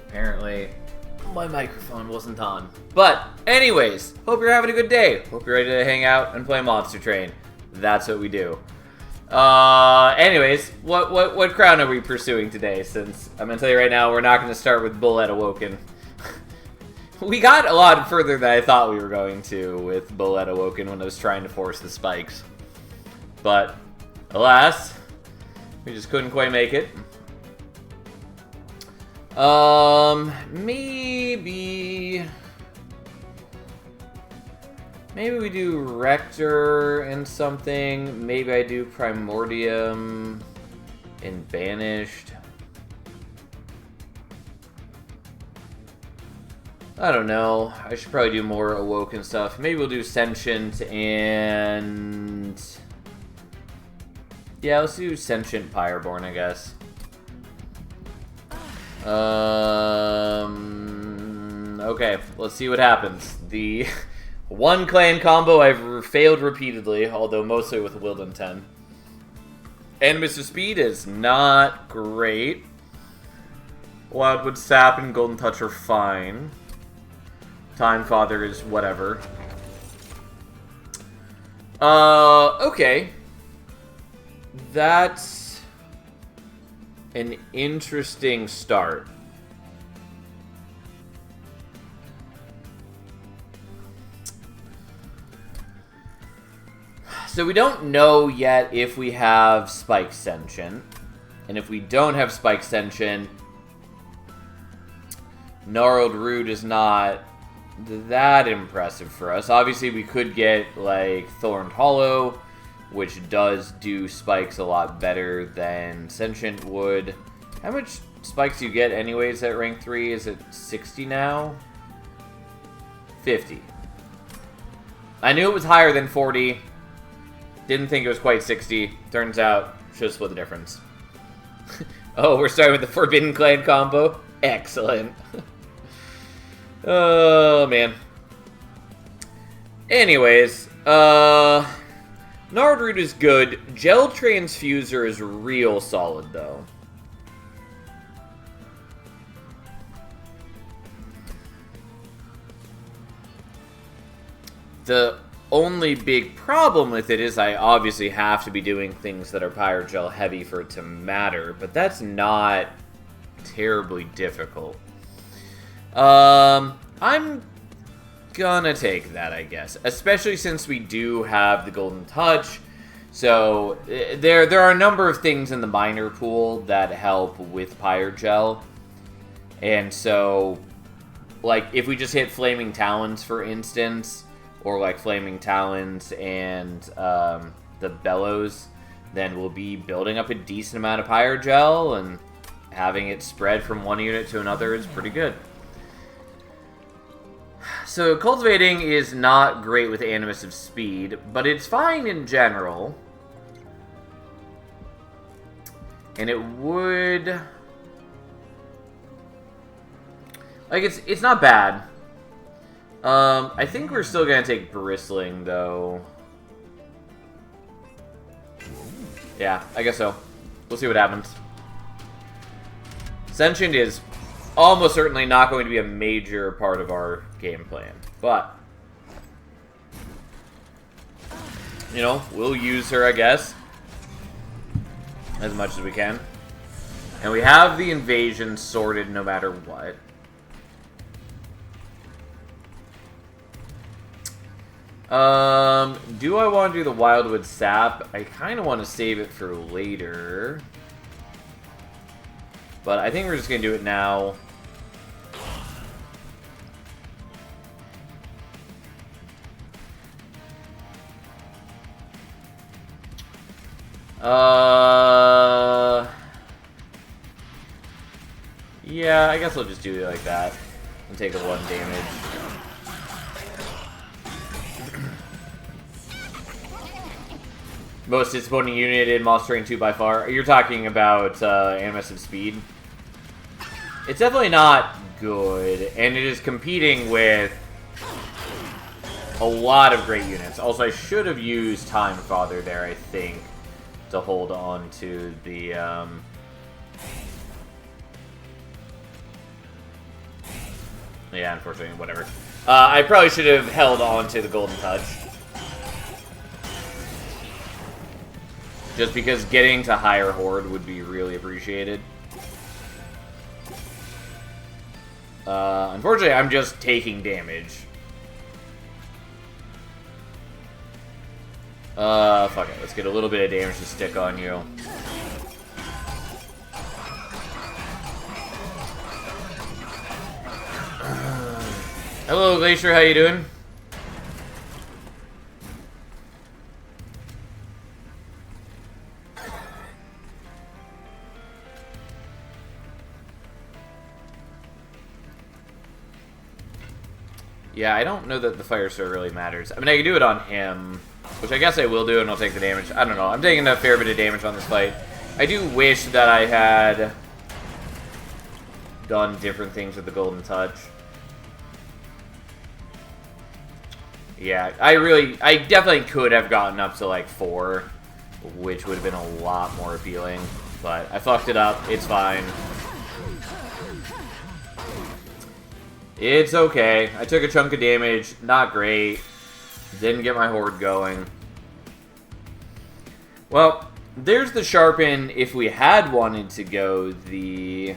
Apparently, my microphone wasn't on. But, anyways, hope you're having a good day. Hope you're ready to hang out and play Monster Train. That's what we do. Anyways, what crown are we pursuing today? Since I'm gonna tell you right now, we're not gonna start with Bolete Awoken. We got a lot further than I thought we were going to with Bolete Awoken when I was trying to force the spikes. But, alas, we just couldn't quite make it. Maybe we do Rector and something. Maybe I do Primordium and Banished. I don't know. I should probably do more Awoken stuff. Maybe we'll do Sentient and... yeah, let's do Sentient Pyreborn, I guess. Okay, let's see what happens. The one clan combo I've failed repeatedly, although mostly with Wilden 10. Animus of Speed is not great. Wildwood Sap and Golden Touch are fine. Time Father is whatever. Okay. That's an interesting start. So we don't know yet if we have Spike Sentient. And if we don't have Spike Sentient, Gnarled Root is not that impressive for us. Obviously, we could get, like, Thorned Hollow, which does do spikes a lot better than Sentient would. How much spikes do you get anyways at rank 3? Is it 60 now? 50. I knew it was higher than 40. Didn't think it was quite 60. Turns out, should split the difference. Oh, we're starting with the Forbidden Clan combo? Excellent. Oh, man. Anyways, Gnarled Root is good. Gel Transfuser is real solid, though. The only big problem with it is I obviously have to be doing things that are Pyrogel heavy for it to matter, but that's not terribly difficult. I'm gonna take that, I guess. Especially since we do have the Golden Touch. So, there are a number of things in the minor pool that help with Pyrogel. And so, like, if we just hit Flaming Talons, for instance, or like Flaming Talons and the Bellows, then we'll be building up a decent amount of Pyrogel, and having it spread from one unit to another is pretty good. So, Cultivating is not great with Animus of Speed, but it's fine in general. And it would... like, it's not bad. I think we're still gonna take Bristling, though. Yeah, I guess so. We'll see what happens. Sentient is almost certainly not going to be a major part of our game plan, but you know, we'll use her, I guess, as much as we can. And we have the invasion sorted no matter what. Do I want to do the Wildwood Sap? I kind of want to save it for later, but I think we're just going to do it now. Yeah, I guess I'll just do it like that and take a 1 damage. Most disappointing unit in Monster Train 2 by far. You're talking about Animus of Speed. It's definitely not good, and it is competing with a lot of great units. Also, I should have used Time Father there, I think, to hold on to the Yeah, unfortunately, whatever. I probably should have held on to the Golden Touch. Just because getting to higher Horde would be really appreciated. Unfortunately, I'm just taking damage. Fuck it. Let's get a little bit of damage to stick on you. Hello, Glacier. How you doing? Yeah, I don't know that the Fire Sword really matters. I mean, I can do it on him, which I guess I will do, and I'll take the damage. I don't know. I'm taking a fair bit of damage on this fight. I do wish that I had done different things with the Golden Touch. Yeah, I definitely could have gotten up to like 4, which would have been a lot more appealing. But I fucked it up. It's fine. It's okay. I took a chunk of damage. Not great. Didn't get my Horde going. Well, there's the Sharpen if we had wanted to go the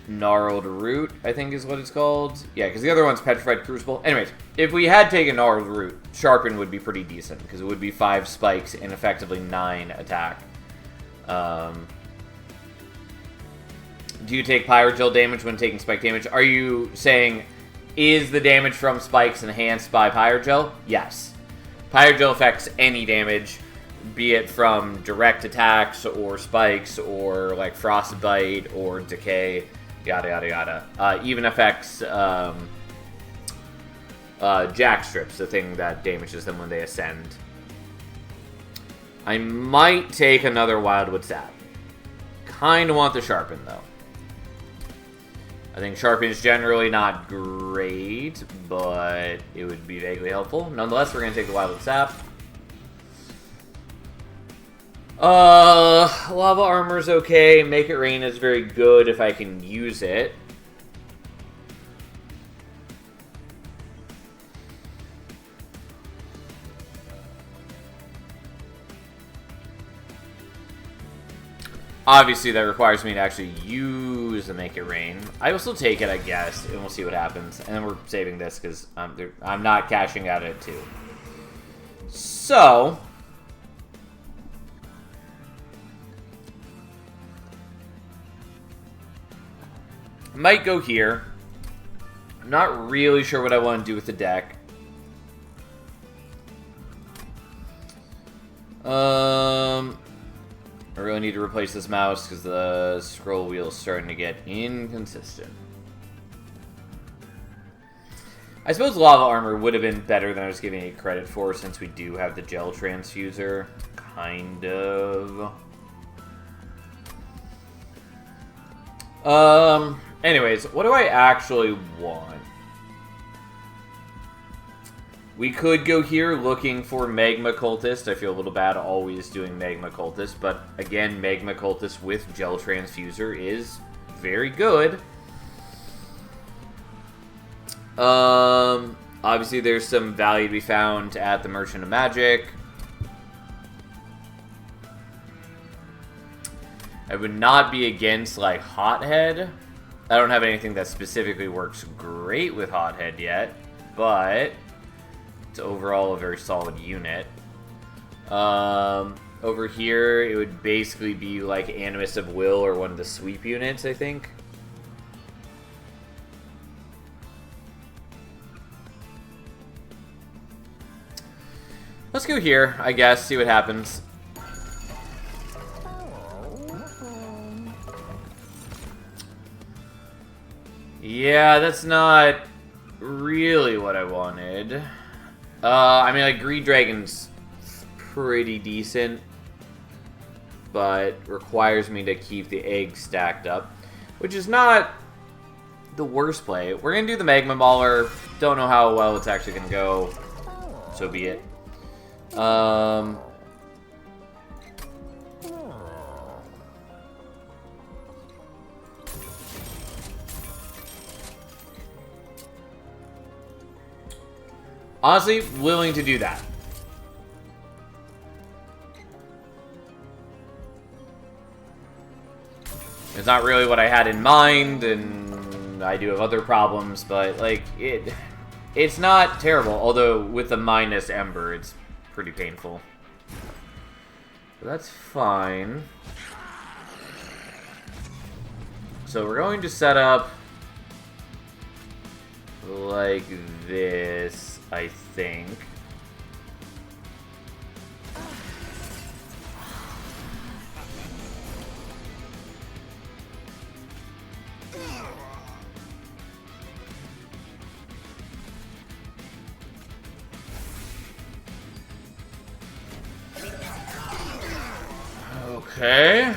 Gnarled Root, I think is what it's called. Yeah, because the other one's Petrified Crucible. Anyways, if we had taken Gnarled Root, Sharpen would be pretty decent, because it would be 5 spikes and effectively 9 attack. Do you take Pyrogel damage when taking spike damage? Are you saying, is the damage from spikes enhanced by Pyrogel? Yes. Pyrogel affects any damage, be it from direct attacks, or spikes, or like Frostbite, or Decay, yada yada yada. Even affects Jack Strips, the thing that damages them when they ascend. I might take another Wildwood Sap. Kinda want the Sharpen, though. I think Sharpen is generally not great, but it would be vaguely helpful. Nonetheless, we're going to take the Wildwood Sap. Lava Armor's okay. Make It Rain is very good if I can use it. Obviously, that requires me to actually use the Make It Rain. I will still take it, I guess, and we'll see what happens. And then we're saving this because I'm not cashing out at it, too. So, I might go here. I'm not really sure what I want to do with the deck. I really need to replace this mouse because the scroll wheel is starting to get inconsistent. I suppose Lava Armor would have been better than I was giving it credit for since we do have the Gel Transfuser. Kind of. Anyways, what do I actually want? We could go here looking for Magma Cultist. I feel a little bad always doing Magma Cultist, but again, Magma Cultist with Gel Transfuser is very good. Obviously there's some value to be found at the Merchant of Magic. I would not be against, like, Hothead. I don't have anything that specifically works great with Hothead yet, but it's overall a very solid unit. Over here, it would basically be like Animus of Will or one of the sweep units, I think. Let's go here, I guess, see what happens. Yeah, that's not really what I wanted. I mean, like, Greed Dragon's pretty decent, but requires me to keep the eggs stacked up, which is not the worst play. We're going to do the Magma Mauler. Don't know how well it's actually going to go. So be it. Honestly, willing to do that. It's not really what I had in mind, and I do have other problems, but, like, it's not terrible. Although, with the minus Ember, it's pretty painful. But that's fine. So we're going to set up like this, I think. Okay.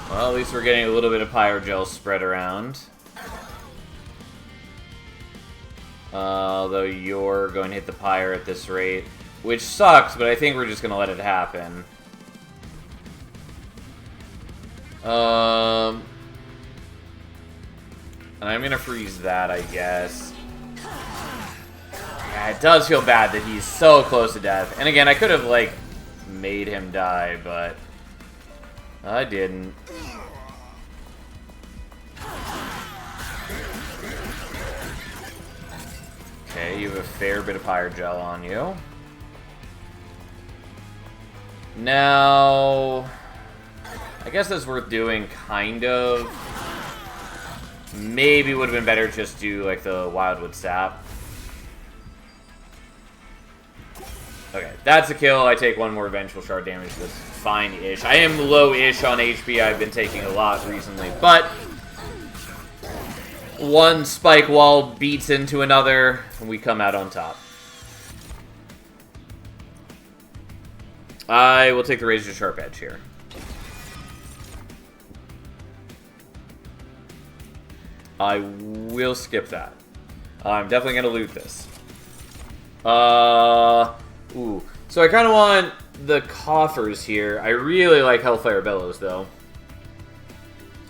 Well, at least we're getting a little bit of Pyrogel spread around. Although you're going to hit the Pyre at this rate. Which sucks, but I think we're just going to let it happen. And I'm going to freeze that, I guess. Yeah, it does feel bad that he's so close to death. And again, I could have, like, made him die, but I didn't. Okay, you have a fair bit of Pyrogel on you. Now, I guess that's worth doing, kind of. Maybe would have been better just do, like, the Wildwood Sap. Okay, that's a kill. I take one more Vengeful Shard damage. That's fine-ish. I am low-ish on HP. I've been taking a lot recently, but one Spike Wall beats into another, and we come out on top. I will take the Razor Sharp Edge here. I will skip that. I'm definitely going to loot this. Ooh. So I kind of want the coffers here. I really like Hellfire Bellows, though.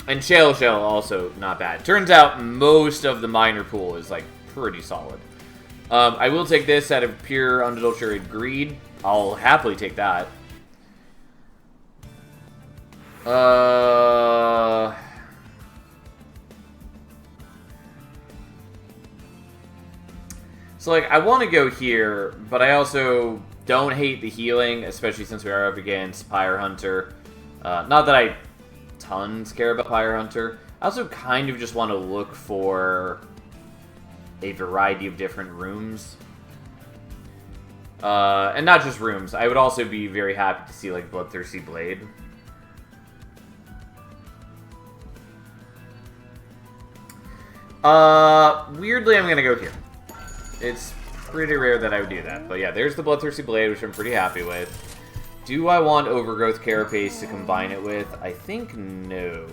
And Shale Shell also not bad. Turns out most of the minor pool is, like, pretty solid. I will take this out of pure unadulterated greed. I'll happily take that. So, like, I want to go here, but I also don't hate the healing, especially since we are up against Pyre Hunter. Not that I tons care about Pyre Hunter. I also kind of just want to look for a variety of different rooms. And not just rooms. I would also be very happy to see, like, Bloodthirsty Blade. Weirdly, I'm gonna go here. It's pretty rare that I would do that. But yeah, there's the Bloodthirsty Blade, which I'm pretty happy with. Do I want Overgrowth Carapace to combine it with? I think no.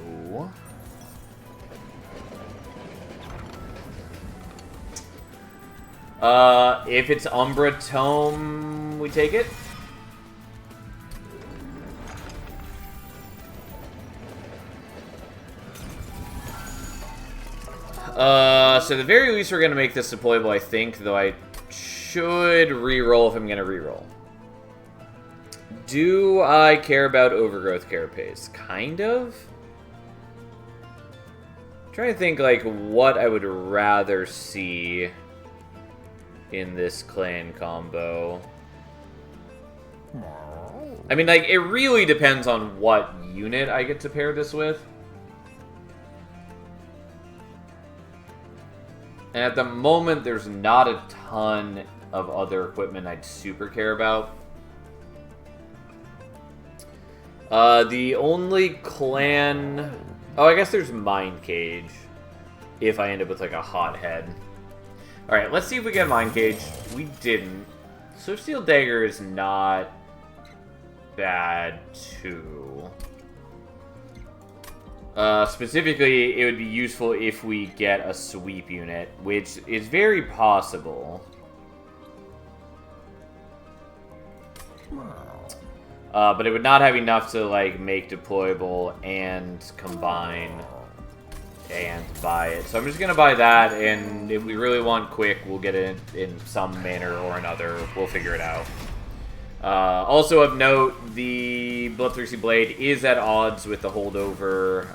If it's Umbra Tome, we take it. So at the very least we're going to make this deployable, I think, though I should reroll if I'm going to reroll. Do I care about Overgrowth Carapace? Kind of. I'm trying to think, like, what I would rather see in this clan combo. I mean, like, it really depends on what unit I get to pair this with. And at the moment, there's not a ton of other equipment I'd super care about. The only clan... Oh, I guess there's Mind Cage. If I end up with, like, a Hothead. Alright, let's see if we get Mind Cage. We didn't. So Steel Dagger is not bad, too. Specifically, it would be useful if we get a sweep unit, which is very possible. But it would not have enough to, like, make deployable and combine and buy it. So I'm just going to buy that, and if we really want quick, we'll get it in some manner or another. We'll figure it out. Also of note, the Bloodthirsty Blade is at odds with the holdover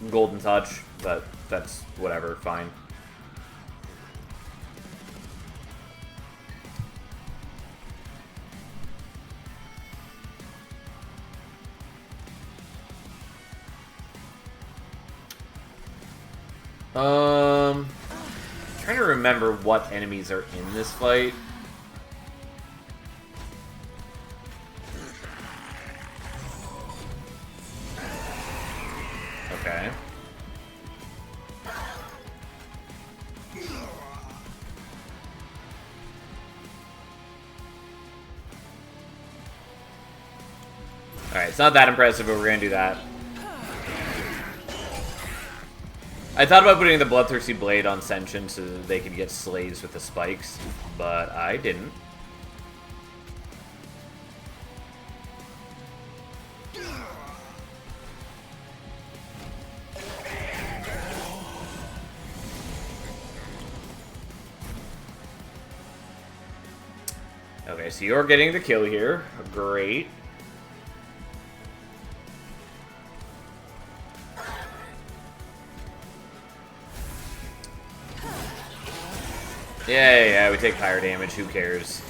Golden Touch, but that's whatever, fine. Trying to remember what enemies are in this fight. Okay. Alright, it's not that impressive, but we're gonna do that. I thought about putting the Bloodthirsty Blade on Sentient so that they could get slaves with the spikes, but I didn't. Okay, so you're getting the kill here. Great. Yeah, we take fire damage, who cares?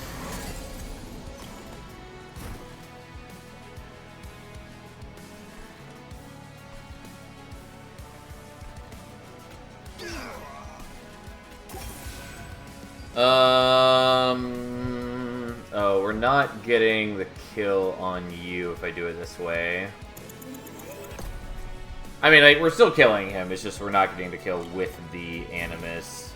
Oh, we're not getting the kill on you if I do it this way. I mean, like, we're still killing him, it's just we're not getting the kill with the Animus.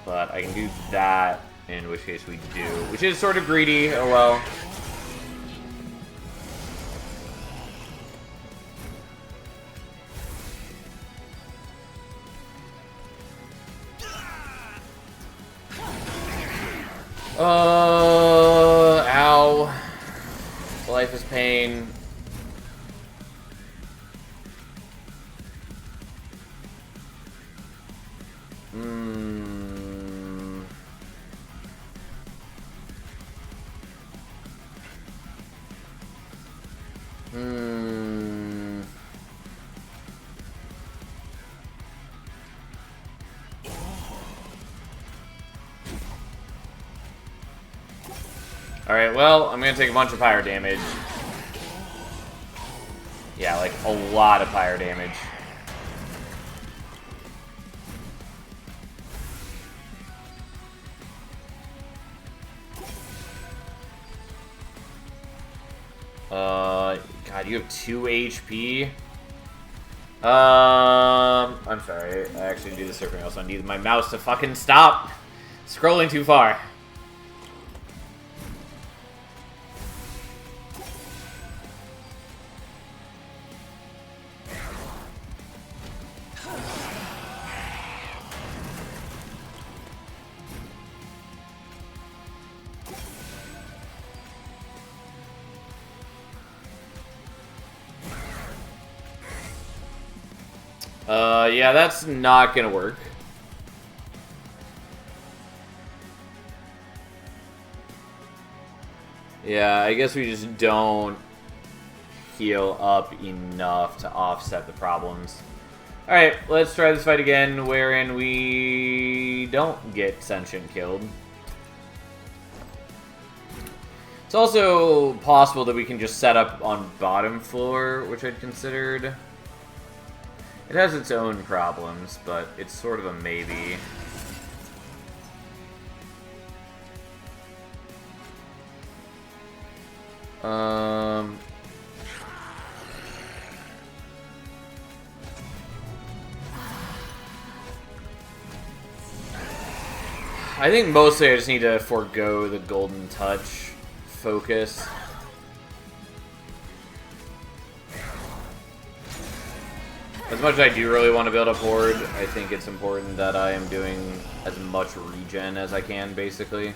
But I can do that, in which case we do. Which is sort of greedy, oh well. Ow. Life is pain. Alright, well, I'm gonna take a bunch of fire damage. Yeah, like, a lot of fire damage. God, you have 2 HP? I'm sorry. I actually do this everything else. I need my mouse to fucking stop scrolling too far. Yeah, that's not gonna work. Yeah, I guess we just don't heal up enough to offset the problems. Alright, let's try this fight again, wherein we don't get Sentient killed. It's also possible that we can just set up on bottom floor, which I'd considered. It has its own problems, but it's sort of a maybe. I think mostly I just need to forego the Golden Touch focus. As much as I do really want to build up Horde, I think it's important that I am doing as much regen as I can, basically.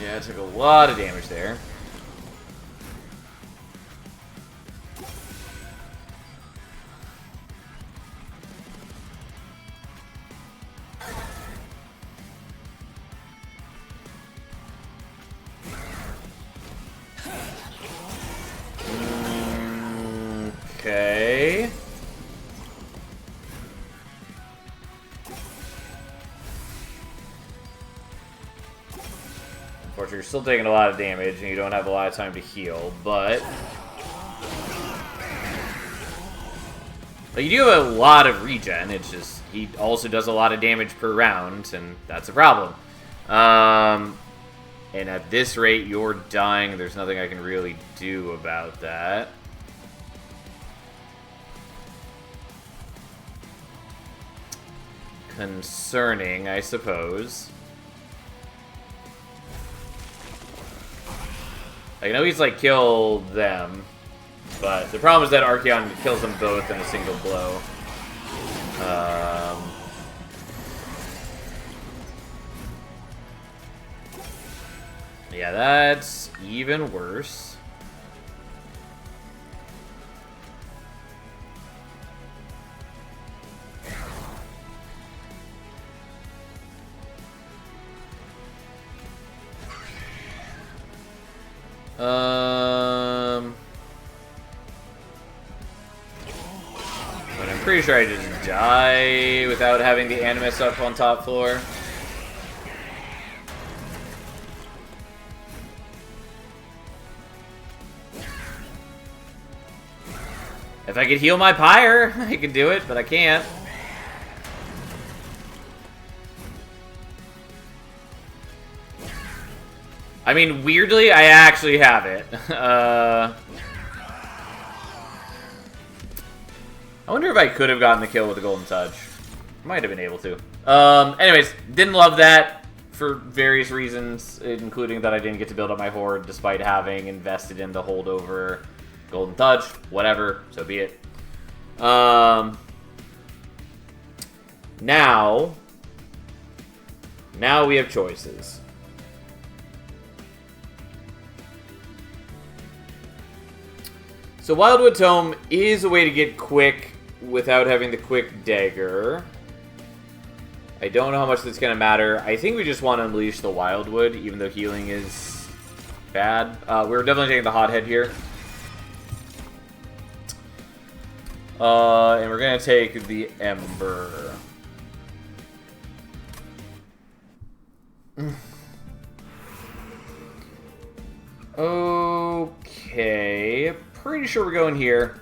Yeah, I took a lot of damage there. Okay. Unfortunately, you're still taking a lot of damage, and you don't have a lot of time to heal, but... Like, you do have a lot of regen, it's just, he also does a lot of damage per round, and that's a problem. And at this rate, you're dying, there's nothing I can really do about that. Concerning, I suppose. I know he's like, kill them, but the problem is that Archeon kills them both in a single blow. Yeah, that's even worse. But I'm pretty sure I just die without having the Animus up on top floor. If I could heal my Pyre, I could do it, but I can't. I mean, weirdly, I actually have it. I wonder if I could have gotten the kill with the Golden Touch. Might have been able to. Anyways, didn't love that for various reasons, including that I didn't get to build up my Horde despite having invested in the holdover Golden Touch. Whatever, so be it. Now we have choices. So Wildwood Tome is a way to get quick without having the quick dagger. I don't know how much that's going to matter. I think we just want to unleash the Wildwood, even though healing is bad. We're definitely taking the Hothead here. And we're going to take the Ember. Okay. Pretty sure we're going here.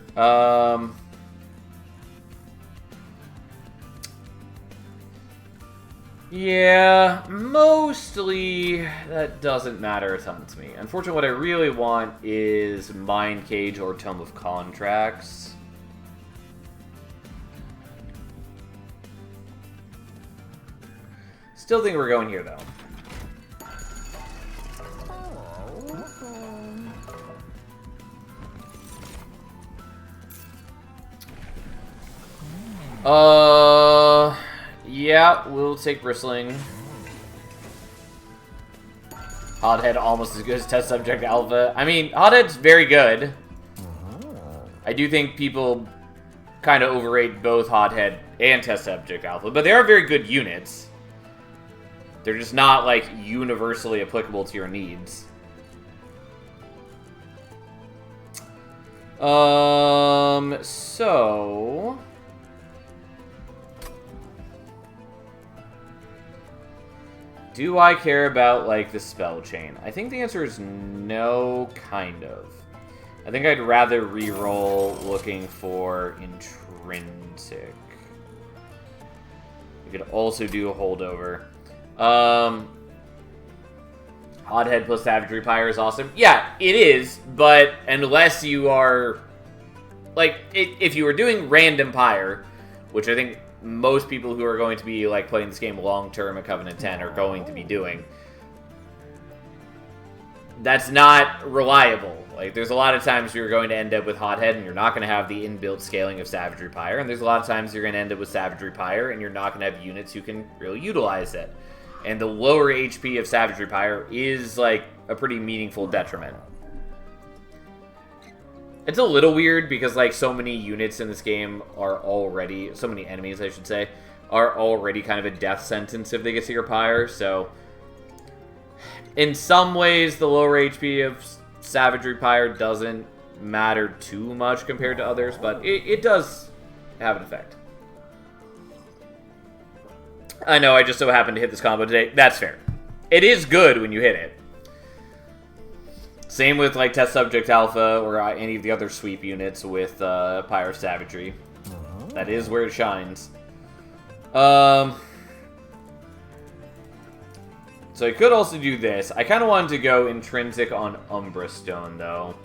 Yeah, mostly that doesn't matter a ton to me. Unfortunately, what I really want is Mind Cage or Tome of Contracts. Still think we're going here, though. Yeah, we'll take Bristling. Hothead almost as good as Test Subject Alpha. I mean, Hothead's very good. I do think people kind of overrate both Hothead and Test Subject Alpha, but they are very good units. They're just not, like, universally applicable to your needs. So... do I care about, like, the spell chain? I think the answer is no, kind of. I think I'd rather reroll looking for intrinsic. We could also do a holdover. Hothead plus Savagery Pyre is awesome. Yeah, it is, but unless you are like, if you were doing random Pyre, which I think most people who are going to be, like, playing this game long-term at Covenant 10 are going to be doing, that's not reliable. Like, there's a lot of times you're going to end up with Hothead and you're not going to have the inbuilt scaling of Savagery Pyre, and there's a lot of times you're going to end up with Savagery Pyre and you're not going to have units who can really utilize it. And the lower HP of Savagery Pyre is, like, a pretty meaningful detriment. It's a little weird because, like, so many units in this game are already, so many enemies, I should say, are already kind of a death sentence if they get to your Pyre, so in some ways, the lower HP of Savagery Pyre doesn't matter too much compared to others, but it does have an effect. I know, I just so happened to hit this combo today. That's fair. It is good when you hit it. Same with, like, Test Subject Alpha or any of the other sweep units with Pyre Savagery. That is where it shines. So I could also do this. I kind of wanted to go Intrinsic on Umbra Stone, though.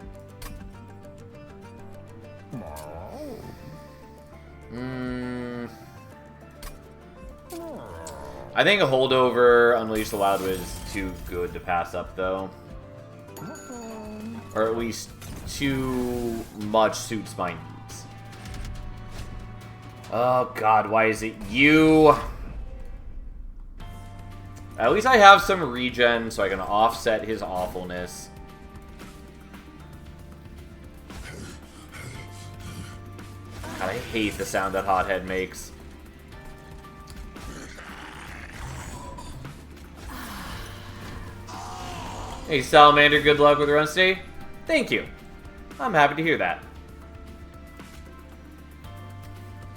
I think a holdover Unleash the Wild is too good to pass up, though. Or at least too much suits my needs. Oh god, why is it you? At least I have some regen, so I can offset his awfulness. God, I hate the sound that Hothead makes. Hey, Salamander, good luck with the run today. Thank you. I'm happy to hear that.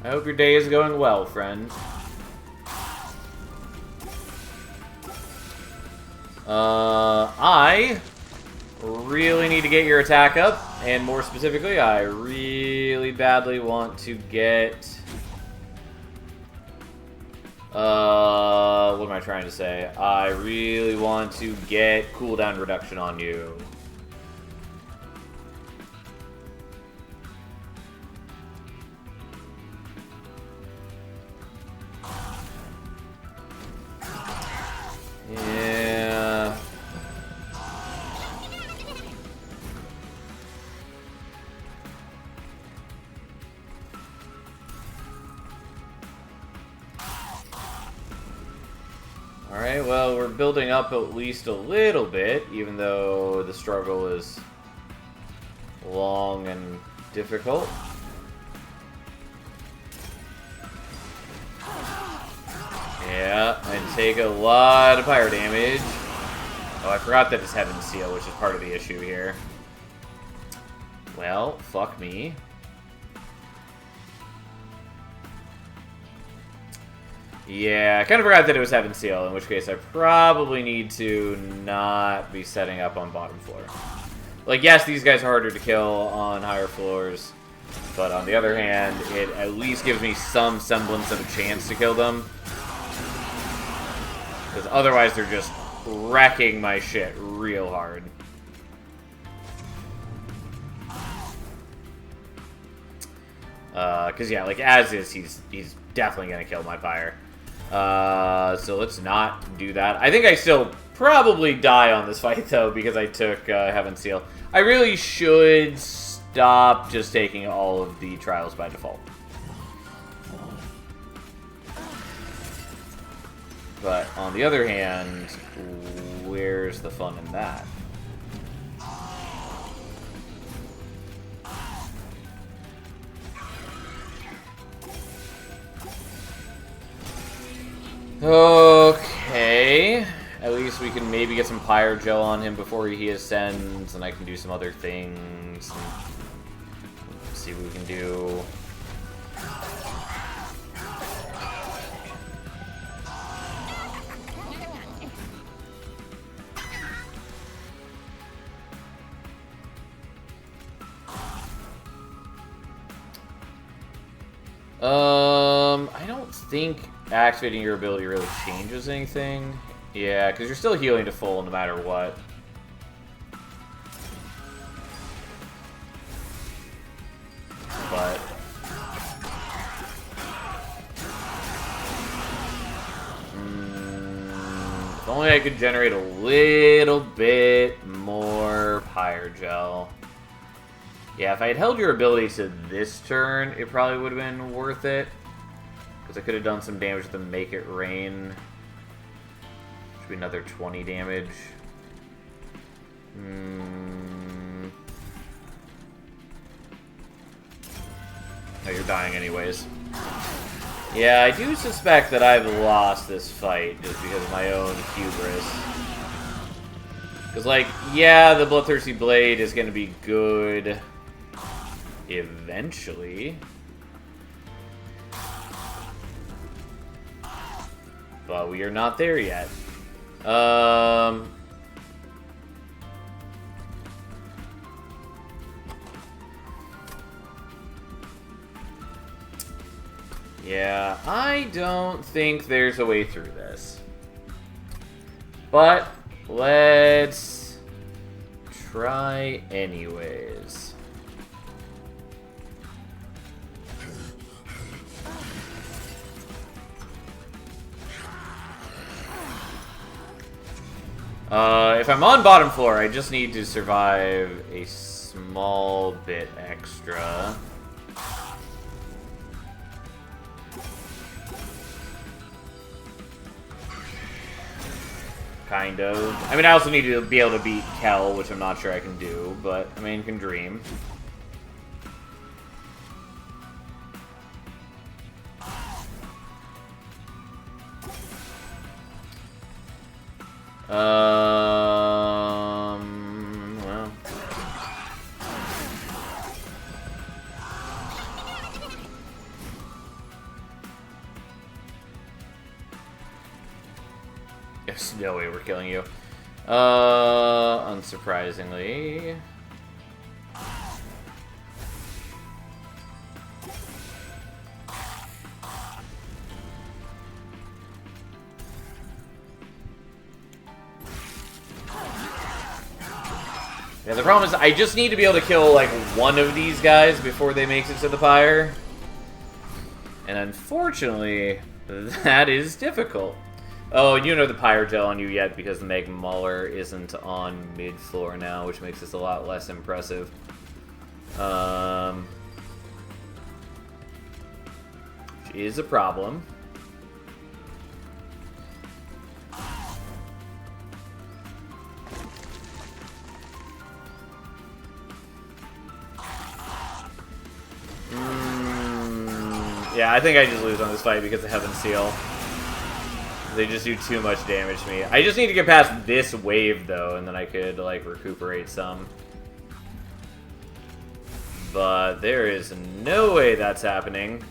I hope your day is going well, friend. I really need to get your attack up, and more specifically, I really badly want to get... what am I trying to say? I really want to get cooldown reduction on you. Yeah. Alright, well, we're building up at least a little bit, even though the struggle is long and difficult. Yeah, and take a lot of fire damage. Oh, I forgot that it's Heaven's Seal, which is part of the issue here. Well, fuck me. Yeah, I kind of forgot that it was Heaven's Seal, in which case I probably need to not be setting up on bottom floor. Like, yes, these guys are harder to kill on higher floors, but on the other hand, it at least gives me some semblance of a chance to kill them. Because otherwise they're just wrecking my shit real hard. Because, yeah, like, as is, he's definitely going to kill my Pyre. So let's not do that. I think I still probably die on this fight, though, because I took Heaven's Seal. I really should stop just taking all of the trials by default. But on the other hand, where's the fun in that? Okay. At least we can maybe get some Pyre Gel on him before he ascends, and I can do some other things. And see what we can do. I don't think activating your ability really changes anything. Yeah, because you're still healing to full no matter what. but... If only I could generate a little bit more Pyre Gel. Yeah, if I had held your ability to this turn, it probably would have been worth it. Because I could have done some damage with the Make It Rain. Should be another 20 damage. Oh, you're dying anyways. Yeah, I do suspect that I've lost this fight just because of my own hubris. Because, like, yeah, the Bloodthirsty Blade is going to be good eventually. But we are not there yet. Yeah, I don't think there's a way through this. But let's try anyways. If I'm on bottom floor, I just need to survive a small bit extra. Kind of. I mean, I also need to be able to beat Kel, which I'm not sure I can do, but, I mean, can dream. Well. There's no way we're killing you. Unsurprisingly. Yeah, the problem is I just need to be able to kill, like, one of these guys before they make it to the pyre. And unfortunately, that is difficult. Oh, you don't have the Pyre Gel on you yet because the Meg Muller isn't on mid-floor now, which makes this a lot less impressive. Which is a problem. Yeah, I think I just lose on this fight because of Heaven's Seal. They just do too much damage to me. I just need to get past this wave, though, and then I could, like, recuperate some. But there is no way that's happening.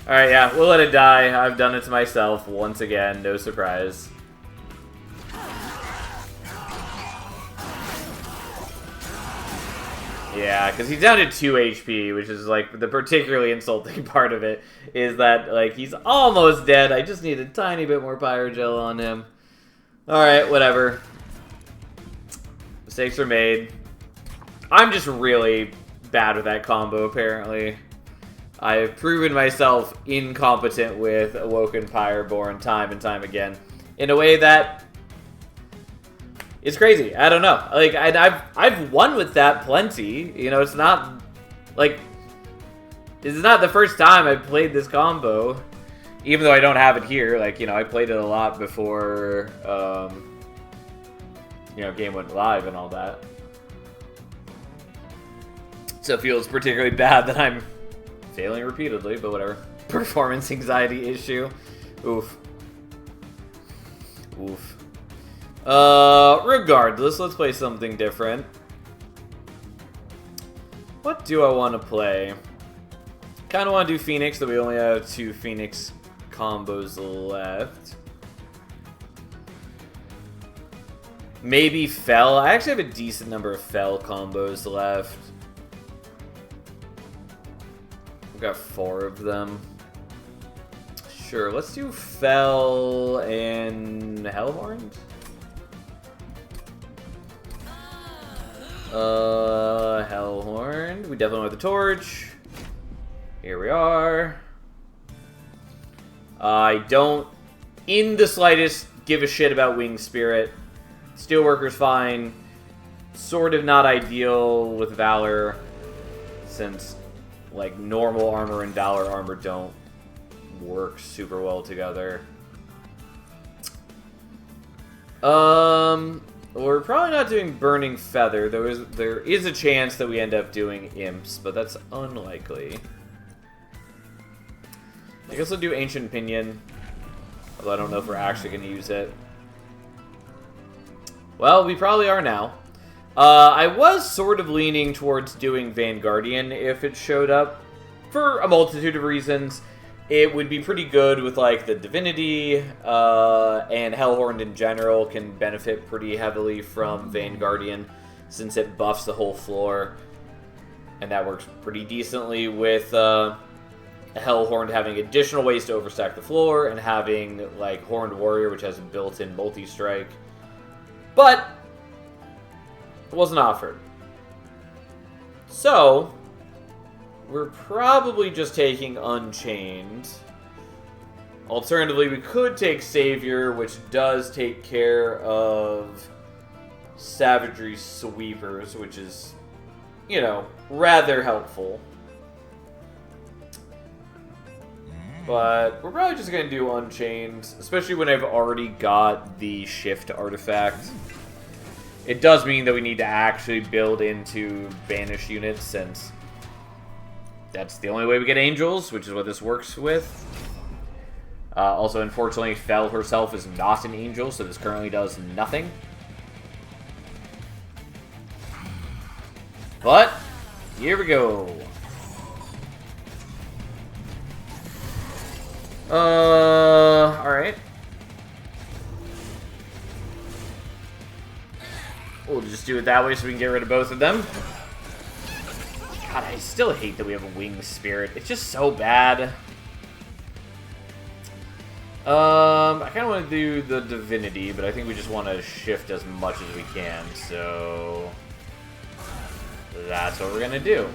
Alright, yeah, we'll let it die. I've done it to myself once again. No surprise. Yeah, because he's down to 2 HP, which is, like, the particularly insulting part of it, is that, like, he's almost dead. I just need a tiny bit more Pyre Gel on him. Alright, whatever. Mistakes are made. I'm just really bad with that combo, apparently. I've proven myself incompetent with Awoken Pyreborn time and time again. In a way that... it's crazy. I don't know. Like, I've won with that plenty. You know, it's not... like... this is not the first time I've played this combo. Even though I don't have it here. Like, you know, I played it a lot before... you know, game went live and all that. So it feels particularly bad that I'm failing repeatedly, but whatever. Performance anxiety issue. Oof. Oof. Regardless, let's play something different. What do I want to play? Kind of want to do Phoenix, though we only have 2 Phoenix combos left. Maybe Fel. I actually have a decent number of Fel combos left. I've got 4 of them. Sure, let's do Fel and Hellhorn. Hellhorn. We definitely want the torch. Here we are. I don't, in the slightest, give a shit about Winged Spirit. Steelworker's fine. Sort of not ideal with Valor, since, like, normal armor and Valor armor don't work super well together. We're probably not doing Burning Feather. There is a chance that we end up doing Imps, but that's unlikely. I guess I'll do Ancient Pinion, although I don't know if we're actually going to use it. Well, we probably are now. I was sort of leaning towards doing Vanguardian if it showed up, for a multitude of reasons. It would be pretty good with, like, the Divinity, and Hellhorn in general can benefit pretty heavily from Vanguardian, since it buffs the whole floor. And that works pretty decently with Hellhorn having additional ways to overstack the floor, and having, like, Horned Warrior, which has a built-in multi-strike. But it wasn't offered. So we're probably just taking Unchained. Alternatively, we could take Savior, which does take care of Savagery Sweepers, which is, you know, rather helpful. But we're probably just going to do Unchained, especially when I've already got the Shift artifact. It does mean that we need to actually build into Banished units, since that's the only way we get Angels, which is what this works with. Also, unfortunately, Fel herself is not an Angel, so this currently does nothing. But here we go. Alright. We'll just do it that way so we can get rid of both of them. God, I still hate that we have a Winged Spirit. It's just so bad. I kind of want to do the Divinity, but I think we just want to shift as much as we can, so that's what we're going to do.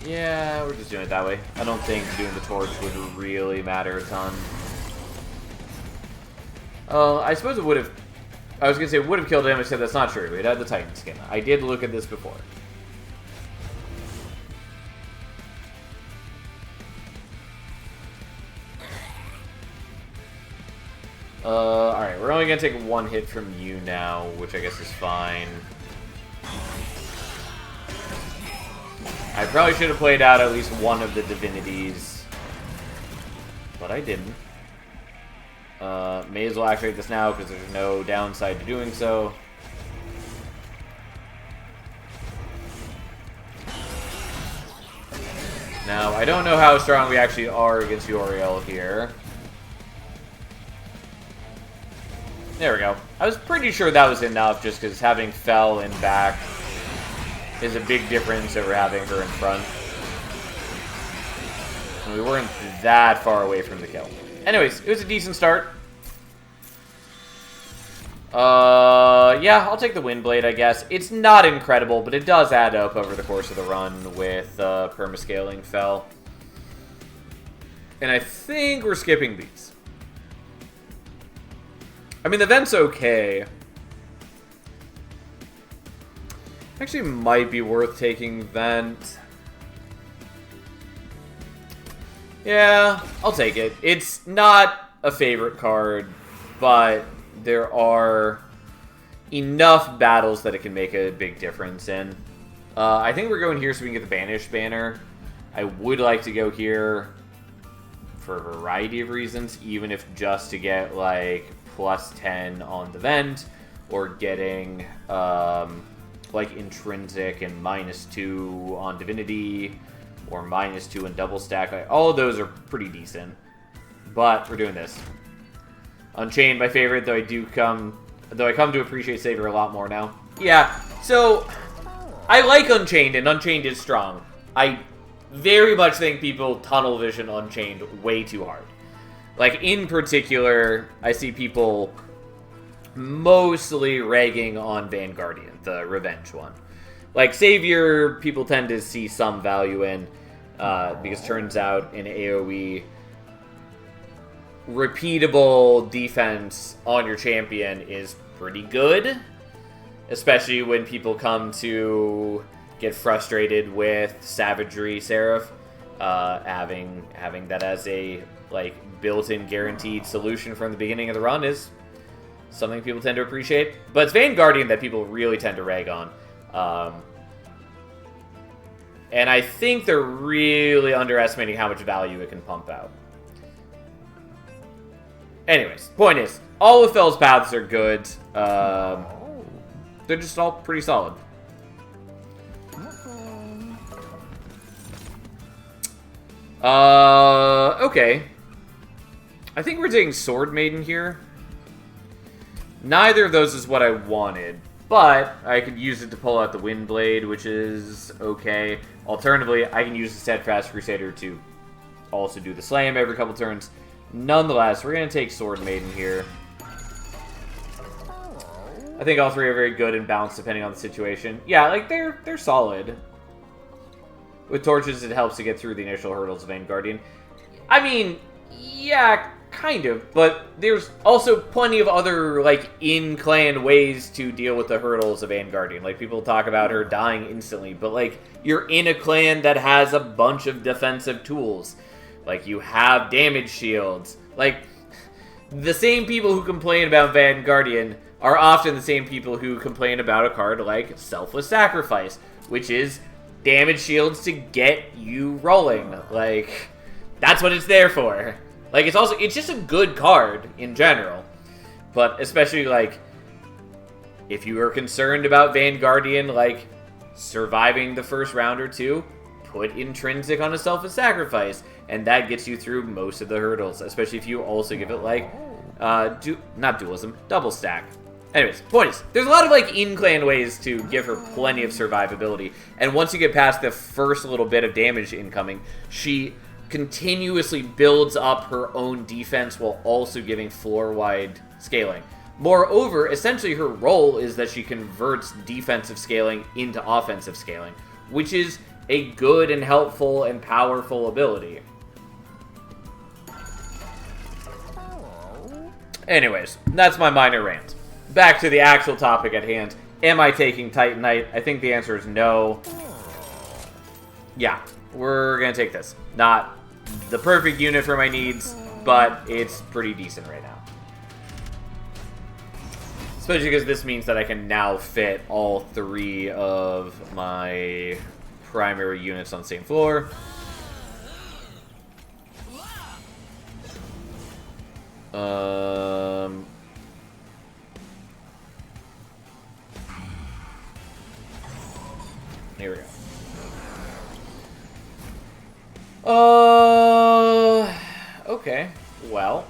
Yeah, we're just doing it that way. I don't think doing the torch would really matter a ton. I suppose it would have... I was going to say it would have killed him, I said that's not true. It had the Titan skin. I did look at this before. Alright, we're only going to take one hit from you now, which I guess is fine. I probably should have played out at least one of the divinities, but I didn't. May as well activate this now because there's no downside to doing so. Now, I don't know how strong we actually are against Uriel here. There we go. I was pretty sure that was enough just because having Fel in back is a big difference over having her in front. And we weren't that far away from the kill. Anyways, it was a decent start. Yeah, I'll take the Windblade, I guess. It's not incredible, but it does add up over the course of the run with permascaling Fel. And I think we're skipping these. I mean, the vent's okay. Actually, might be worth taking vent. Yeah, I'll take it. It's not a favorite card, but there are enough battles that it can make a big difference in. I think we're going here so we can get the Banished banner. I would like to go here for a variety of reasons, even if just to get, like, plus 10 on the vent, or getting, like, Intrinsic and -2 on Divinity, or -2 in Double Stack. All of those are pretty decent, but we're doing this. Unchained, my favorite, though I come to appreciate Savior a lot more now. Yeah, so I like Unchained, and Unchained is strong. I very much think people tunnel vision Unchained way too hard. Like, in particular, I see people mostly ragging on Vanguardian, the revenge one. Like, Savior, people tend to see some value in, because turns out in AoE, repeatable defense on your champion is pretty good. Especially when people come to get frustrated with Savagery Seraph. Having that as a, like, built-in guaranteed solution from the beginning of the run is something people tend to appreciate. But it's Vanguardian that people really tend to rag on. And I think they're really underestimating how much value it can pump out. Anyways, point is, all of Fel's paths are good. They're just all pretty solid. Okay. I think we're taking Sword Maiden here. Neither of those is what I wanted, but I could use it to pull out the Windblade, which is okay. Alternatively, I can use the Steadfast Crusader to also do the Slam every couple turns. Nonetheless, we're going to take Sword Maiden here. I think all three are very good and balanced depending on the situation. Yeah, like, they're solid. With Torches, it helps to get through the initial hurdles of Vanguardian. I mean, yeah, kind of. But there's also plenty of other, like, in-clan ways to deal with the hurdles of Vanguardian. Like, people talk about her dying instantly. But, like, you're in a clan that has a bunch of defensive tools. Like, you have damage shields. Like, the same people who complain about Vanguardian are often the same people who complain about a card like Selfless Sacrifice, which is damage shields to get you rolling. Like, that's what it's there for. Like, it's just a good card in general. But especially, like, if you are concerned about Vanguardian, like, surviving the first round or two, put Intrinsic on a Selfless Sacrifice, and that gets you through most of the hurdles, especially if you also give it, like, not dualism, double stack. Anyways, point is, there's a lot of, like, in-clan ways to give her plenty of survivability. And once you get past the first little bit of damage incoming, she continuously builds up her own defense while also giving floor-wide scaling. Moreover, essentially her role is that she converts defensive scaling into offensive scaling, which is a good and helpful and powerful ability. Anyways, that's my minor rant. Back to the actual topic at hand. Am I taking Titanite? I think the answer is no. Yeah, we're going to take this. Not the perfect unit for my needs, but it's pretty decent right now. Especially because this means that I can now fit all three of my primary units on the same floor. Here we go. Okay. Well.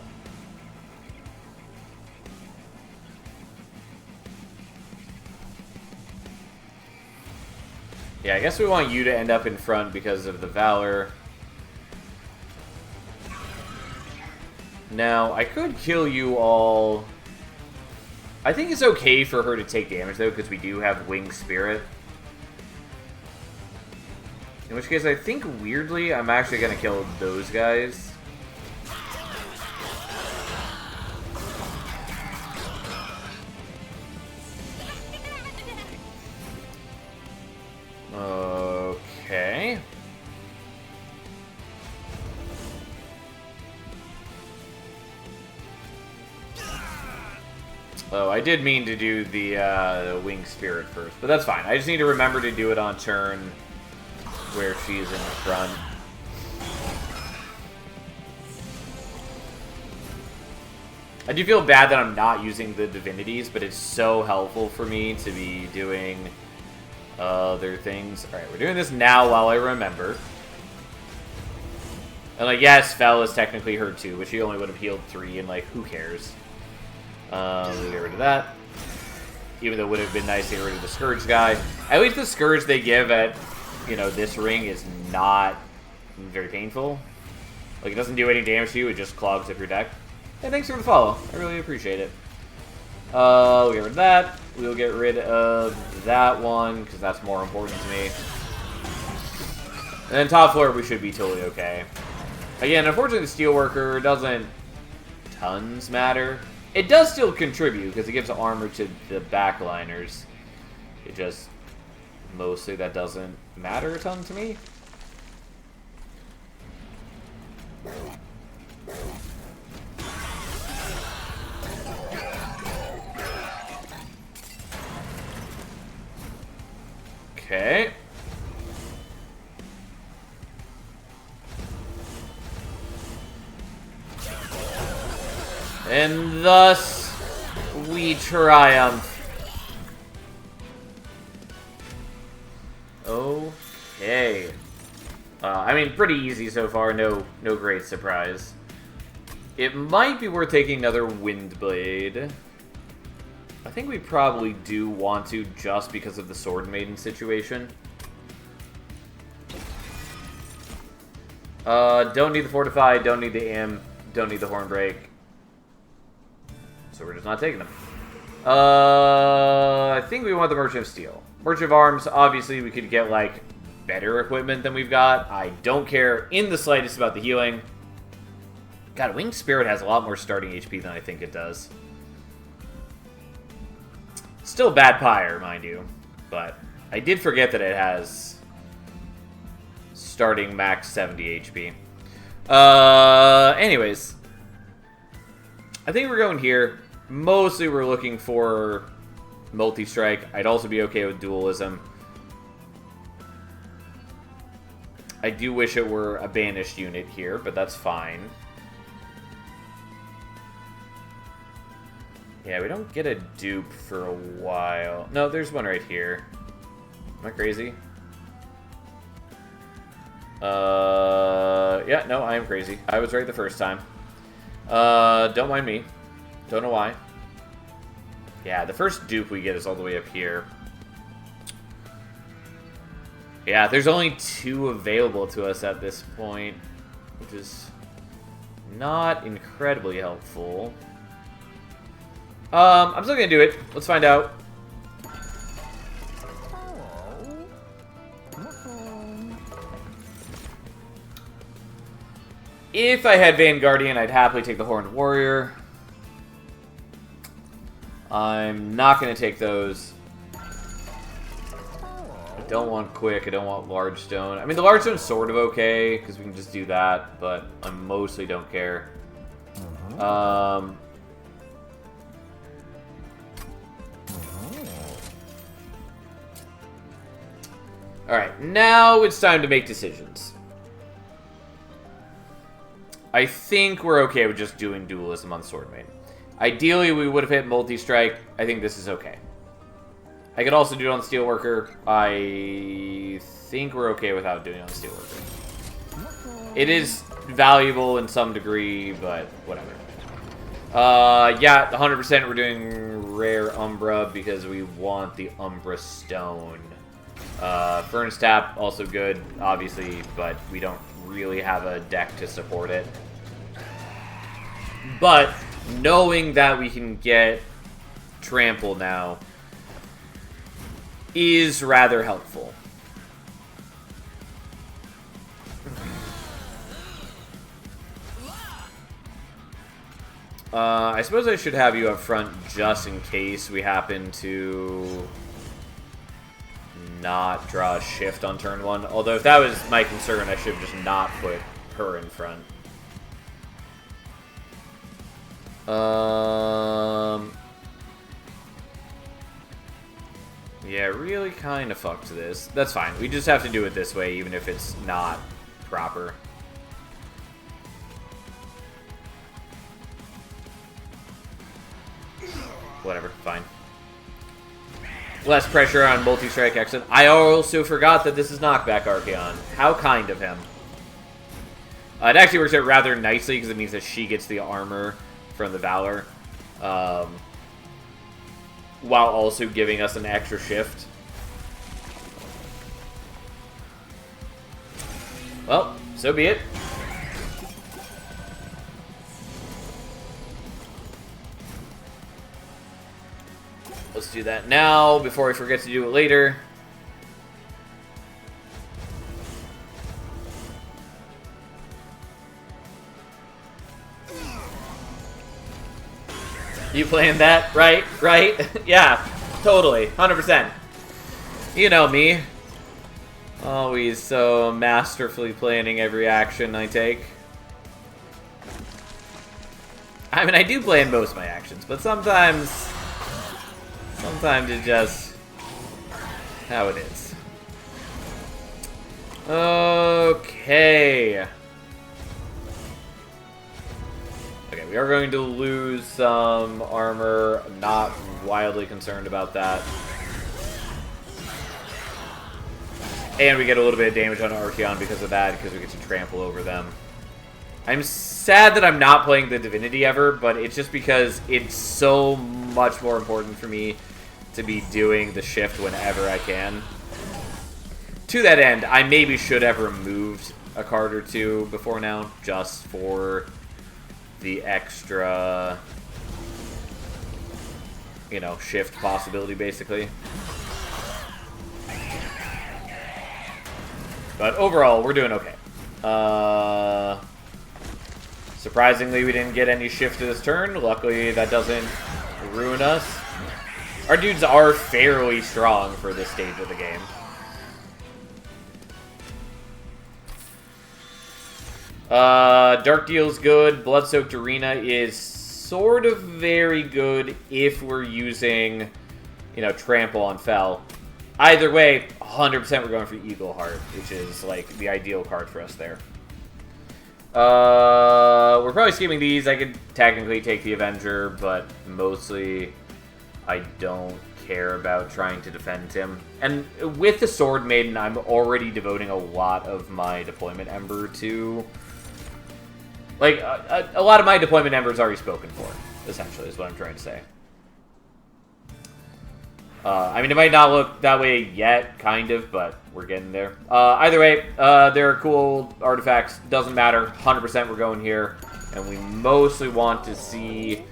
Yeah, I guess we want you to end up in front because of the Valor. Now, I could kill you all. I think it's okay for her to take damage, though, because we do have Winged Spirit. In which case, I think, weirdly, I'm actually going to kill those guys. Okay. Oh, I did mean to do the Winged Spirit first, but that's fine. I just need to remember to do it on turn where she's in the front. I do feel bad that I'm not using the divinities, but it's so helpful for me to be doing other things. Alright, we're doing this now while I remember. And, like, yes, Fel is technically hurt too, but she only would have healed 3, and, like, who cares? We'll get rid of that. Even though it would have been nice to get rid of the Scourge guy. At least the Scourge they give at, you know, this ring is not very painful. Like, it doesn't do any damage to you, it just clogs up your deck. Hey, thanks for the follow. I really appreciate it. We'll get rid of that. We'll get rid of that one, because that's more important to me. And then top floor, we should be totally okay. Again, unfortunately, the Steelworker doesn't tons matter. It does still contribute, because it gives armor to the backliners. It just, mostly that doesn't matter a ton to me. Okay. And thus, we triumph. Okay. I mean, pretty easy so far. No great surprise. It might be worth taking another Windblade. I think we probably do want to, just because of the Sword Maiden situation. Don't need the Fortify, don't need the Am, don't need the Hornbreak. So we're just not taking them. I think we want the Merchant of Steel. Merchant of Arms, obviously we could get, like, better equipment than we've got. I don't care in the slightest about the healing. God, Winged Spirit has a lot more starting HP than I think it does. Still bad Pyre, mind you. But I did forget that it has starting max 70 HP. Anyways. I think we're going here. Mostly we're looking for multi-strike. I'd also be okay with dualism. I do wish it were a banished unit here, but that's fine. Yeah, we don't get a dupe for a while. No, there's one right here. Am I crazy? Yeah, no, I am crazy. I was right the first time. Don't mind me. Don't know why. Yeah, the first dupe we get is all the way up here. Yeah, there's only 2 available to us at this point, which is not incredibly helpful. I'm still gonna do it. Let's find out. If I had Vanguardian, I'd happily take the Horned Warrior. I'm not going to take those. I don't want Quick. I don't want Large Stone. I mean, the Large Stone's sort of okay, because we can just do that, but I mostly don't care. Alright, now it's time to make decisions. I think we're okay with just doing dualism on Sword Maiden. Ideally, we would have hit multi-strike. I think this is okay. I could also do it on Steelworker. I think we're okay without doing it on Steelworker. It is valuable in some degree, but whatever. Yeah, 100% we're doing Rare Umbra because we want the Umbra Stone. Furnace Tap, also good, obviously, but we don't really have a deck to support it. But knowing that we can get Trample now is rather helpful. I suppose I should have you up front just in case we happen to not draw a shift on turn 1. Although if that was my concern, I should have just not put her in front. Yeah, really kind of fucked this. That's fine. We just have to do it this way, even if it's not proper. Whatever, fine. Less pressure on multi-strike exit. I also forgot that this is knockback Archeon. How kind of him. It actually works out rather nicely because it means that she gets the armor from the Valor. While also giving us an extra shift. Well, so be it. Let's do that now before I forget to do it later. You playing that? Right? Yeah, totally. 100%. You know me. Always so masterfully planning every action I take. I mean, I do plan most of my actions, but sometimes it's just how it is. Okay. Okay, we are going to lose some armor. I'm not wildly concerned about that. And we get a little bit of damage on Archeon because of that, because we get to trample over them. I'm sad that I'm not playing the Divinity ever, but it's just because it's so much more important for me to be doing the shift whenever I can. To that end, I maybe should have removed a card or two before now, just for the extra, you know, shift possibility, basically. But overall, we're doing okay. Surprisingly, we didn't get any shift this turn. Luckily, that doesn't ruin us. Our dudes are fairly strong for this stage of the game. Dark Deal's good. Blood-Soaked Arena is sort of very good if we're using, you know, Trample on Fel. Either way, 100% we're going for Eagle Heart, which is, like, the ideal card for us there. We're probably skipping these. I could technically take the Avenger, but mostly I don't care about trying to defend him. And with the Sword Maiden, I'm already devoting a lot of my Deployment Ember to... Like, a lot of my Deployment Ember is already spoken for, essentially, is what I'm trying to say. I mean, it might not look that way yet, kind of, but we're getting there. Either way, there are cool artifacts. Doesn't matter. 100% we're going here. And we mostly want to see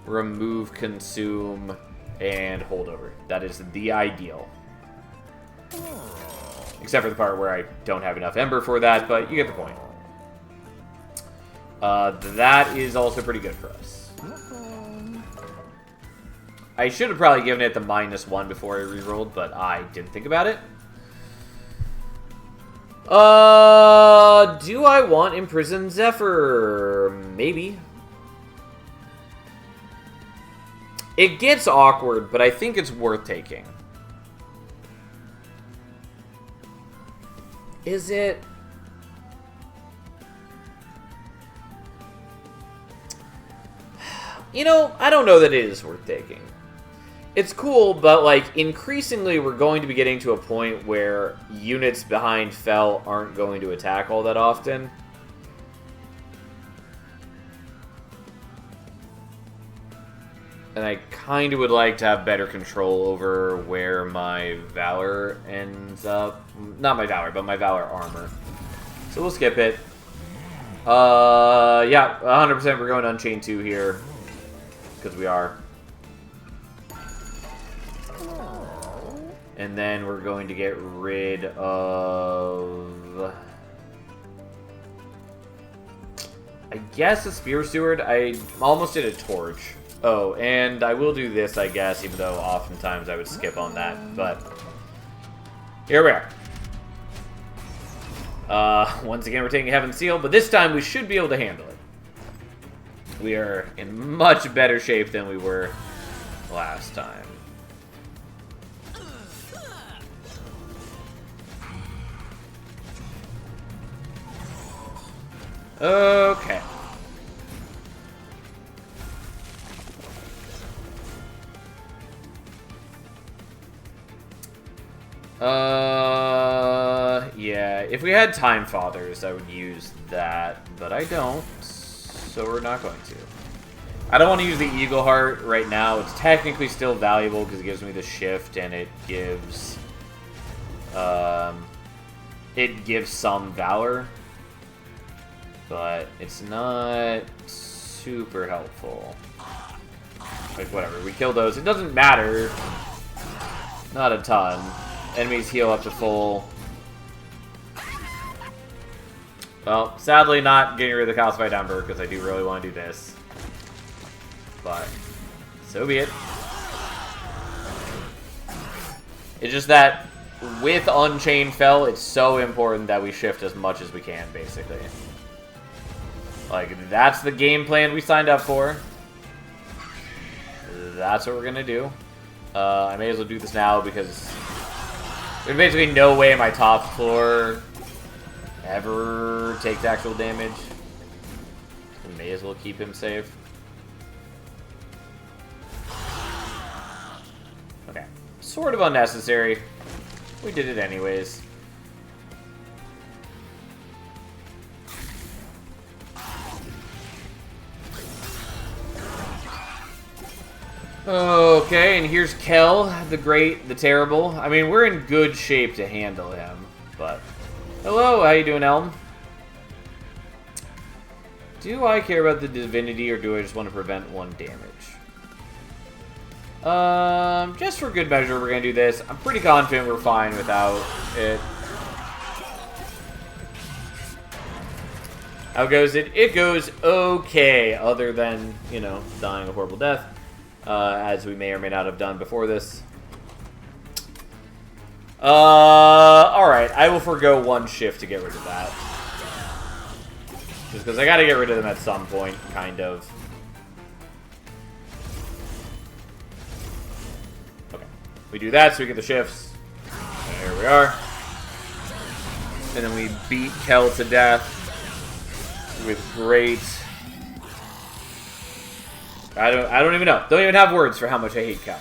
remove, consume, and holdover. That is the ideal. Except for the part where I don't have enough Ember for that, but you get the point. That is also pretty good for us. I should have probably given it the -1 before I rerolled, but I didn't think about it. Do I want Imprisoned Zephyr? Maybe. It gets awkward, but I think it's worth taking. Is it? You know, I don't know that it is worth taking. It's cool, but, like, increasingly we're going to be getting to a point where units behind Fel aren't going to attack all that often. And I kind of would like to have better control over where my Valor ends up. Not my Valor, but my Valor armor. So we'll skip it. Yeah, 100% we're going to Unchained 2 here. Because we are. And then we're going to get rid of... I guess a Spear Steward. I almost did a Torch. Oh, and I will do this, I guess, even though oftentimes I would skip on that. But here we are. Once again, we're taking Heaven's Seal, but this time we should be able to handle it. We are in much better shape than we were last time. Okay. Yeah, if we had Time Fathers, I would use that, but I don't, so we're not going to. I don't want to use the Eagle Heart right now. It's technically still valuable because it gives me the shift and it gives some Valor, but it's not super helpful. Like, whatever. We kill those. It doesn't matter. Not a ton. Enemies heal up to full. Well, sadly not getting rid of the calcified ember, because I do really want to do this. But, so be it. It's just that, with Unchained Fell, it's so important that we shift as much as we can, basically. Like, that's the game plan we signed up for. That's what we're gonna do. I may as well do this now, because there's basically no way my top floor ever takes actual damage. We may as well keep him safe. Okay. Sort of unnecessary. We did it anyways. Okay, and here's Kel, the Great, the Terrible. I mean, we're in good shape to handle him, but... Hello, how you doing, Elm? Do I care about the divinity, or do I just want to prevent 1 damage? Just for good measure, we're gonna do this. I'm pretty confident we're fine without it. How goes it? It goes okay, other than, you know, dying a horrible death. As we may or may not have done before this. Alright, I will forgo 1 shift to get rid of that. Just because I gotta get rid of them at some point, kind of. Okay. We do that so we get the shifts. There we are. And then we beat Kel to death with great... I don't even know. Don't even have words for how much I hate Kel.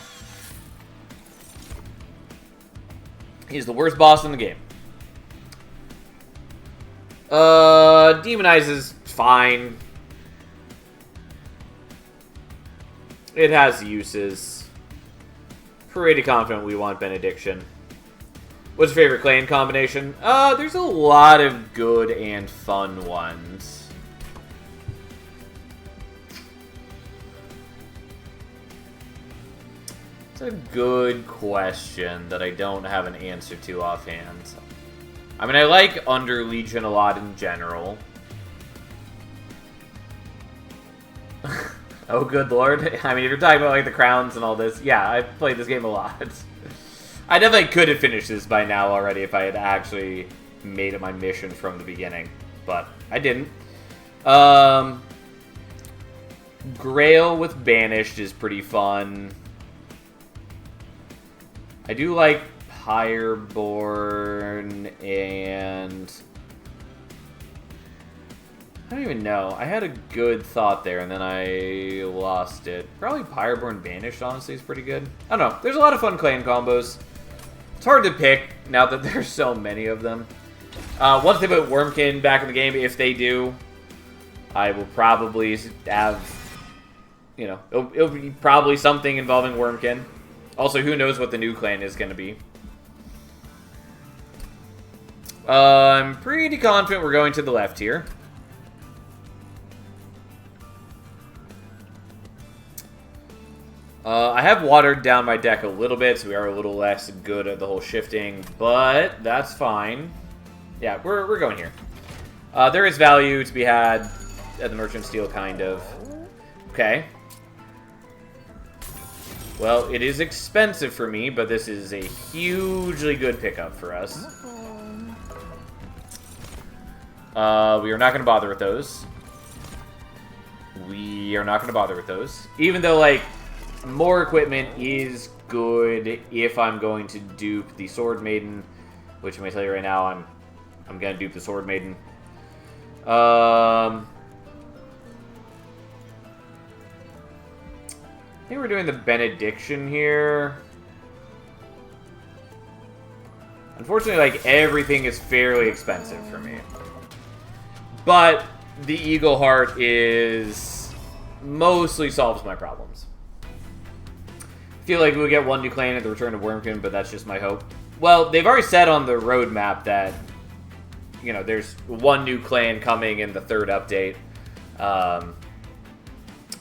He's the worst boss in the game. Demonize is fine. It has uses. Pretty confident we want Benediction. What's your favorite clan combination? There's a lot of good and fun ones. It's a good question that I don't have an answer to offhand. I mean, I like Under Legion a lot in general. Oh, good lord. I mean, if you're talking about, like, the crowns and all this, yeah, I've played this game a lot. I definitely could have finished this by now already if I had actually made it my mission from the beginning. But I didn't. Grail with Banished is pretty fun. I do like Pyreborn and... I don't even know. I had a good thought there and then I lost it. Probably Pyreborn Banished, honestly, is pretty good. I don't know. There's a lot of fun clan combos. It's hard to pick now that there's so many of them. Once they put Wormkin back in the game, if they do, I will probably have... You know, it'll be probably something involving Wormkin. Also, who knows what the new clan is going to be. I'm pretty confident we're going to the left here. I have watered down my deck a little bit, so we are a little less good at the whole shifting, but that's fine. Yeah, we're going here. There is value to be had at the Merchant Steel, kind of. Okay. Well, it is expensive for me, but this is a hugely good pickup for us. We are not going to bother with those. We are not going to bother with those. Even though, like, more equipment is good if I'm going to dupe the Sword Maiden. Which, I'm going to tell you right now, I'm going to dupe the Sword Maiden. I think we're doing the Benediction here. Unfortunately, like, everything is fairly expensive for me. But the Eagle Heart is... mostly solves my problems. I feel like we'll get 1 new clan at the return of Wormkin, but that's just my hope. Well, they've already said on the roadmap that, you know, there's 1 new clan coming in the 3rd update.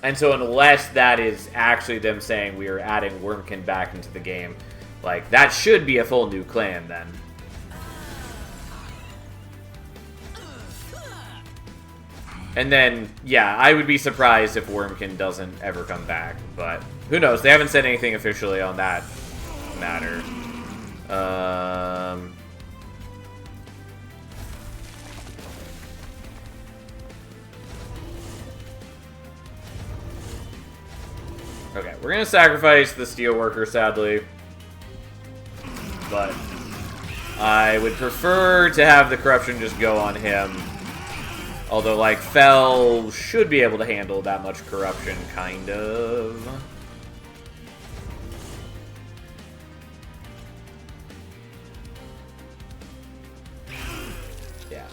And so unless that is actually them saying we are adding Wormkin back into the game, like, that should be a full new clan then. And then, yeah, I would be surprised if Wormkin doesn't ever come back. But who knows? They haven't said anything officially on that matter. Okay, we're gonna sacrifice the Steelworker, sadly. But I would prefer to have the corruption just go on him. Although, like, Fel should be able to handle that much corruption, kind of. Yeah.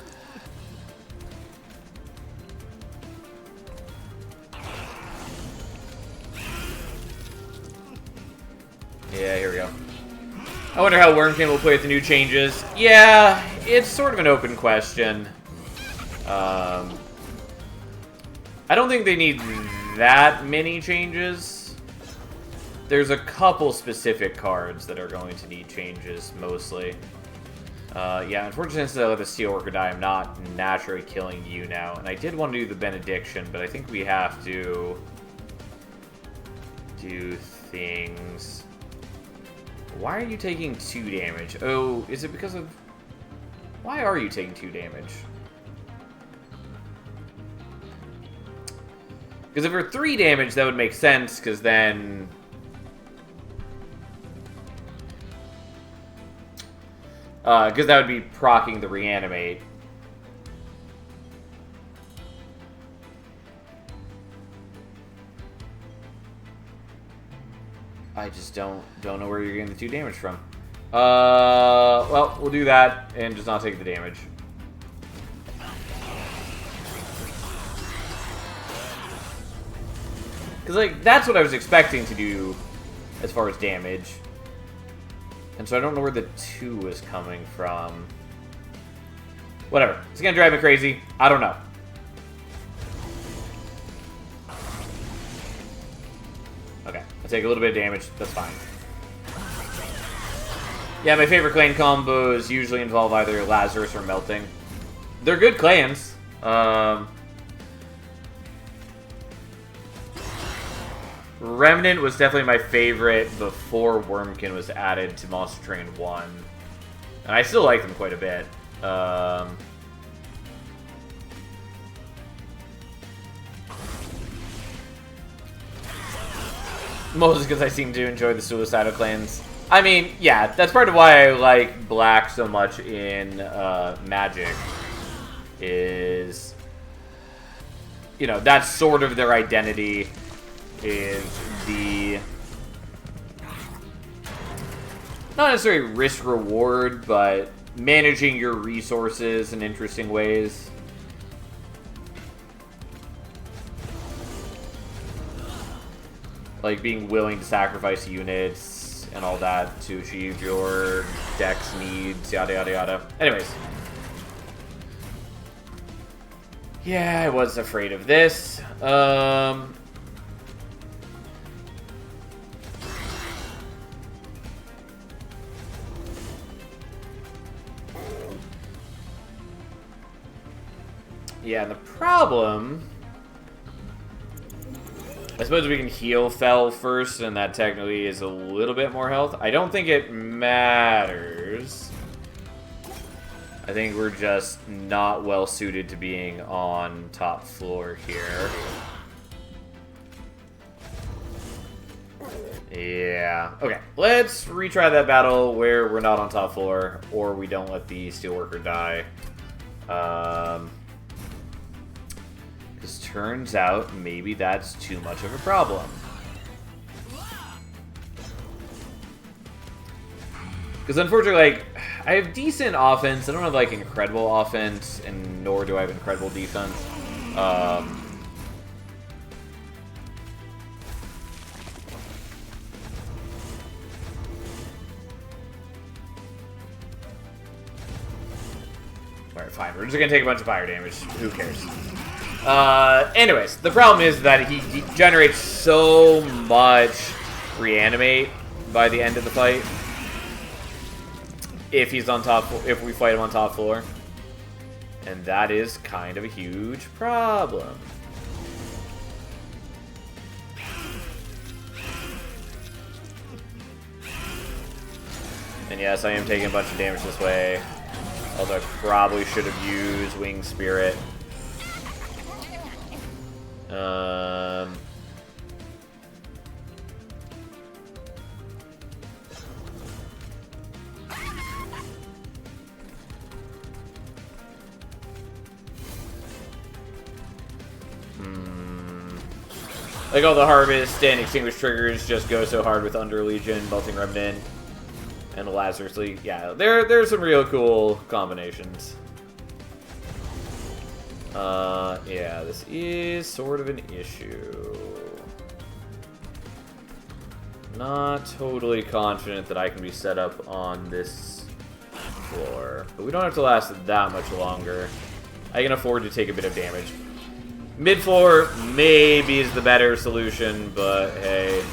Yeah, here we go. I wonder how Wormkin will play with the new changes. Yeah, it's sort of an open question. I don't think they need that many changes. There's a couple specific cards that are going to need changes, mostly. Yeah, unfortunately, since I let the Steelworker die, I'm not naturally killing you now. And I did want to do the Benediction, but I think we have to do things. Why are you taking 2 damage? Oh, is it because of... Why are you taking 2 damage? Because if you're 3 damage, that would make sense, because then... Because that would be proccing the Reanimate. I just don't know where you're getting the 2 damage from. Well, we'll do that and just not take the damage. Because, like, that's what I was expecting to do as far as damage. And so I don't know where the 2 is coming from. Whatever. It's going to drive me crazy. I don't know. Okay. I'll take a little bit of damage. That's fine. Yeah, my favorite clan combos usually involve either Lazarus or Melting. They're good clans. Remnant was definitely my favorite before Wormkin was added to Monster Train 1. And I still like them quite a bit. Mostly because I seem to enjoy the suicidal clans. I mean, yeah, that's part of why I like Black so much in Magic. Is, you know, that's sort of their identity. Is the... not necessarily risk-reward, but managing your resources in interesting ways. Like being willing to sacrifice units and all that to achieve your dex needs, yada yada yada. Anyways. Yeah, I was afraid of this. Yeah, and the problem... I suppose we can heal Fel first, and that technically is a little bit more health. I don't think it matters. I think we're just not well suited to being on top floor here. Yeah. Okay, let's retry that battle where we're not on top floor, or we don't let the Steelworker die. Because turns out maybe that's too much of a problem. Because unfortunately, like, I have decent offense. I don't have, like, incredible offense, and nor do I have incredible defense. Alright, fine. We're just gonna take a bunch of fire damage. Who cares? Anyways, the problem is that he generates so much reanimate by the end of the fight. If he's on top, if we fight him on top floor. And that is kind of a huge problem. And yes, I am taking a bunch of damage this way. Although I probably should have used Wing Spirit. Like all the Harvest and Extinguish triggers just go so hard with Under Legion, Melting Remnant, and Lazarus League. Yeah, there's some real cool combinations. Yeah, this is sort of an issue. Not totally confident that I can be set up on this floor. But we don't have to last that much longer. I can afford to take a bit of damage. Mid-floor maybe is the better solution, but hey,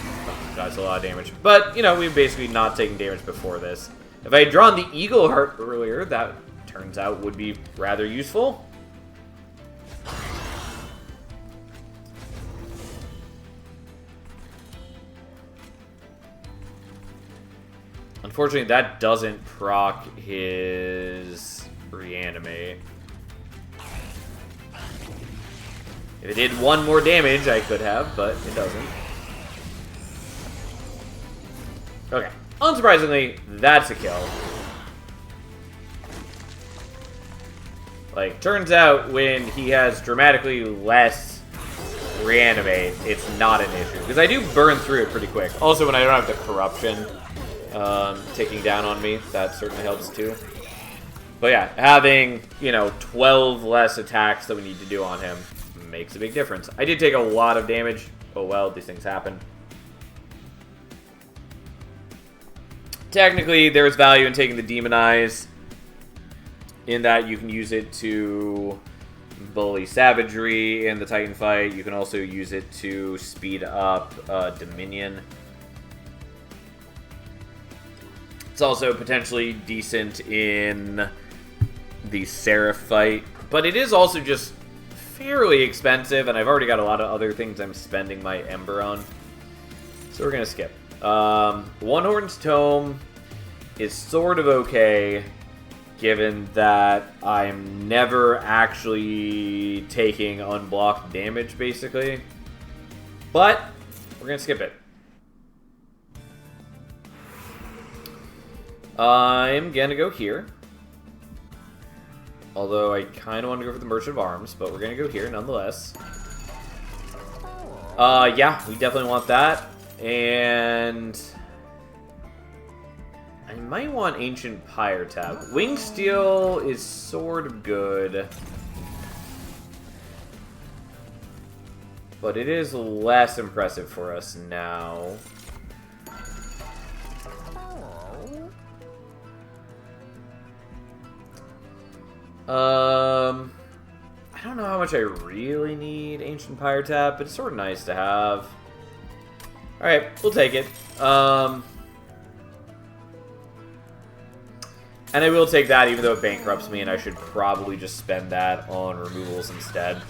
that's a lot of damage. But, you know, we've basically not taken damage before this. If I had drawn the Eagle Heart earlier, that turns out would be rather useful. Unfortunately, that doesn't proc his Reanimate. If it did one more damage, I could have, but it doesn't. Okay. Unsurprisingly, that's a kill. Like, turns out when he has dramatically less Reanimate, it's not an issue. Because I do burn through it pretty quick. Also, when I don't have the Corruption ticking down on me, that certainly helps too. But yeah, having, you know, 12 less attacks that we need to do on him makes a big difference. I did take a lot of damage. Oh well, these things happen. Technically, there's value in taking the Demonize, in that you can use it to bully Savagery in the Titan fight. You can also use it to speed up Dominion. It's also potentially decent in the Seraph fight, but it is also just fairly expensive, and I've already got a lot of other things I'm spending my Ember on. So we're going to skip. One Horn's Tome is sort of okay, given that I'm never actually taking unblocked damage, basically. But we're going to skip it. I'm going to go here. Although I kind of want to go for the Merchant of Arms, but we're going to go here nonetheless. Yeah, we definitely want that. And I might want Ancient Pyre Tab. Wing Steel is sort of good, but it is less impressive for us now. I don't know how much I really need Ancient Pyre Tab, but it's sort of nice to have. Alright, we'll take it. And I will take that even though it bankrupts me, and I should probably just spend that on removals instead.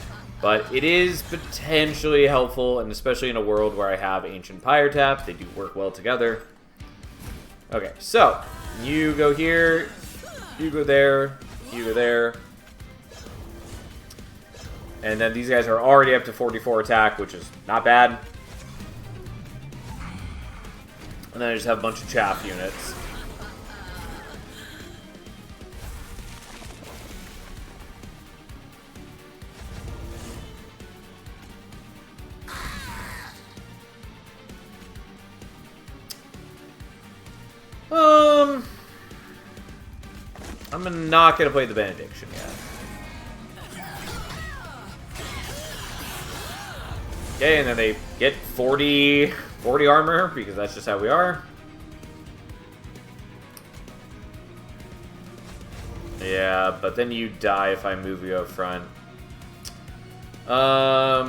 But it is potentially helpful, and especially in a world where I have Ancient Pyre Tab, they do work well together. Okay, so you go here, you go there, you go there. And then these guys are already up to 44 attack, which is not bad. And then I just have a bunch of chaff units. I'm not going to play the Benediction yet. Okay, and then they get 40 armor, because that's just how we are. Yeah, but then you die if I move you up front. Yeah,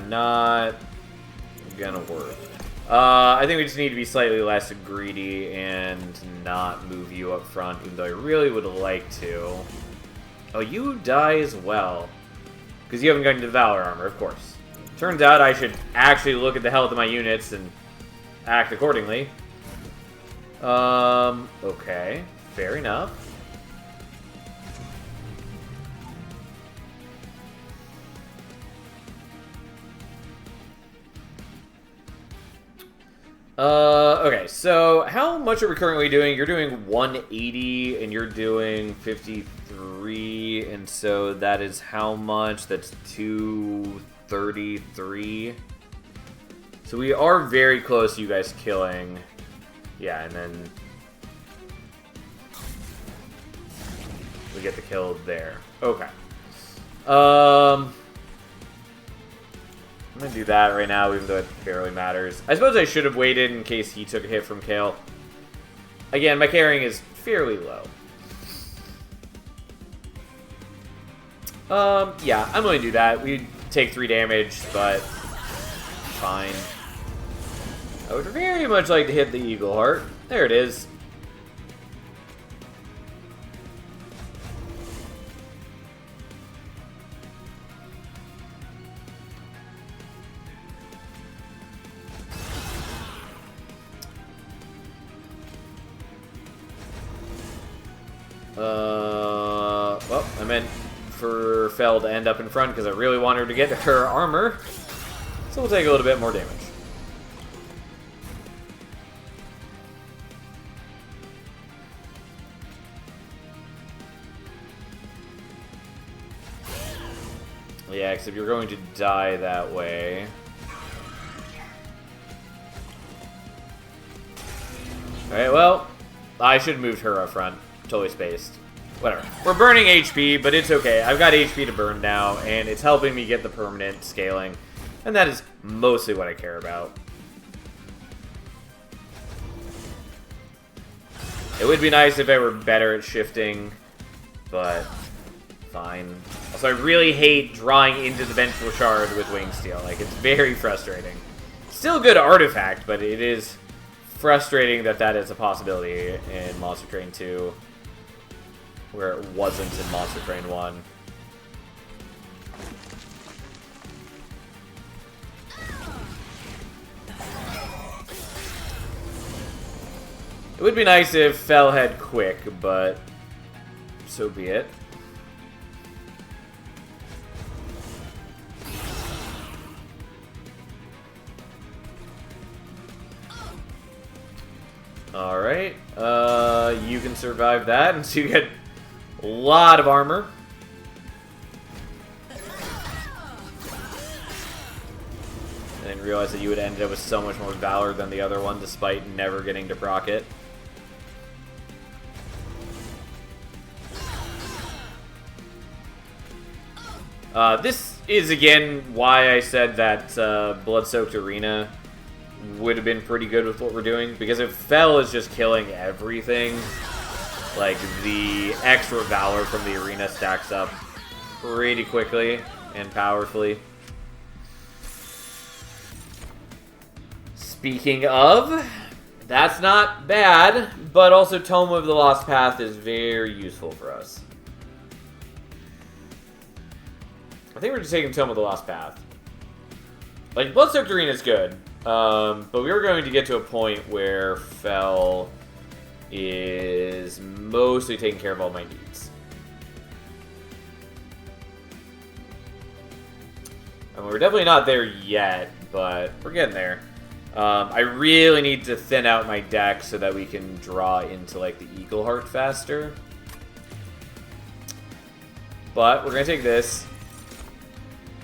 not gonna work. I think we just need to be slightly less greedy and not move you up front, even though I really would like to. Oh, you die as well. Because you haven't gotten to the Valor Armor, of course. Turns out I should actually look at the health of my units and act accordingly. Okay. Fair enough. Okay, so how much are we currently doing? You're doing 180 and you're doing 53, and so that is how much? That's 233. So we are very close to you guys killing. Yeah, and then we get the kill there. Okay. I'm gonna do that right now, even though it barely matters. I suppose I should have waited in case he took a hit from Kale. Again, my carrying is fairly low. Yeah, I'm going to do that. We take 3 damage, but fine. I would very much like to hit the Eagle Heart. There it is. Well, I meant for Fel to end up in front because I really want her to get her armor. So we'll take a little bit more damage. Yeah, except you're going to die that way. Alright, well, I should have moved her up front. Totally spaced. Whatever. We're burning HP, but it's okay. I've got HP to burn now, and it's helping me get the permanent scaling. And that is mostly what I care about. It would be nice if I were better at shifting, but fine. Also, I really hate drawing into the Vengeful Shard with Wing Steel. Like, it's very frustrating. Still a good artifact, but it is frustrating that that is a possibility in Monster Train 2. Where it wasn't in Monster Train 1. It would be nice if Fel had quick, but so be it. Alright, you can survive that, and so you get a lot of armor. I didn't realize that you would end up with so much more valor than the other one, despite never getting to proc it. This is, again, why I said that Blood-Soaked Arena would have been pretty good with what we're doing. Because if Fel is just killing everything, like, the extra valor from the arena stacks up pretty quickly and powerfully. Speaking of, that's not bad, but also Tome of the Lost Path is very useful for us. I think we're just taking Tome of the Lost Path. Like, Blood-Soaked Arena is good, but we were going to get to a point where Fel is mostly taking care of all my needs. And we're definitely not there yet, but we're getting there. I really need to thin out my deck so that we can draw into, like, the Eagle Heart faster. But we're going to take this,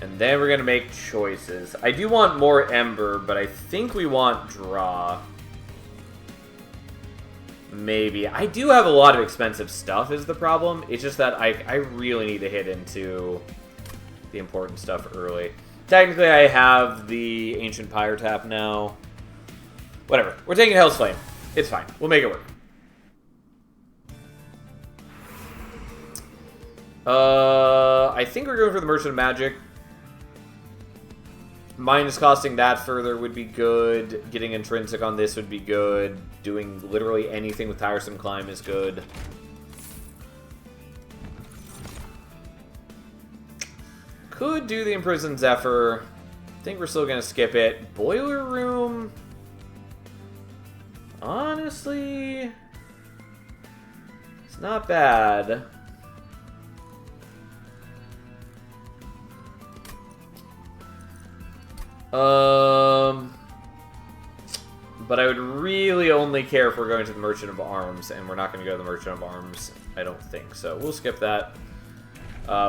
and then we're going to make choices. I do want more Ember, but I think we want draw. Maybe. I do have a lot of expensive stuff is the problem. It's just that I really need to hit into the important stuff early. Technically, I have the Ancient Pyre Tap now. Whatever. We're taking Hell's Flame. It's fine. We'll make it work. I think we're going for the Merchant of Magic. Minus costing that further would be good. Getting Intrinsic on this would be good. Doing literally anything with Tiresome Climb is good. Could do the Imprisoned Zephyr. I think we're still going to skip it. Boiler Room. Honestly, it's not bad. But I would really only care if we're going to the Merchant of Arms, and we're not going to go to the Merchant of Arms, I don't think. So we'll skip that.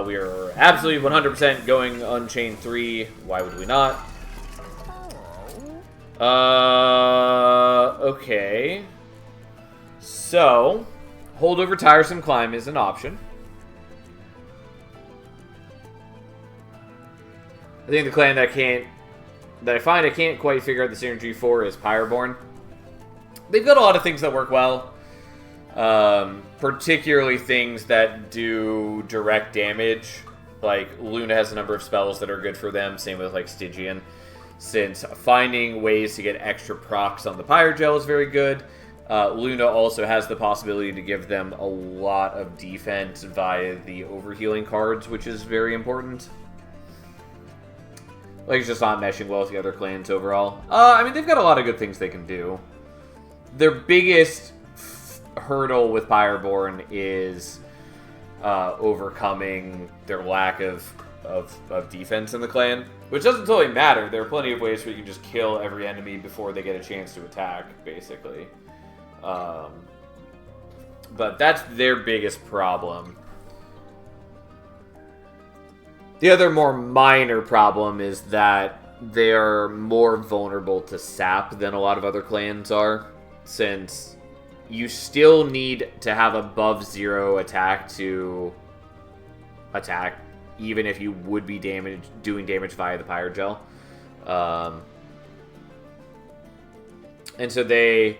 We are absolutely 100% going Unchained 3. Why would we not? Okay. So, hold over Tiresome Climb is an option. I think the clan that I find I can't quite figure out the synergy for is Pyreborn. They've got a lot of things that work well. Particularly things that do direct damage. Like, Luna has a number of spells that are good for them. Same with, like, Stygian. Since finding ways to get extra procs on the Pyrogel is very good. Luna also has the possibility to give them a lot of defense via the overhealing cards, which is very important. Like, it's just not meshing well with the other clans overall. I mean, they've got a lot of good things they can do. Their biggest hurdle with Pyreborn is overcoming their lack of defense in the clan. Which doesn't totally matter. There are plenty of ways where you can just kill every enemy before they get a chance to attack, basically. But that's their biggest problem. The other more minor problem is that they're more vulnerable to sap than a lot of other clans are, since you still need to have above 0 attack to attack, even if you would be doing damage via the Pyrogel. And so they,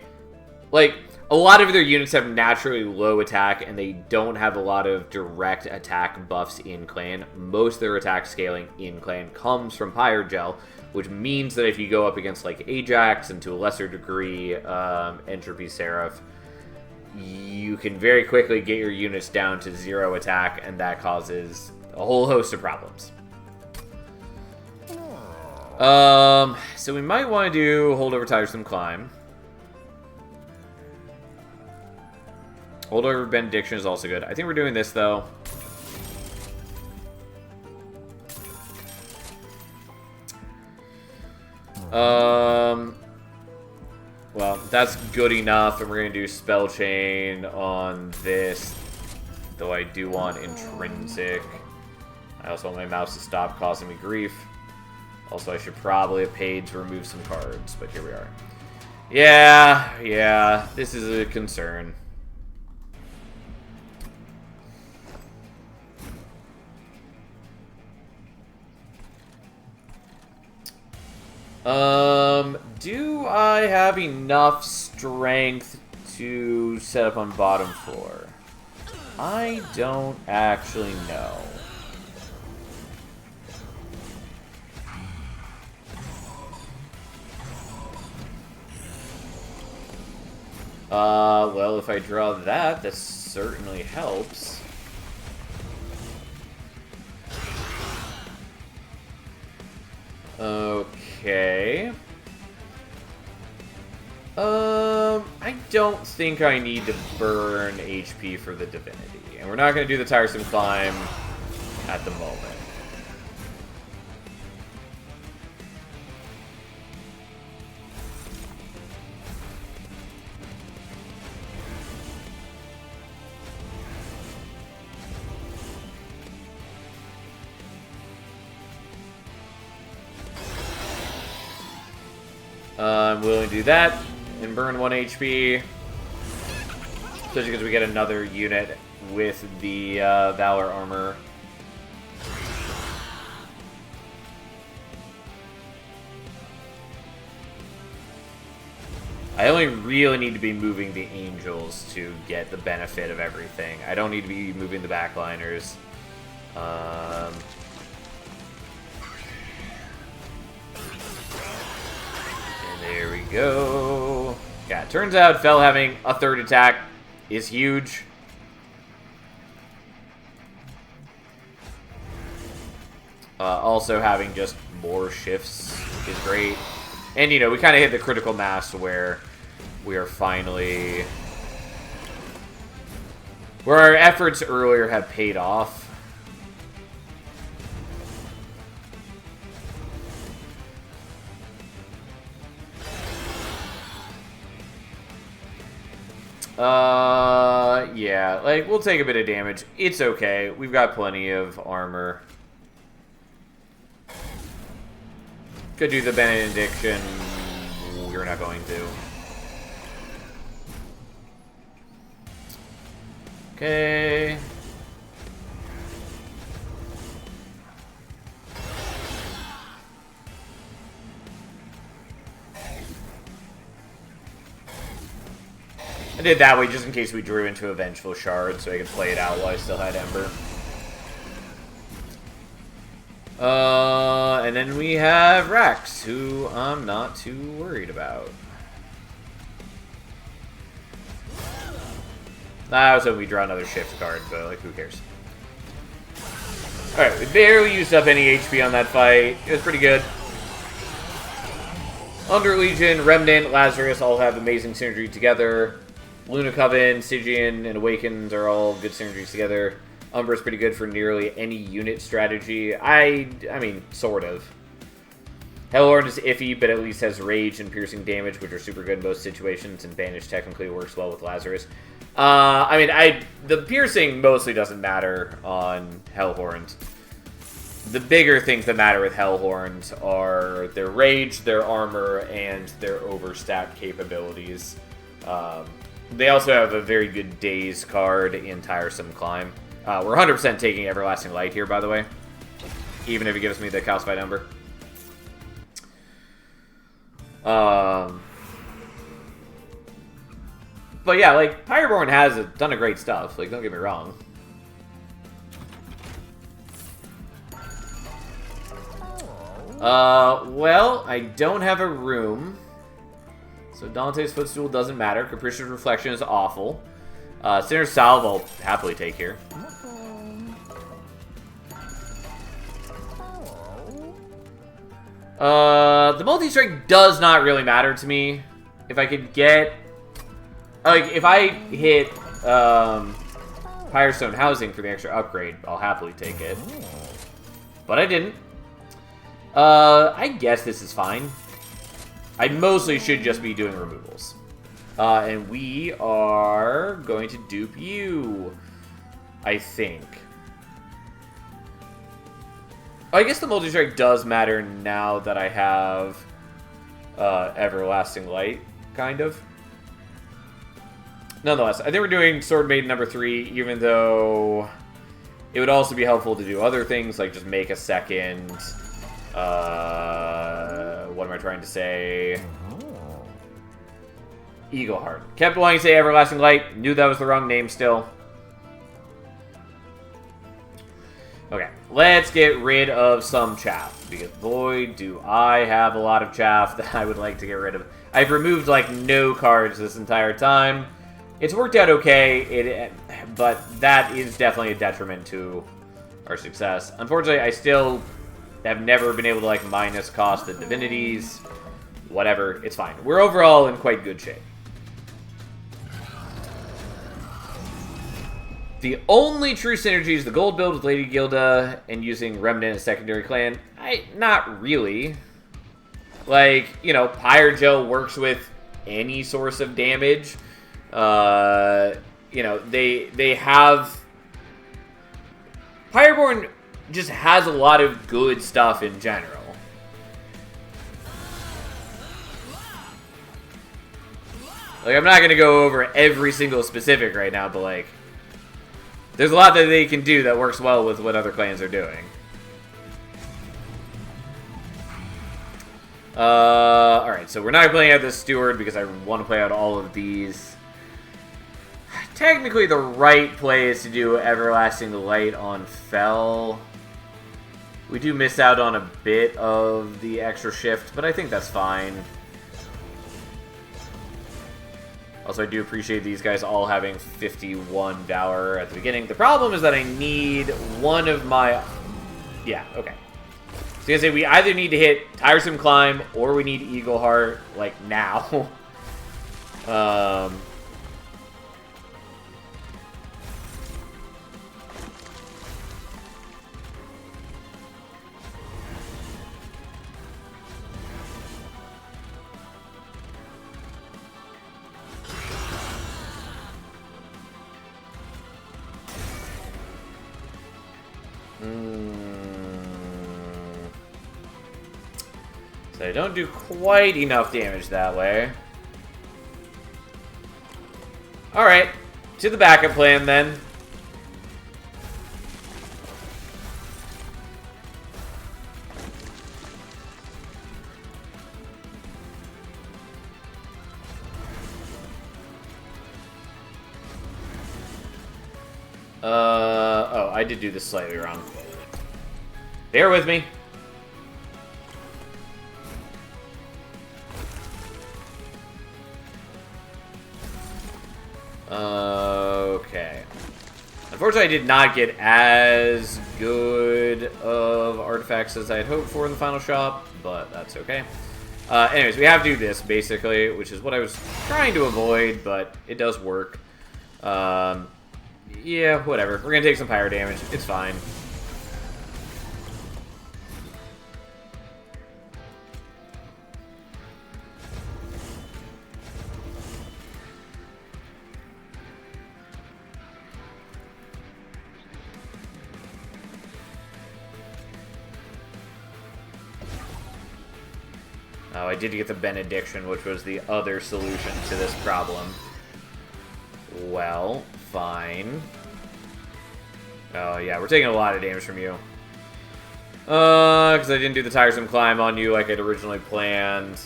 like, a lot of their units have naturally low attack, and they don't have a lot of direct attack buffs in clan. Most of their attack scaling in clan comes from Pyrogel, which means that if you go up against, like, Ajax, and to a lesser degree, Entropy Seraph, you can very quickly get your units down to 0 attack, and that causes a whole host of problems. So we might want to do Hold Over Tiresome Climb. Hold Over Benediction is also good. I think we're doing this, though. Well, that's good enough, and we're going to do Spell Chain on this, though I do want Intrinsic. I also want my mouse to stop causing me grief. Also, I should probably have paid to remove some cards, but here we are. Yeah, this is a concern. Do I have enough strength to set up on bottom floor? I don't actually know. Well, if I draw that, that certainly helps. Okay. I don't think I need to burn HP for the Divinity. And we're not going to do the Tiresome Climb at the moment. I'm willing to do that and burn 1 HP. Especially because we get another unit with the Valor Armor. I only really need to be moving the Angels to get the benefit of everything. I don't need to be moving the backliners. And there we go. Yeah, it turns out Fel having a third attack is huge. Also having just more shifts is great. And, you know, we kind of hit the critical mass where we are finally... where our efforts earlier have paid off. Yeah, like, we'll take a bit of damage. It's okay. We've got plenty of armor. Could do the benediction. We're not going to. Okay. I did that way just in case we drew into a Vengeful Shard so I could play it out while I still had Ember. And then we have Rax, who I'm not too worried about. I was hoping we draw another shift card, but, like, who cares? Alright, we barely used up any HP on that fight. It was pretty good. Under Legion, Remnant, Lazarus all have amazing synergy together. Luna Coven, Stygian, and Awakens are all good synergies together. Umbra's pretty good for nearly any unit strategy. I mean, sort of. Hellhorn is iffy, but at least has Rage and Piercing Damage, which are super good in most situations, and Banish technically works well with Lazarus. I mean, the Piercing mostly doesn't matter on Hellhorns. The bigger things that matter with Hellhorns are their Rage, their Armor, and their Overstat capabilities. They also have a very good Daze card in Tiresome Climb. We're 100% taking Everlasting Light here, by the way. Even if it gives me the Calcified Ember. But yeah, like, Pyreborn has a ton of great stuff. Like, don't get me wrong. Well, I don't have a room. So Dante's Footstool doesn't matter. Capricious Reflection is awful. Sinner's Salve I'll happily take here. The multi-strike does not really matter to me. If I could get... like, if I hit Firestone Housing for the extra upgrade, I'll happily take it. But I didn't. I guess this is fine. I mostly should just be doing removals. And we are going to dupe you, I think. I guess the multi-strike does matter now that I have Everlasting Light, kind of. Nonetheless, I think we're doing Sword Maiden number 3, even though it would also be helpful to do other things, like just make a second... what am I trying to say? Eagleheart. Kept wanting to say Everlasting Light. Knew that was the wrong name still. Okay, let's get rid of some chaff. Because boy, do I have a lot of chaff that I would like to get rid of. I've removed, like, no cards this entire time. It's worked out okay, but that is definitely a detriment to our success. Unfortunately, I still have never been able to, like, minus cost the divinities. Whatever, it's fine. We're overall in quite good shape. The only true synergy is the gold build with Lady Gilda and using Remnant as secondary clan. Not really. Like, you know, Pyrojo works with any source of damage. You know, they have... Pyreborn just has a lot of good stuff in general. Like, I'm not going to go over every single specific right now, but, like, there's a lot that they can do that works well with what other clans are doing. Alright, so we're not playing out this Steward because I want to play out all of these. Technically, the right play is to do Everlasting Light on Fel. We do miss out on a bit of the extra shift, but I think that's fine. Also, I do appreciate these guys all having 51 Valor at the beginning. The problem is that I need one of my... Yeah, okay. So I was gonna say, we either need to hit Tiresome Climb or we need Eagle Heart, like, now. So I don't do quite enough damage that way. Alright, to the backup plan then. Oh, I did do this slightly wrong. Bear with me. Okay. Unfortunately, I did not get as good of artifacts as I had hoped for in the final shop, but that's okay. Anyways, we have to do this, basically, which is what I was trying to avoid, but it does work. Yeah, whatever. We're gonna take some pyro damage. It's fine. Oh, I did get the Benediction, which was the other solution to this problem. Well, fine. Oh, yeah, we're taking a lot of damage from you. Because I didn't do the Tiresome Climb on you like I'd originally planned.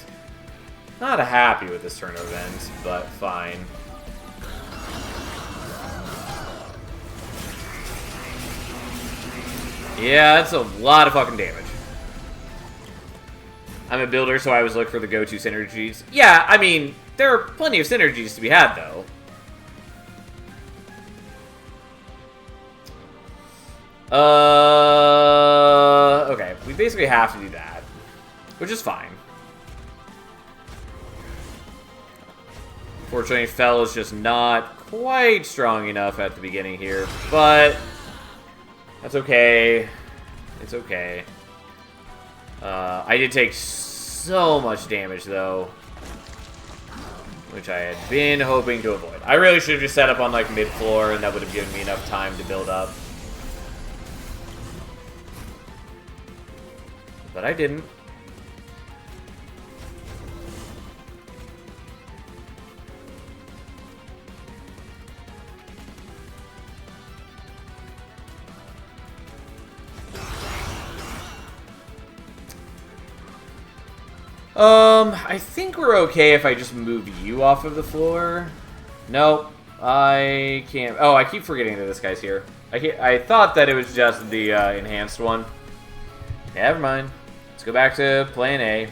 Not happy with this turn of events, but fine. Yeah, that's a lot of fucking damage. I'm a builder, so I always look for the go-to synergies. Yeah, I mean, there are plenty of synergies to be had, though. Okay, we basically have to do that, which is fine. Fortunately, Fel is just not quite strong enough at the beginning here, but that's okay. It's okay. I did take so much damage, though, which I had been hoping to avoid. I really should have just set up on, like, mid-floor, and that would have given me enough time to build up. But I didn't. I think we're okay if I just move you off of the floor. Nope, I can't. Oh, I keep forgetting that this guy's here. I thought that it was just the enhanced one. Never mind. Let's go back to plan A.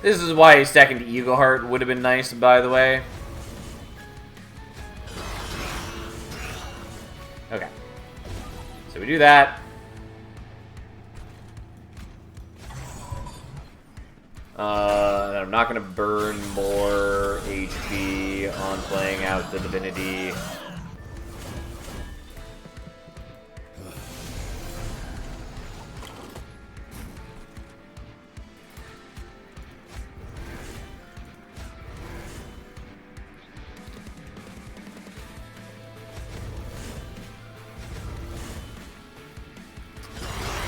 This is why a second Eagle Heart would have been nice, by the way. Okay. So we do that. And I'm not going to burn more HP on playing out the Divinity.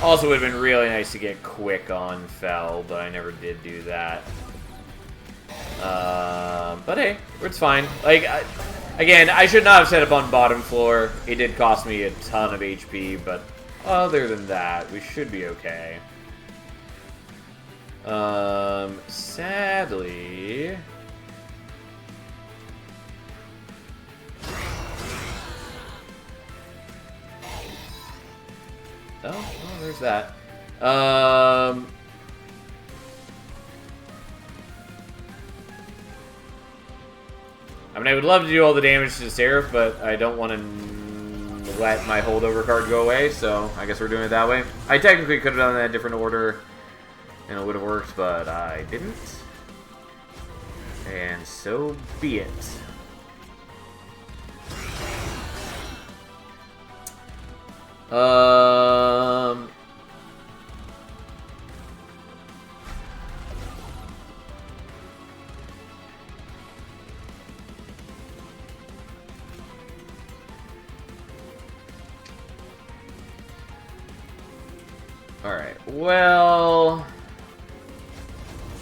Also, would have been really nice to get quick on Fel, but I never did do that. But hey, it's fine. Like, again, I should not have set up on bottom floor. It did cost me a ton of HP, but other than that, we should be okay. Sadly... Oh, well, there's that. I mean, I would love to do all the damage to Seraph, but I don't want to let my holdover card go away, so I guess we're doing it that way. I technically could have done that in a different order, and it would have worked, but I didn't. And so be it. Alright, well...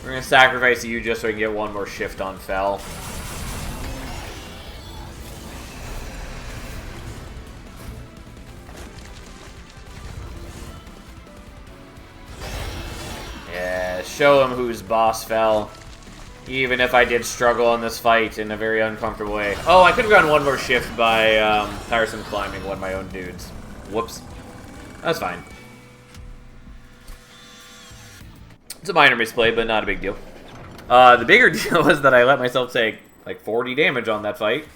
We're gonna sacrifice you just so I can get one more shift on Fel. Yeah, show him who's boss, Fel. Even if I did struggle in this fight in a very uncomfortable way. Oh, I could have gotten one more shift by tiresome climbing one of my own dudes. Whoops. That's fine. It's a minor misplay, but not a big deal. The bigger deal was that I let myself take like 40 damage on that fight.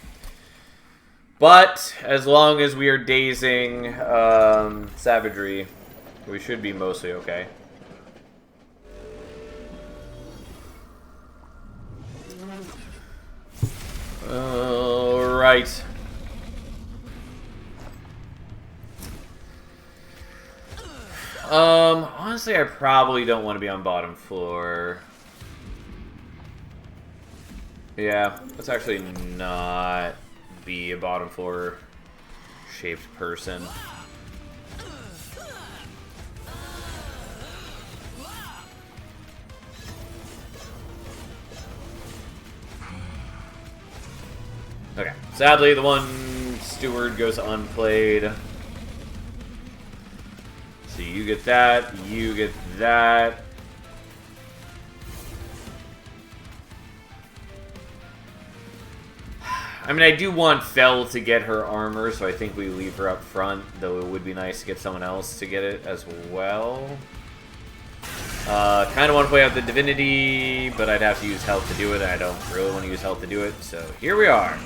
But as long as we are dazing Savagery, we should be mostly okay. Alright. Honestly, I probably don't want to be on bottom floor. Yeah, let's actually not be a bottom floor shaped person. Okay, sadly the one steward goes unplayed. So you get that, you get that. I mean, I do want Fel to get her armor, so I think we leave her up front, though it would be nice to get someone else to get it as well. Kind of want to play out the Divinity, but I'd have to use health to do it, and I don't really want to use health to do it, so here we are.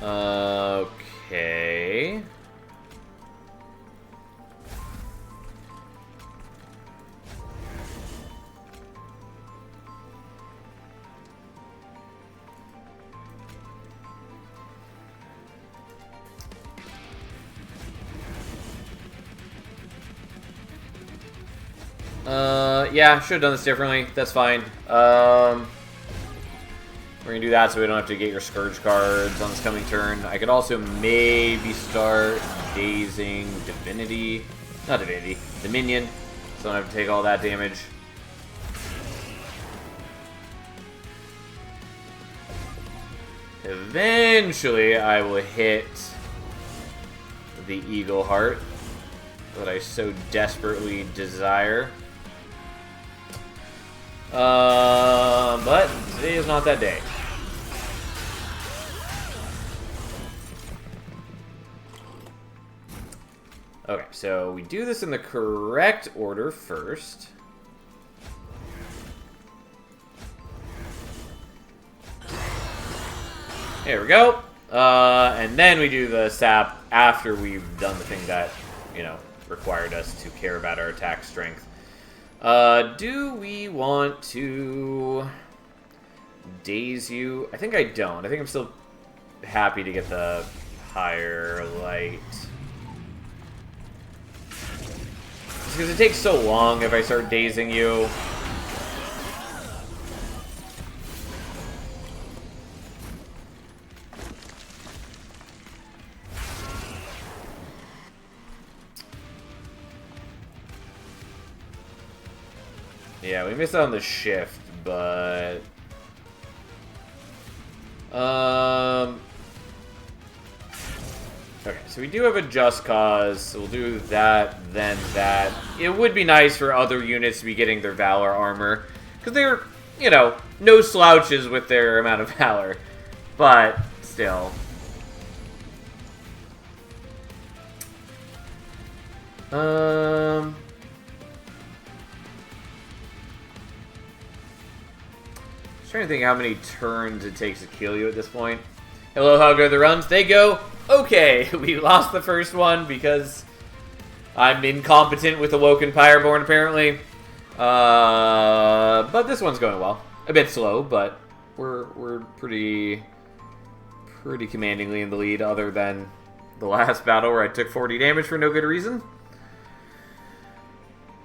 Okay. Yeah, should have done this differently. That's fine. We're gonna do that so we don't have to get your Scourge cards on this coming turn. I could also maybe start dazing Divinity. Not Divinity, Dominion. So I don't have to take all that damage. Eventually, I will hit the Eagle Heart that I so desperately desire. But today is not that day. Okay, so we do this in the correct order first. There we go. And then we do the sap after we've done the thing that, you know, required us to care about our attack strength. Do we want to daze you? I think I don't. I think I'm still happy to get the higher light. Because it takes so long if I start dazing you. Yeah, we missed out on the shift, but... Okay, so we do have a Just Cause, so we'll do that, then that. It would be nice for other units to be getting their Valor armor, because they're, you know, no slouches with their amount of Valor, but still. Just trying to think how many turns it takes to kill you at this point. Hello, how go the runs? They go, okay, we lost the first one because I'm incompetent with Awoken Pyreborn, apparently. But this one's going well. A bit slow, but we're pretty commandingly in the lead, other than the last battle where I took 40 damage for no good reason.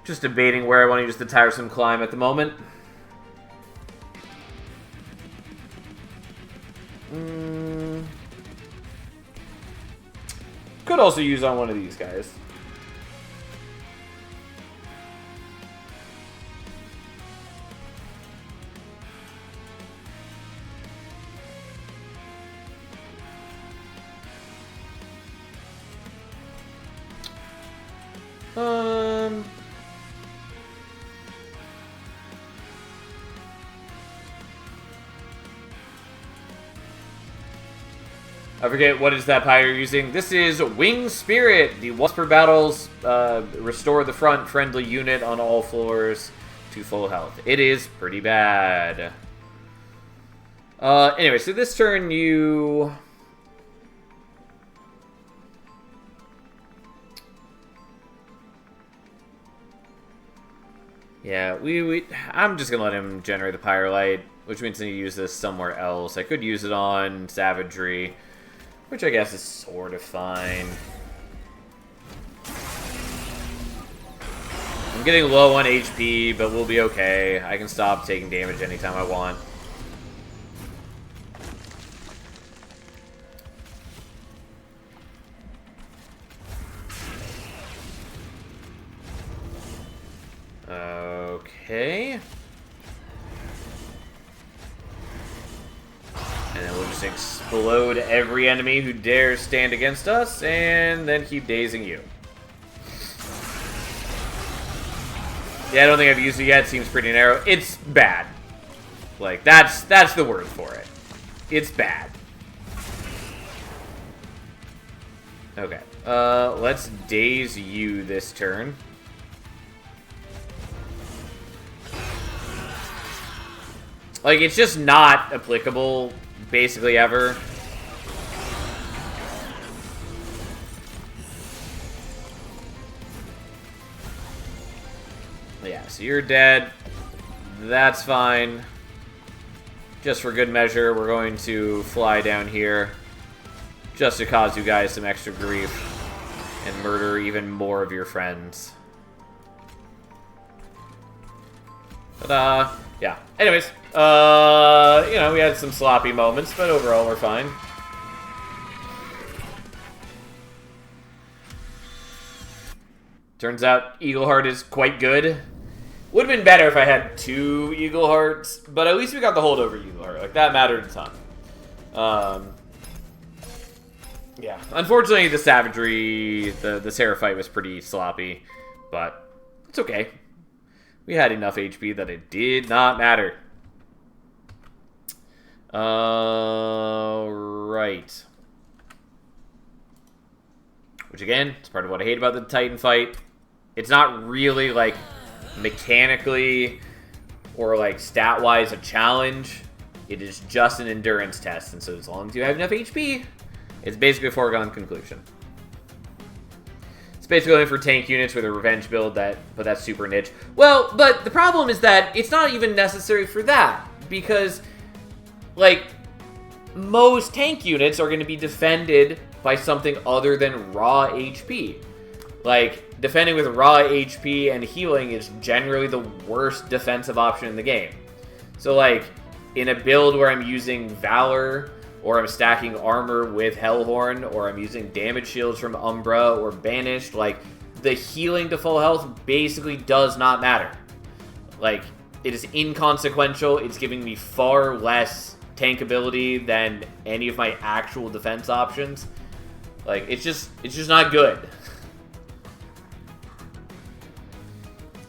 Just debating where I want to use the tiresome climb at the moment. Could also use on one of these guys. I forget what is that pyre you're using. This is Wing Spirit. The once per battles restore the front friendly unit on all floors to full health. It is pretty bad. Anyway, so this turn you... Yeah, I'm just gonna let him generate the Pyrelite, which means I need to use this somewhere else. I could use it on Savagery, which I guess is sort of fine. I'm getting low on HP, but we'll be okay. I can stop taking damage anytime I want. Okay. And then we'll just explode every enemy who dares stand against us, and then keep dazing you. Yeah, I don't think I've used it yet. It seems pretty narrow. It's bad. Like, that's the word for it. It's bad. Okay. Let's daze you this turn. Like, it's just not applicable, basically, ever. Yeah, so you're dead. That's fine. Just for good measure, we're going to fly down here. Just to cause you guys some extra grief. And murder even more of your friends. But, yeah. Anyways, you know, we had some sloppy moments, but overall we're fine. Turns out Eagleheart is quite good. Would have been better if I had 2 Eaglehearts, but at least we got the holdover Eagleheart. Like, that mattered a ton. Yeah. Unfortunately, the Savagery, the Seraphite was pretty sloppy, but it's okay. We had enough HP that it did not matter. Right. Which, again, is part of what I hate about the Titan fight. It's not really, like, mechanically or, like, stat-wise a challenge. It is just an endurance test, and so as long as you have enough HP, it's basically a foregone conclusion. It's basically only for tank units with a revenge build, but that's super niche. Well, but the problem is that it's not even necessary for that, because, like, most tank units are going to be defended by something other than raw HP. Like, defending with raw HP and healing is generally the worst defensive option in the game. So, like, in a build where I'm using Valor, or I'm stacking armor with Hellhorn, or I'm using damage shields from Umbra or Banished, like, the healing to full health basically does not matter. Like, it is inconsequential. It's giving me far less tank ability than any of my actual defense options. Like, it's just not good.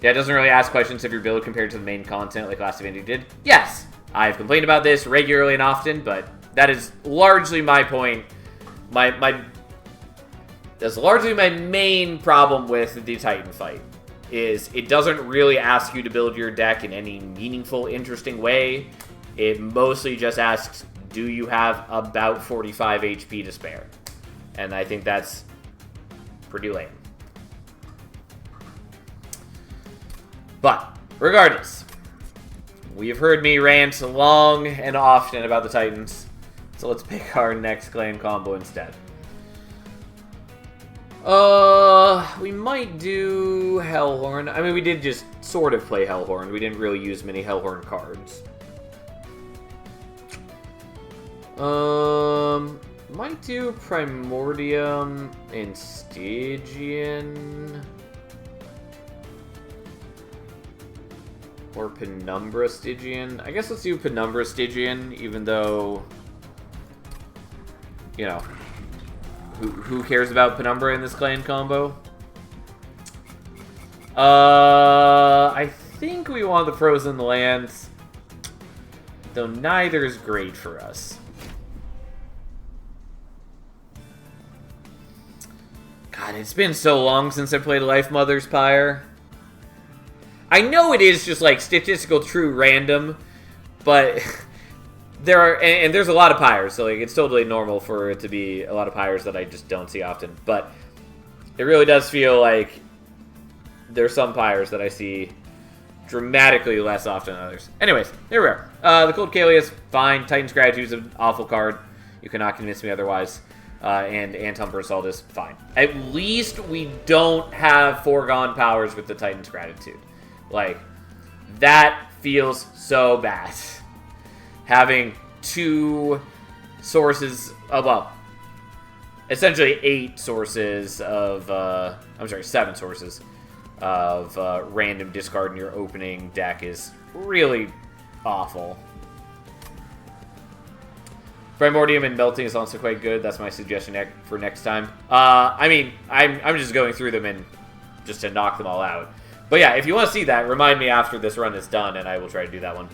Yeah, it doesn't really ask questions of your build compared to the main content like Last Divinity did. Yes, I've complained about this regularly and often, but that is largely my point. That's largely my main problem with the Titan fight, is it doesn't really ask you to build your deck in any meaningful, interesting way. It mostly just asks, do you have about 45 HP to spare? And I think that's pretty lame. But, regardless, we have heard me rant long and often about the Titans, so let's pick our next clan combo instead. We might do Hellhorn. I mean, we did just sort of play Hellhorn. We didn't really use many Hellhorn cards. Might do Primordium and Stygian. Or Penumbra Stygian. I guess let's do Penumbra Stygian, even though, you know, who cares about Penumbra in this clan combo? I think we want the Frozen Lands, though neither is great for us. God, it's been so long since I played Life Mother's Pyre. I know it is just like statistical true random, but there are, and there's a lot of pyres, so like it's totally normal for it to be a lot of pyres that I just don't see often. But it really does feel like there's some pyres that I see dramatically less often than others. Anyways, here we are. The Cold Kalia is fine. Titan's Gratitude is an awful card. You cannot convince me otherwise. And Antumber Assault is fine. At least we don't have foregone powers with the Titan's Gratitude. Like, that feels so bad. Having two sources of, well, essentially 8 sources of, I'm sorry, 7 sources of random discard in your opening deck is really awful. Primordium and Melting is also quite good. That's my suggestion for next time. I mean, I'm just going through them and just to knock them all out. But yeah, if you want to see that, remind me after this run is done, and I will try to do that one.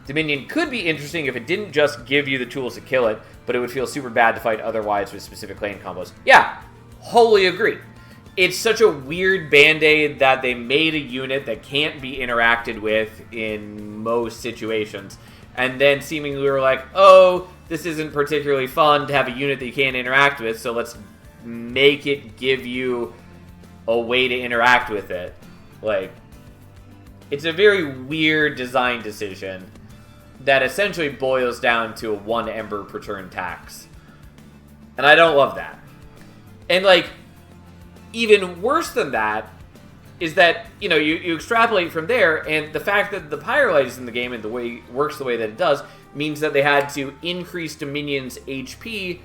Dominion could be interesting if it didn't just give you the tools to kill it, but it would feel super bad to fight otherwise with specific clan combos. Yeah, wholly agree. It's such a weird band-aid that they made a unit that can't be interacted with in most situations. And then seemingly we were like, oh, this isn't particularly fun to have a unit that you can't interact with, so let's make it give you a way to interact with it. Like, it's a very weird design decision that essentially boils down to a 1 Ember per turn tax. And I don't love that. And, like, even worse than that is that, you know, you extrapolate from there, and the fact that the Pyrolite is in the game and the way it works the way that it does means that they had to increase Dominion's HP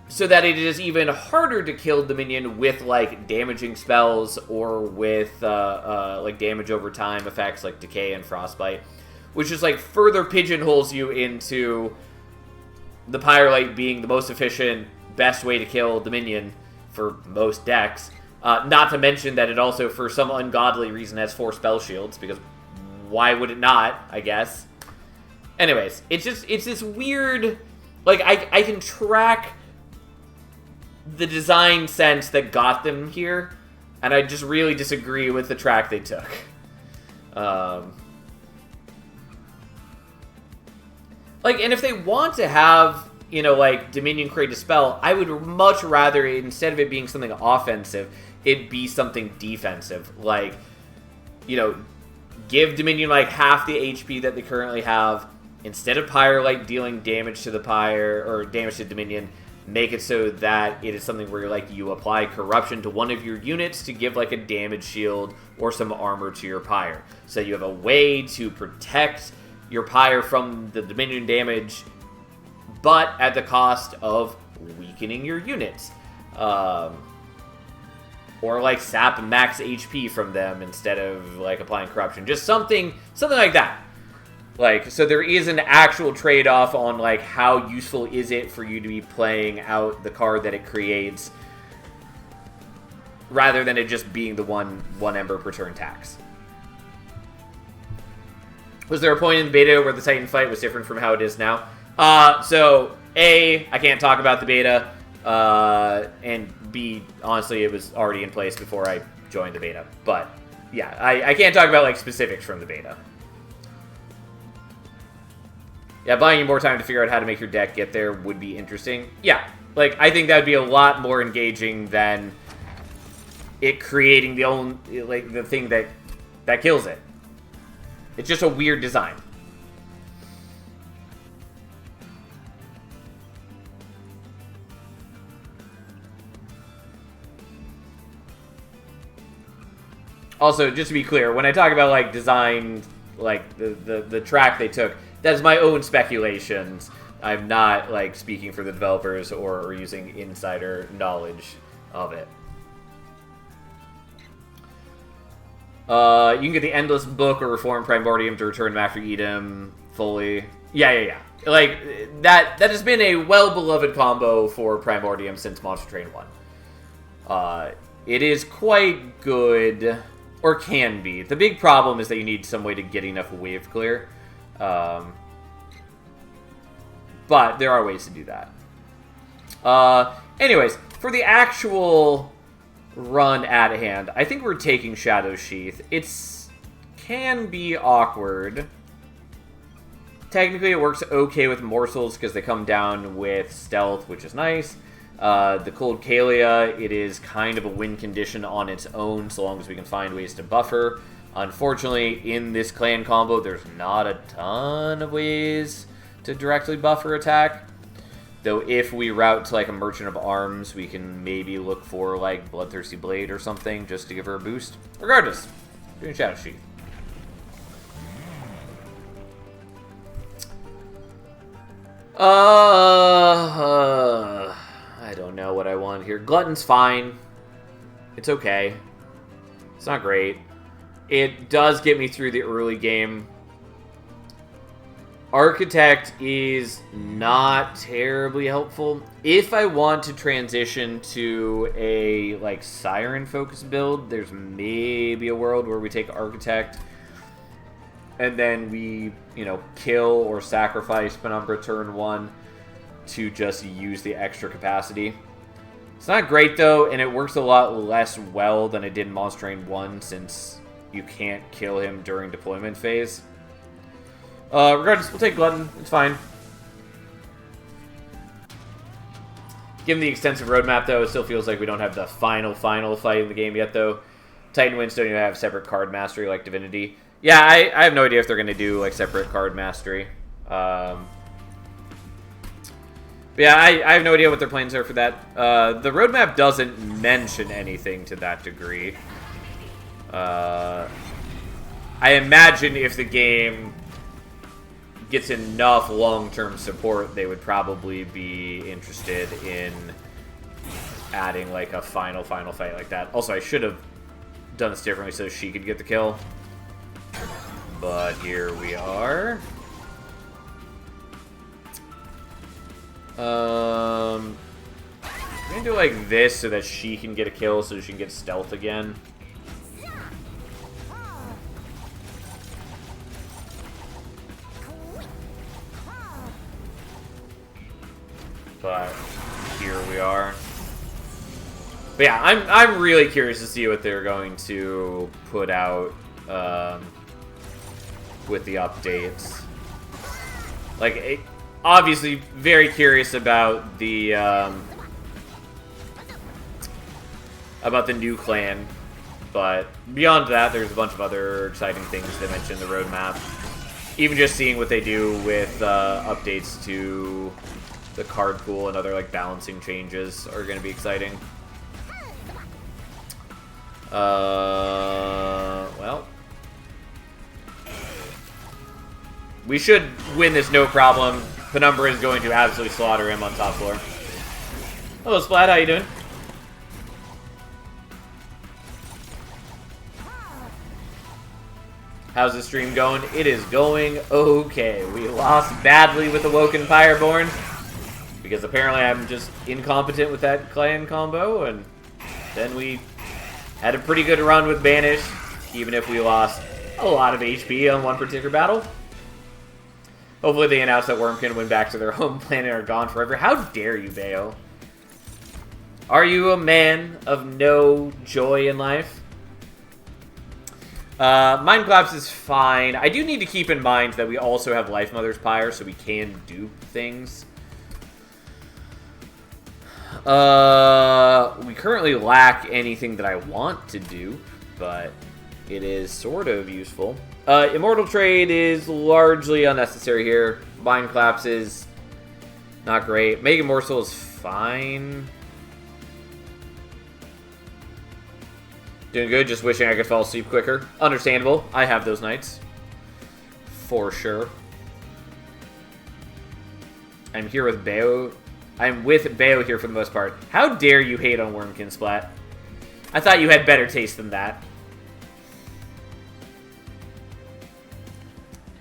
so that it is even harder to kill Dominion with, like, damaging spells or with, like, damage over time effects like Decay and Frostbite, which is, like, further pigeonholes you into the Pyrolite being the most efficient, best way to kill Dominion for most decks. Not to mention that it also, for some ungodly reason, has 4 spell shields, because why would it not, I guess? Anyways, it's this weird, like, I can track the design sense that got them here, and I just really disagree with the track they took. Like, and if they want to have, you know, like, Dominion create a spell, I would much rather, instead of it being something offensive, it be something defensive. Like, you know, give Dominion, like, half the HP that they currently have. Instead of Pyrolite dealing damage to the Pyre, or damage to Dominion, make it so that it is something where, like, you apply Corruption to one of your units to give, like, a damage shield or some armor to your Pyre. So you have a way to protect your Pyre from the Dominion damage, but at the cost of weakening your units. Or, like, sap max HP from them instead of, like, applying Corruption. Just something like that. Like, so there is an actual trade-off on, like, how useful is it for you to be playing out the card that it creates, rather than it just being the one ember per turn tax. Was there a point in the beta where the Titan fight was different from how it is now? So, A, I can't talk about the beta, and B, honestly, it was already in place before I joined the beta. But, yeah, I can't talk about, like, specifics from the beta. Yeah, buying you more time to figure out how to make your deck get there would be interesting. Yeah, like, I think that would be a lot more engaging than it creating the thing that kills it. It's just a weird design. Also, just to be clear, when I talk about, like, design, like, the track they took, that's my own speculations. I'm not, like, speaking for the developers or using insider knowledge of it. You can get the Endless Book or Reform Primordium to return them after you eat him fully. Yeah. Like, that has been a well-beloved combo for Primordium since Monster Train 1. It is quite good, or can be. The big problem is that you need some way to get enough wave clear. But there are ways to do that. Anyways, for the actual run at hand, I think we're taking Shadow Sheath. It's can be awkward. Technically, it works okay with morsels because they come down with stealth, which is nice. The Cold Kalia, it is kind of a win condition on its own, so long as we can find ways to buffer. Unfortunately, in this clan combo, there's not a ton of ways to directly buffer attack. Though if we route to, like, a Merchant of Arms, we can maybe look for, like, Bloodthirsty Blade or something just to give her a boost. Regardless, doing Shadow Sheath. I don't know what I want here. Glutton's fine. It's okay. It's not great. It does get me through the early game. Architect is not terribly helpful. If I want to transition to a, like, Siren focus build, there's maybe a world where we take Architect and then we, you know, kill or sacrifice Penumbra turn 1 to just use the extra capacity. It's not great, though, and it works a lot less well than it did in Monster Train 1, since you can't kill him during deployment phase. Regardless, we'll take Glutton. It's fine. Given the extensive roadmap, though, it still feels like we don't have the final fight in the game yet, though. Titan Winds don't even have separate card mastery like Divinity. Yeah, I have no idea if they're going to do, like, separate card mastery. But yeah, I have no idea what their plans are for that. The roadmap doesn't mention anything to that degree. I imagine if the game gets enough long-term support, they would probably be interested in adding, like, a final fight like that. Also, I should have done this differently so she could get the kill. But here we are. I'm gonna do like this so that she can get a kill so she can get stealth again. But here we are. But yeah, I'm really curious to see what they're going to put out with the updates. Like, obviously, very curious about the new clan, but beyond that, there's a bunch of other exciting things they mentioned in the roadmap. Even just seeing what they do with updates to the card pool and other, like, balancing changes are going to be exciting. Well, we should win this no problem. Penumbra is going to absolutely slaughter him on top floor. Hello, Splat. How you doing? How's the stream going? It is going okay. We lost badly with Awoken Fireborn, because apparently I'm just incompetent with that clan combo, and then we had a pretty good run with Banish, even if we lost a lot of HP on one particular battle. Hopefully they announce that Wormkin went back to their home planet and are gone forever. How dare you, Bayo? Are you a man of no joy in life? Mind Collapse is fine. I do need to keep in mind that we also have Life Mother's Pyre, so we can do things. We currently lack anything that I want to do, but it is sort of useful. Immortal Trade is largely unnecessary here. Mind Collapse is not great. Mega Morsel is fine. Doing good, just wishing I could fall asleep quicker. Understandable. I have those nights. For sure. I'm here with Bayo. I'm with Bayo here for the most part. How dare you hate on Wormkin Splat? I thought you had better taste than that.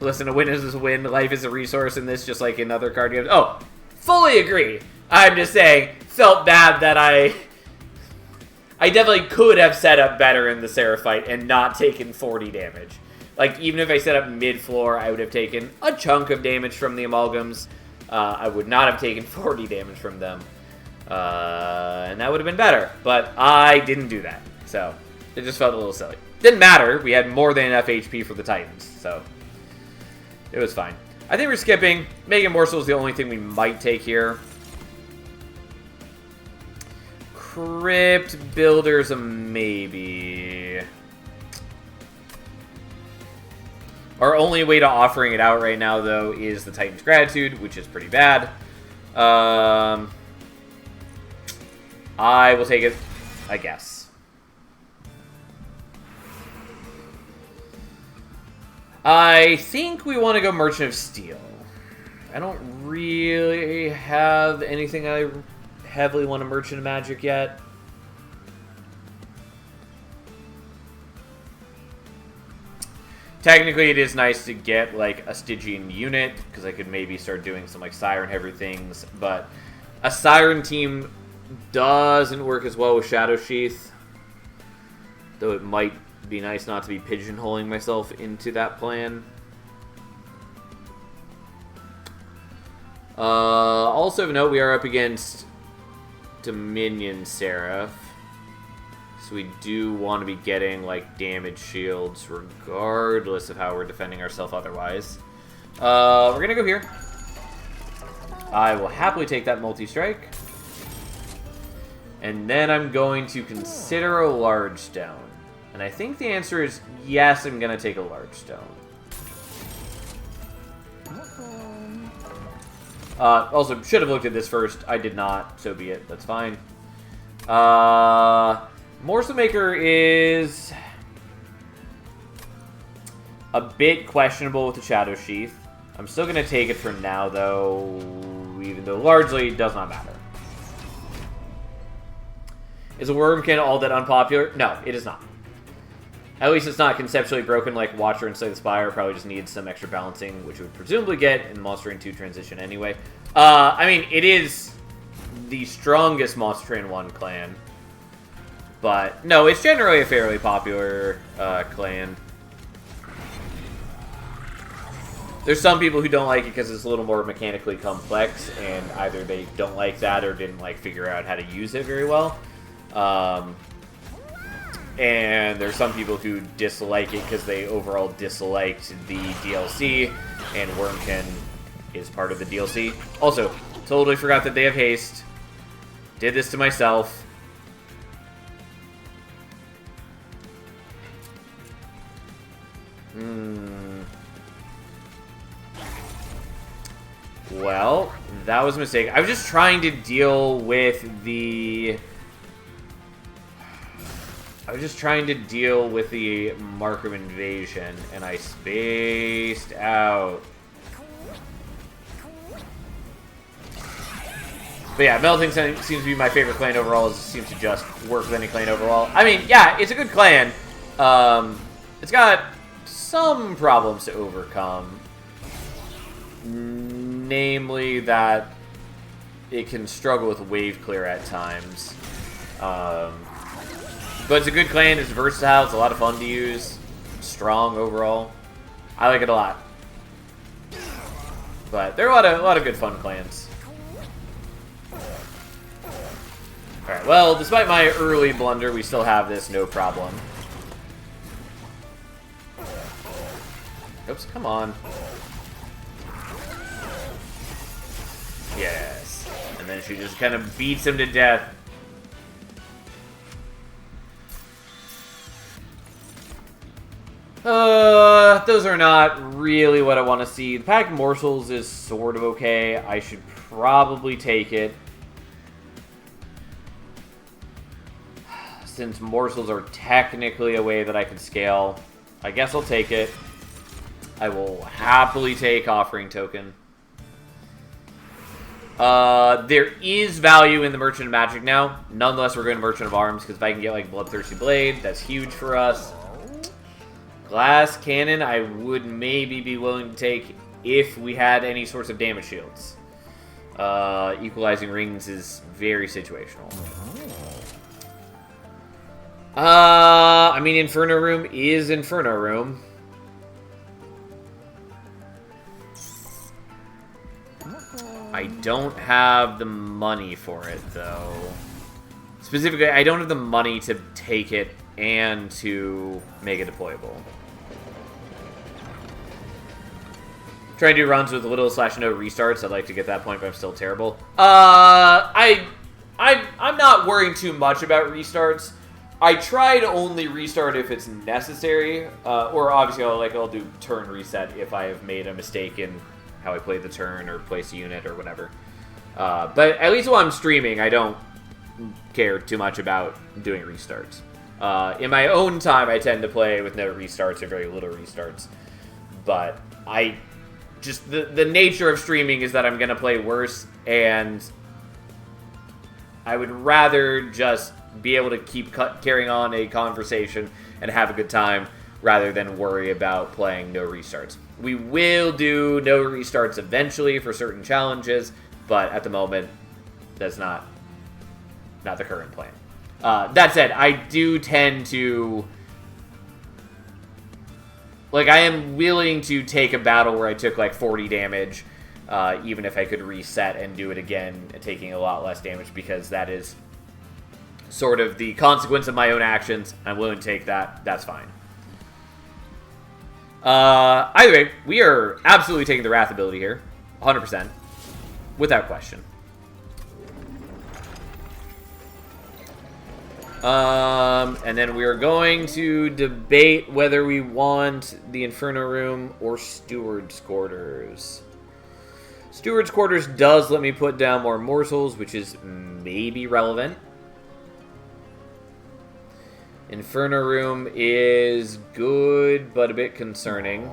Listen, a win is a win. Life is a resource in this, just like in other card games. Oh, fully agree. I'm just saying, felt bad that I definitely could have set up better in the Seraphite and not taken 40 damage. Like, even if I set up mid-floor, I would have taken a chunk of damage from the Amalgams. I would not have taken 40 damage from them. And that would have been better. But I didn't do that. So, it just felt a little silly. Didn't matter. We had more than enough HP for the Titans. So, it was fine. I think we're skipping. Mega Morsel is the only thing we might take here. Crypt Builder's a maybe. Our only way to offering it out right now, though, is the Titan's Gratitude, which is pretty bad. I will take it, I guess. I think we want to go Merchant of Steel. I don't really have anything I heavily want to Merchant of Magic yet. Technically, it is nice to get, like, a Stygian unit, because I could maybe start doing some, like, Siren-heavy things, but a Siren team doesn't work as well with Shadow Sheath, though it might be nice not to be pigeonholing myself into that plan. Also of note, we are up against Dominion Seraph. So we do want to be getting, like, damage shields regardless of how we're defending ourselves otherwise. We're going to go here. I will happily take that multi-strike. And then I'm going to consider a large stone. And I think the answer is yes, I'm going to take a large stone. Also, should have looked at this first. I did not, so be it. That's fine. Morsel Maker is a bit questionable with the Shadow Sheath. I'm still going to take it for now, though, even though largely it does not matter. Is a Wormkin all that unpopular? No, it is not. At least it's not conceptually broken like Watcher and Slay the Spire. Probably just needs some extra balancing, which we would presumably get in Monster Train 2 transition anyway. I mean, it is the strongest Monster Train 1 clan. But, no, it's generally a fairly popular clan. There's some people who don't like it because it's a little more mechanically complex, and either they don't like that or didn't, like, figure out how to use it very well. And there's some people who dislike it because they overall disliked the DLC, and Wormkin is part of the DLC. Also, totally forgot that they have haste. Did this to myself. Well, that was a mistake. I was just trying to deal with the... Mark of Invasion, and I spaced out. But yeah, Melting seems to be my favorite clan overall. It seems to just work with any clan overall. I mean, yeah, it's a good clan. It's got some problems to overcome. Namely that it can struggle with wave clear at times. But it's a good clan, it's versatile, it's a lot of fun to use. Strong overall. I like it a lot. But there are a lot of good fun clans. Alright, well, despite my early blunder, we still have this, no problem. Oops, come on. Yes. And then she just kind of beats him to death. Those are not really what I want to see. The pack of morsels is sort of okay. I should probably take it. Since morsels are technically a way that I can scale, I guess I'll take it. I will happily take offering token. There is value in the Merchant of Magic now. Nonetheless, we're going to Merchant of Arms, because if I can get, like, Bloodthirsty Blade, that's huge for us. Glass Cannon, I would maybe be willing to take if we had any sorts of damage shields. Equalizing Rings is very situational. I mean, Inferno Room is Inferno Room. I don't have the money for it, though. Specifically, I don't have the money to take it and to make it deployable. Try to do runs with little / no restarts. I'd like to get that point, but I'm still terrible. I'm not worrying too much about restarts. I try to only restart if it's necessary, or obviously I'll do turn reset if I have made a mistake in how I play the turn or place a unit or whatever. But at least while I'm streaming, I don't care too much about doing restarts. In my own time, I tend to play with no restarts or very little restarts. But the nature of streaming is that I'm going to play worse, and I would rather just be able to keep carrying on a conversation and have a good time rather than worry about playing no restarts. We will do no restarts eventually for certain challenges, but at the moment, that's not the current plan. That said, I do tend to... Like, I am willing to take a battle where I took, like, 40 damage, even if I could reset and do it again, taking a lot less damage, because that is sort of the consequence of my own actions. I'm willing to take that. That's fine. Either way, we are absolutely taking the Wrath ability here. 100%. Without question. And then we are going to debate whether we want the Inferno Room or Steward's Quarters. Steward's Quarters does let me put down more morsels, which is maybe relevant. Inferno Room is good, but a bit concerning.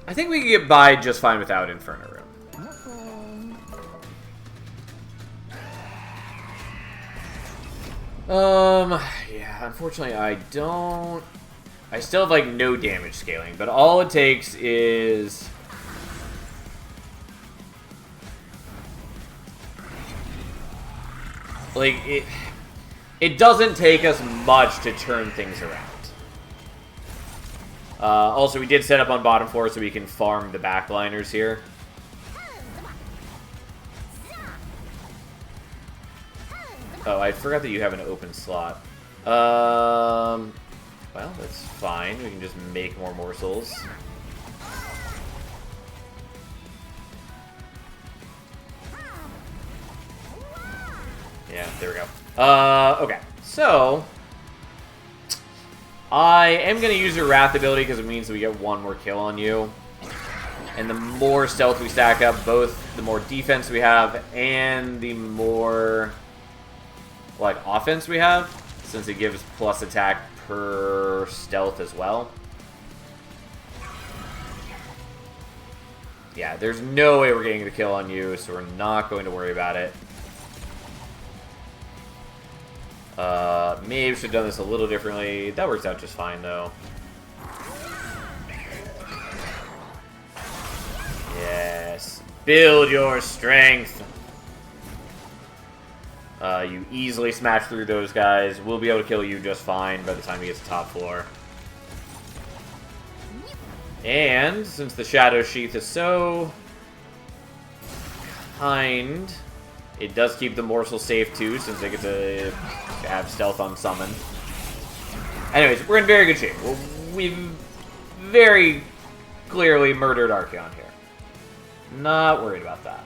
I think we can get by just fine without Inferno Room. Yeah, unfortunately I don't... I still have, like, no damage scaling, but all it takes is... Like, it doesn't take us much to turn things around. Also, we did set up on bottom floor so we can farm the backliners here. Oh, I forgot that you have an open slot. Well, that's fine. We can just make more morsels. Yeah, there we go. Okay, so... I am going to use your Wrath ability because it means that we get one more kill on you. And the more stealth we stack up, both the more defense we have and the more, like, offense we have, since it gives plus attack per stealth as well. Yeah, there's no way we're getting the kill on you, so we're not going to worry about it. Maybe should have done this a little differently. That works out just fine, though. Yes. Build your strength. You easily smash through those guys. We'll be able to kill you just fine by the time he gets to top floor. And since the Shadow Sheath is so kind, it does keep the morsel safe too, since they get to have stealth on summon. Anyways, we're in very good shape. We've very clearly murdered Archeon here. Not worried about that.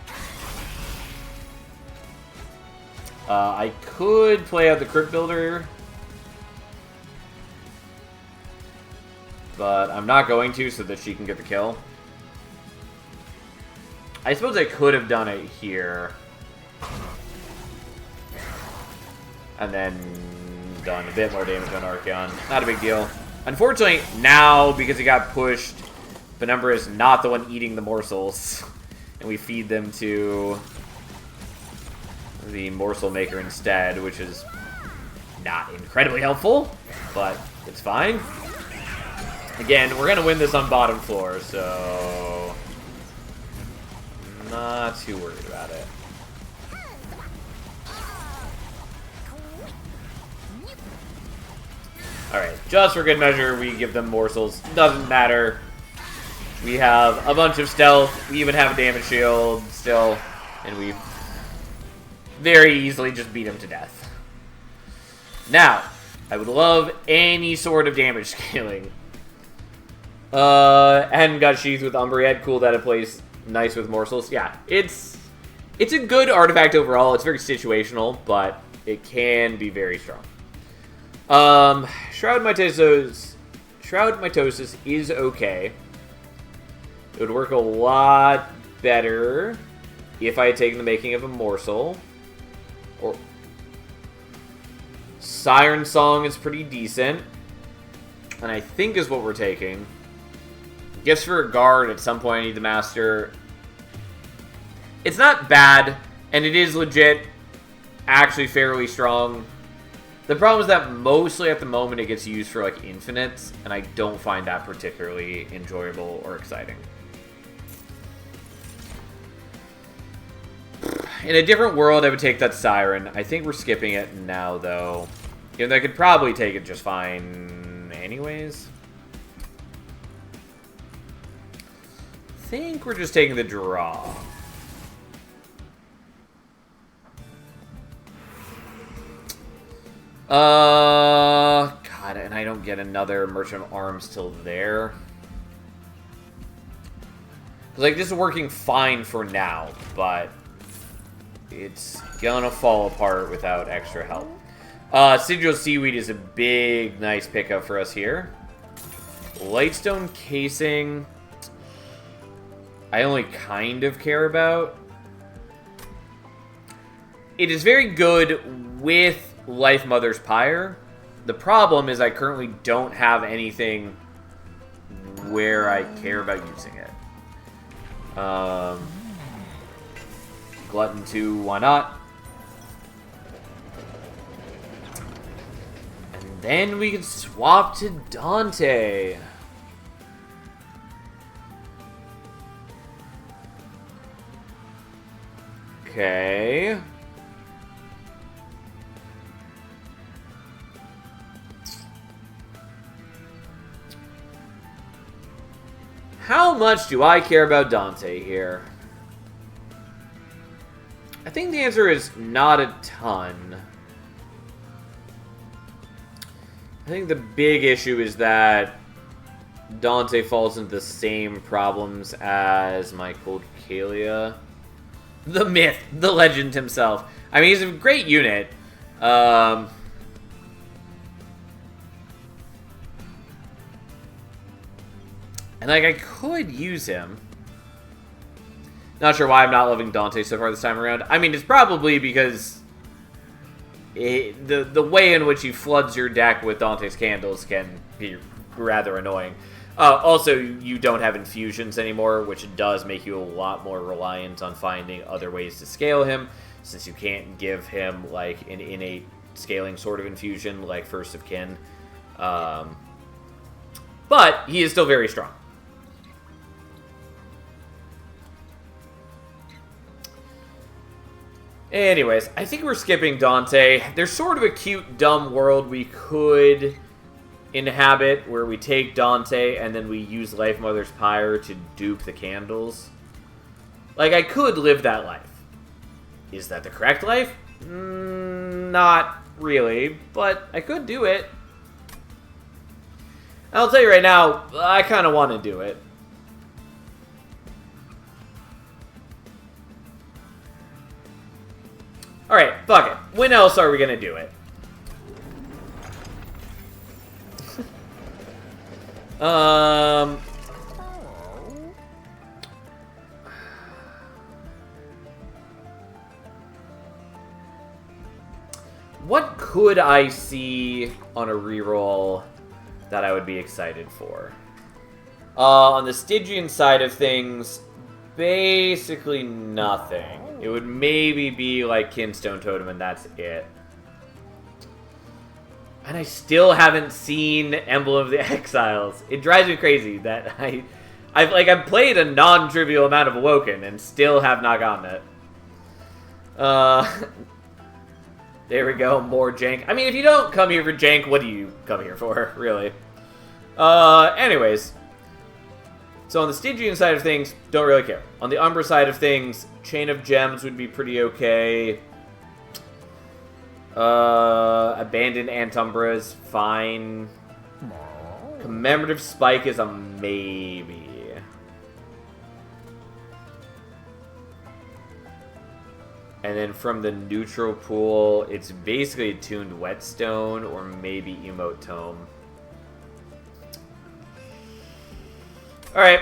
I could play out the Crypt Builder, but I'm not going to so that she can get the kill. I suppose I could have done it here. And then done a bit more damage on Archeon. Not a big deal. Unfortunately, now, because he got pushed, Penumbra is not the one eating the morsels. And we feed them to the Morsel Maker instead, which is not incredibly helpful, but it's fine. Again, we're going to win this on bottom floor, so not too worried about it. Alright, just for good measure, we give them morsels. Doesn't matter. We have a bunch of stealth. We even have a damage shield still, and we very easily just beat him to death. Now, I would love any sort of damage scaling. Hadn't got Sheath with Umbreon. Cool that it plays nice with morsels. Yeah, it's a good artifact overall. It's very situational, but it can be very strong. Shroud Mitosis is okay. It would work a lot better if I had taken the making of a morsel. Or Siren Song is pretty decent, and I think is what we're taking. Gifts for a guard. At some point I need the master. It's not bad, and it is legit actually fairly strong. The problem is that mostly at the moment it gets used for like infinites, and I don't find that particularly enjoyable or exciting. In a different world, I would take that Siren. I think we're skipping it now, though. And I could probably take it just fine anyways. I think we're just taking the draw. God, and I don't get another Merchant of Arms till there. Like, this is working fine for now, but it's gonna fall apart without extra help. Sigil Seaweed is a big, nice pickup for us here. Lightstone Casing, I only kind of care about. It is very good with Life Mother's Pyre. The problem is I currently don't have anything where I care about using it. Glutton 2, why not? And then we can swap to Dante. Okay. How much do I care about Dante here? I think the answer is not a ton. I think the big issue is that Dante falls into the same problems as my Cold Kalia. The myth, the legend himself. I mean, he's a great unit. And like, I could use him. Not sure why I'm not loving Dante so far this time around. I mean, it's probably because the way in which he floods your deck with Dante's Candles can be rather annoying. Also, you don't have infusions anymore, which does make you a lot more reliant on finding other ways to scale him, since you can't give him, like, an innate scaling sort of infusion, like First of Kin. But he is still very strong. Anyways, I think we're skipping Dante. There's sort of a cute, dumb world we could inhabit where we take Dante and then we use Life Mother's Pyre to dupe the candles. Like, I could live that life. Is that the correct life? Not really, but I could do it. I'll tell you right now, I kind of want to do it. Alright, fuck it. When else are we going to do it? What could I see on a reroll that I would be excited for? On the Stygian side of things, basically nothing. It would maybe be like Kinstone Totem, and that's it. And I still haven't seen Emblem of the Exiles. It drives me crazy that I've played a non-trivial amount of Awoken and still have not gotten it. There we go, more jank. I mean, if you don't come here for jank, what do you come here for, really? Anyways. So on the Stygian side of things, don't really care. On the Umbra side of things, Chain of Gems would be pretty okay. Abandoned Antumbras, fine. Commemorative Spike is a maybe. And then from the neutral pool, it's basically a tuned Whetstone or maybe Emote Tome. Alright.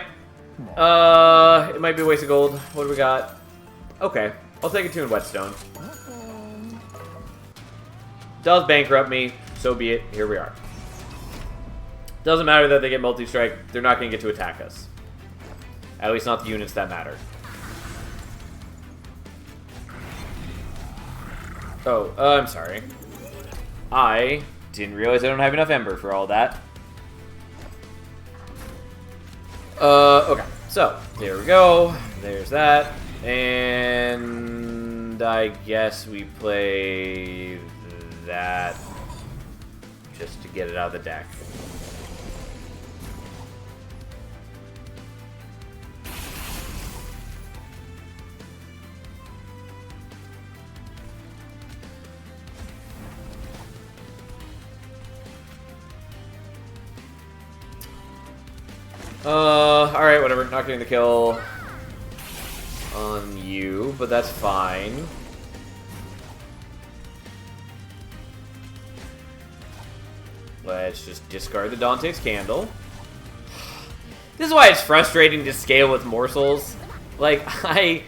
It might be a waste of gold. What do we got? Okay. I'll take a tuned Whetstone. Does bankrupt me. So be it. Here we are. Doesn't matter that they get multi-strike. They're not going to get to attack us. At least not the units that matter. Oh, I'm sorry. I didn't realize I don't have enough Ember for all that. Okay. So, there we go. There's that. And I guess we play that just to get it out of the deck. Alright, whatever. Not getting the kill on you, but that's fine. Let's just discard the Dante's Candle. This is why it's frustrating to scale with morsels. Like, I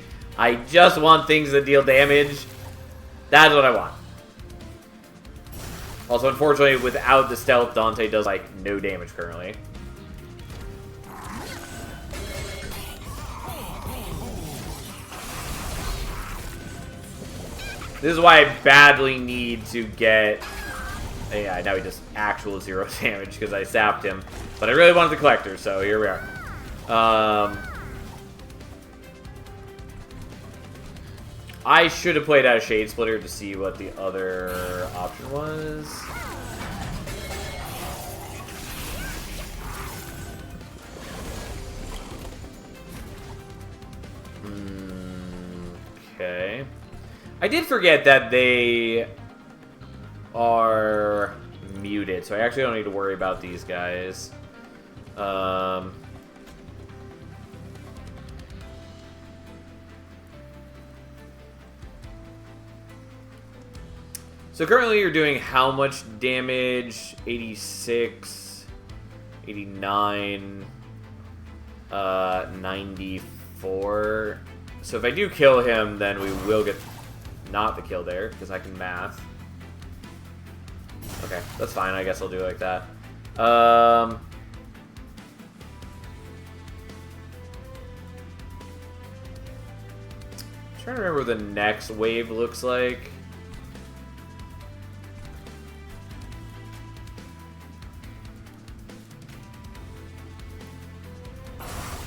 just want things that deal damage. That's what I want. Also, unfortunately, without the stealth, Dante does, like, no damage currently. This is why I badly need to get... Yeah, now he does actual 0 damage because I sapped him. But I really wanted the Collector, so here we are. I should have played out a Shade Splitter to see what the other option was. Okay. I did forget that they are muted, so I actually don't need to worry about these guys. So currently you're doing how much damage? 86, 89, 94. So if I do kill him, then we will get not the kill there, because I can math. Okay, that's fine. I guess I'll do it like that. trying to remember what the next wave looks like.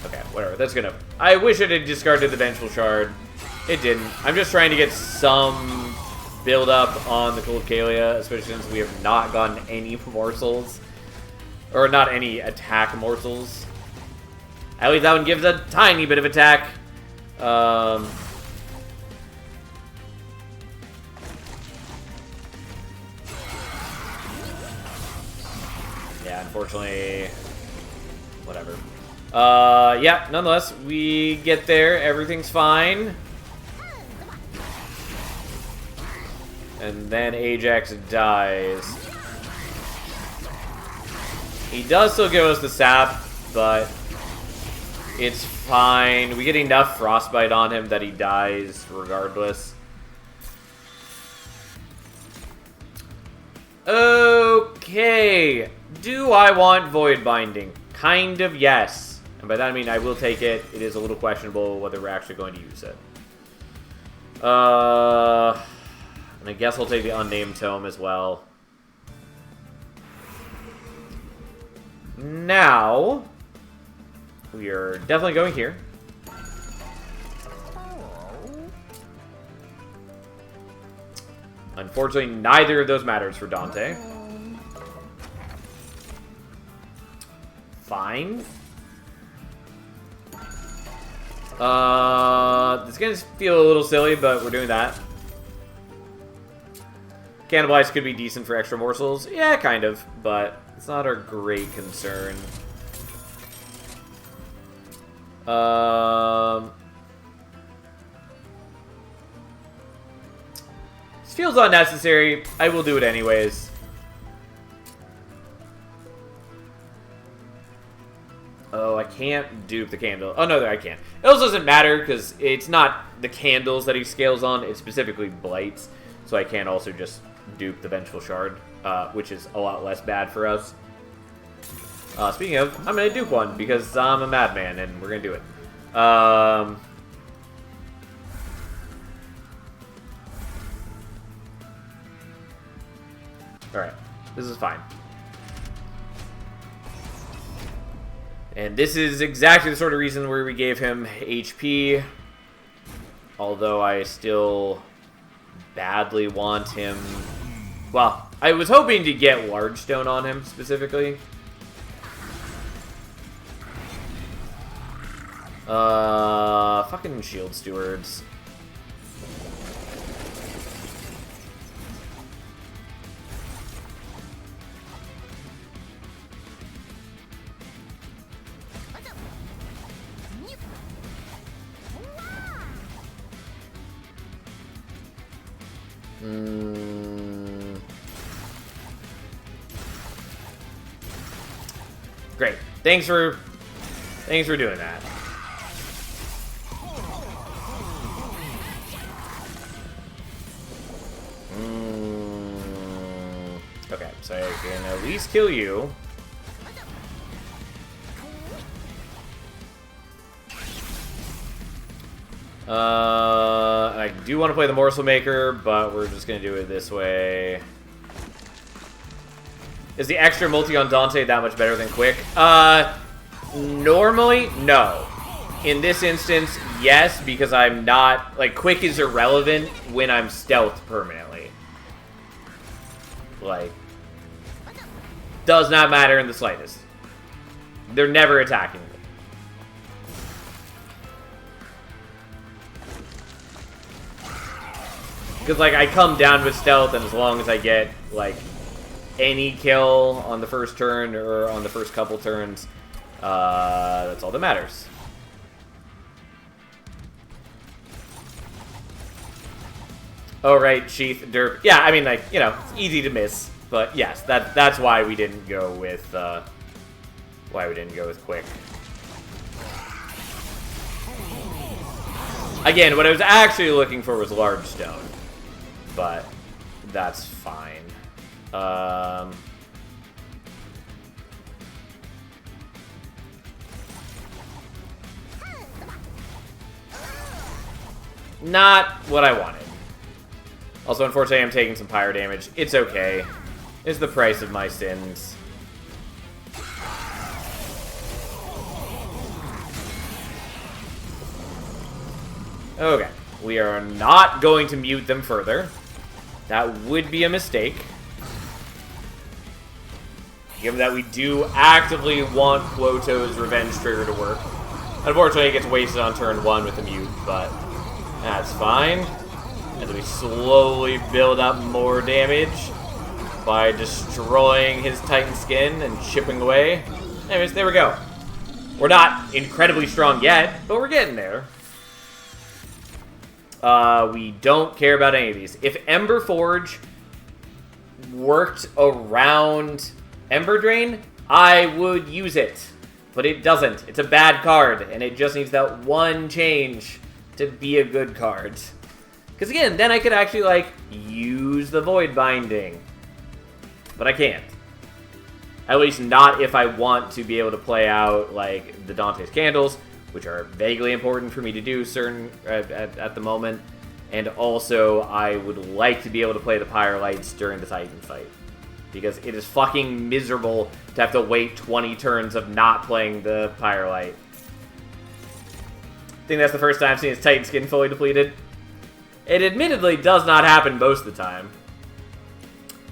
Okay, whatever. That's good enough. I wish it had discarded the Vengeful Shard. It didn't. I'm just trying to get some build up on the Cold Kalia, especially since we have not gotten any morsels. Or not any attack morsels. At least that one gives a tiny bit of attack. Yeah, unfortunately, whatever. Yeah, nonetheless, we get there. Everything's fine. And then Ajax dies. He does still give us the sap, but it's fine. We get enough frostbite on him that he dies regardless. Okay. Do I want Void Binding? Kind of, yes. And by that I mean I will take it. It is a little questionable whether we're actually going to use it. And I guess I'll take the Unnamed Tome as well. Now, we are definitely going here. Unfortunately, neither of those matters for Dante. Fine. It's gonna feel a little silly, but we're doing that. Cannibalize could be decent for extra morsels. Yeah, kind of, but it's not our great concern. This feels unnecessary. I will do it anyways. Oh, I can't dupe the candle. Oh, no, I can't. It also doesn't matter because it's not the candles that he scales on. It's specifically blights. So I can also just dupe the Vengeful Shard, which is a lot less bad for us. Speaking of, I'm going to dupe one because I'm a madman and we're going to do it. Alright, this is fine. And this is exactly the sort of reason where we gave him HP. Although I still badly want him... Well, I was hoping to get Large Stone on him, specifically. Fucking Shield Stewards. Great. Thanks for doing that. Okay, so I can at least kill you. I do want to play the Morsel Maker, but we're just going to do it this way. Is the extra multi on Dante that much better than Quick? Normally, no. In this instance, yes, because I'm not... Like, Quick is irrelevant when I'm stealthed permanently. Like, does not matter in the slightest. They're never attacking me. Because, like, I come down with stealth, and as long as I get, like, any kill on the first turn or on the first couple turns, that's all that matters. Oh, right, Sheath, Derp. Yeah, I mean, like, you know, it's easy to miss. But, yes, that's why we didn't go with, Quick. Again, what I was actually looking for was Large Stone. But that's fine. Not what I wanted. Also, unfortunately, I'm taking some pyro damage. It's okay. It's the price of my sins. Okay. We are not going to mute them further. That would be a mistake. Given that we do actively want Quoto's Revenge Trigger to work. Unfortunately, it gets wasted on turn 1 with the mute, but that's fine. As we slowly build up more damage by destroying his Titan skin and chipping away. Anyways, there we go. We're not incredibly strong yet, but we're getting there. We don't care about any of these. If Ember Forge worked around Ember Drain, I would use it. But it doesn't. It's a bad card, and it just needs that one change to be a good card. Because again, then I could actually, like, use the Void Binding. But I can't. At least not if I want to be able to play out, like, the Dante's Candles, which are vaguely important for me to do at the moment. And also, I would like to be able to play the Pyrolites during the Titan fight. Because it is fucking miserable to have to wait 20 turns of not playing the Pyrolite. I think that's the first time I've seen his Titan skin fully depleted. It admittedly does not happen most of the time.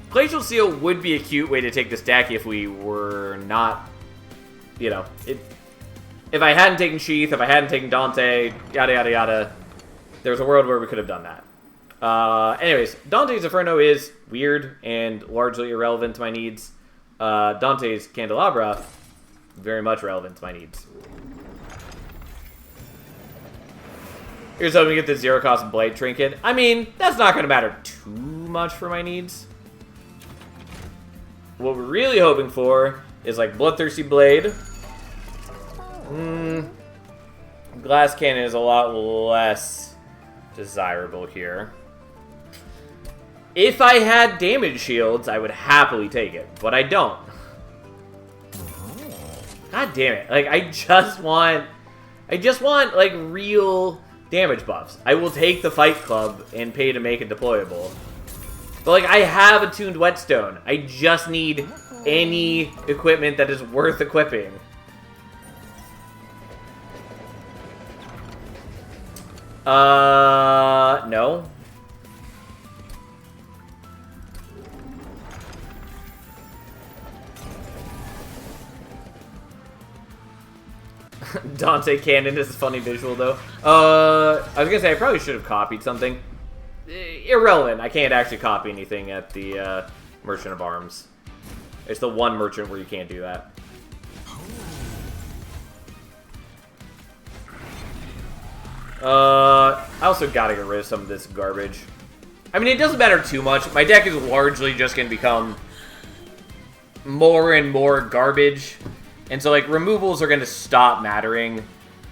Glacial Seal would be a cute way to take this deck if we were not, you know, if I hadn't taken Sheath, if I hadn't taken Dante, yada yada yada, there's a world where we could have done that. Anyways, Dante's Inferno is weird and largely irrelevant to my needs. Dante's Candelabra, very much relevant to my needs. Here's hoping to get the 0-cost Blade Trinket. I mean, that's not going to matter too much for my needs. What we're really hoping for is, like, Bloodthirsty Blade. Glass Cannon is a lot less desirable here. If I had damage shields, I would happily take it, but I don't. God damn it. Like, I just want, like, real damage buffs. I will take the Fight Club and pay to make it deployable. But, like, I have a tuned Whetstone. I just need any equipment that is worth equipping. No. Dante Cannon is a funny visual, though. I was gonna say, I probably should have copied something. Irrelevant. I can't actually copy anything at the Merchant of Arms. It's the one merchant where you can't do that. I also gotta get rid of some of this garbage. I mean, it doesn't matter too much. My deck is largely just gonna become more and more garbage. And so, like, removals are gonna stop mattering.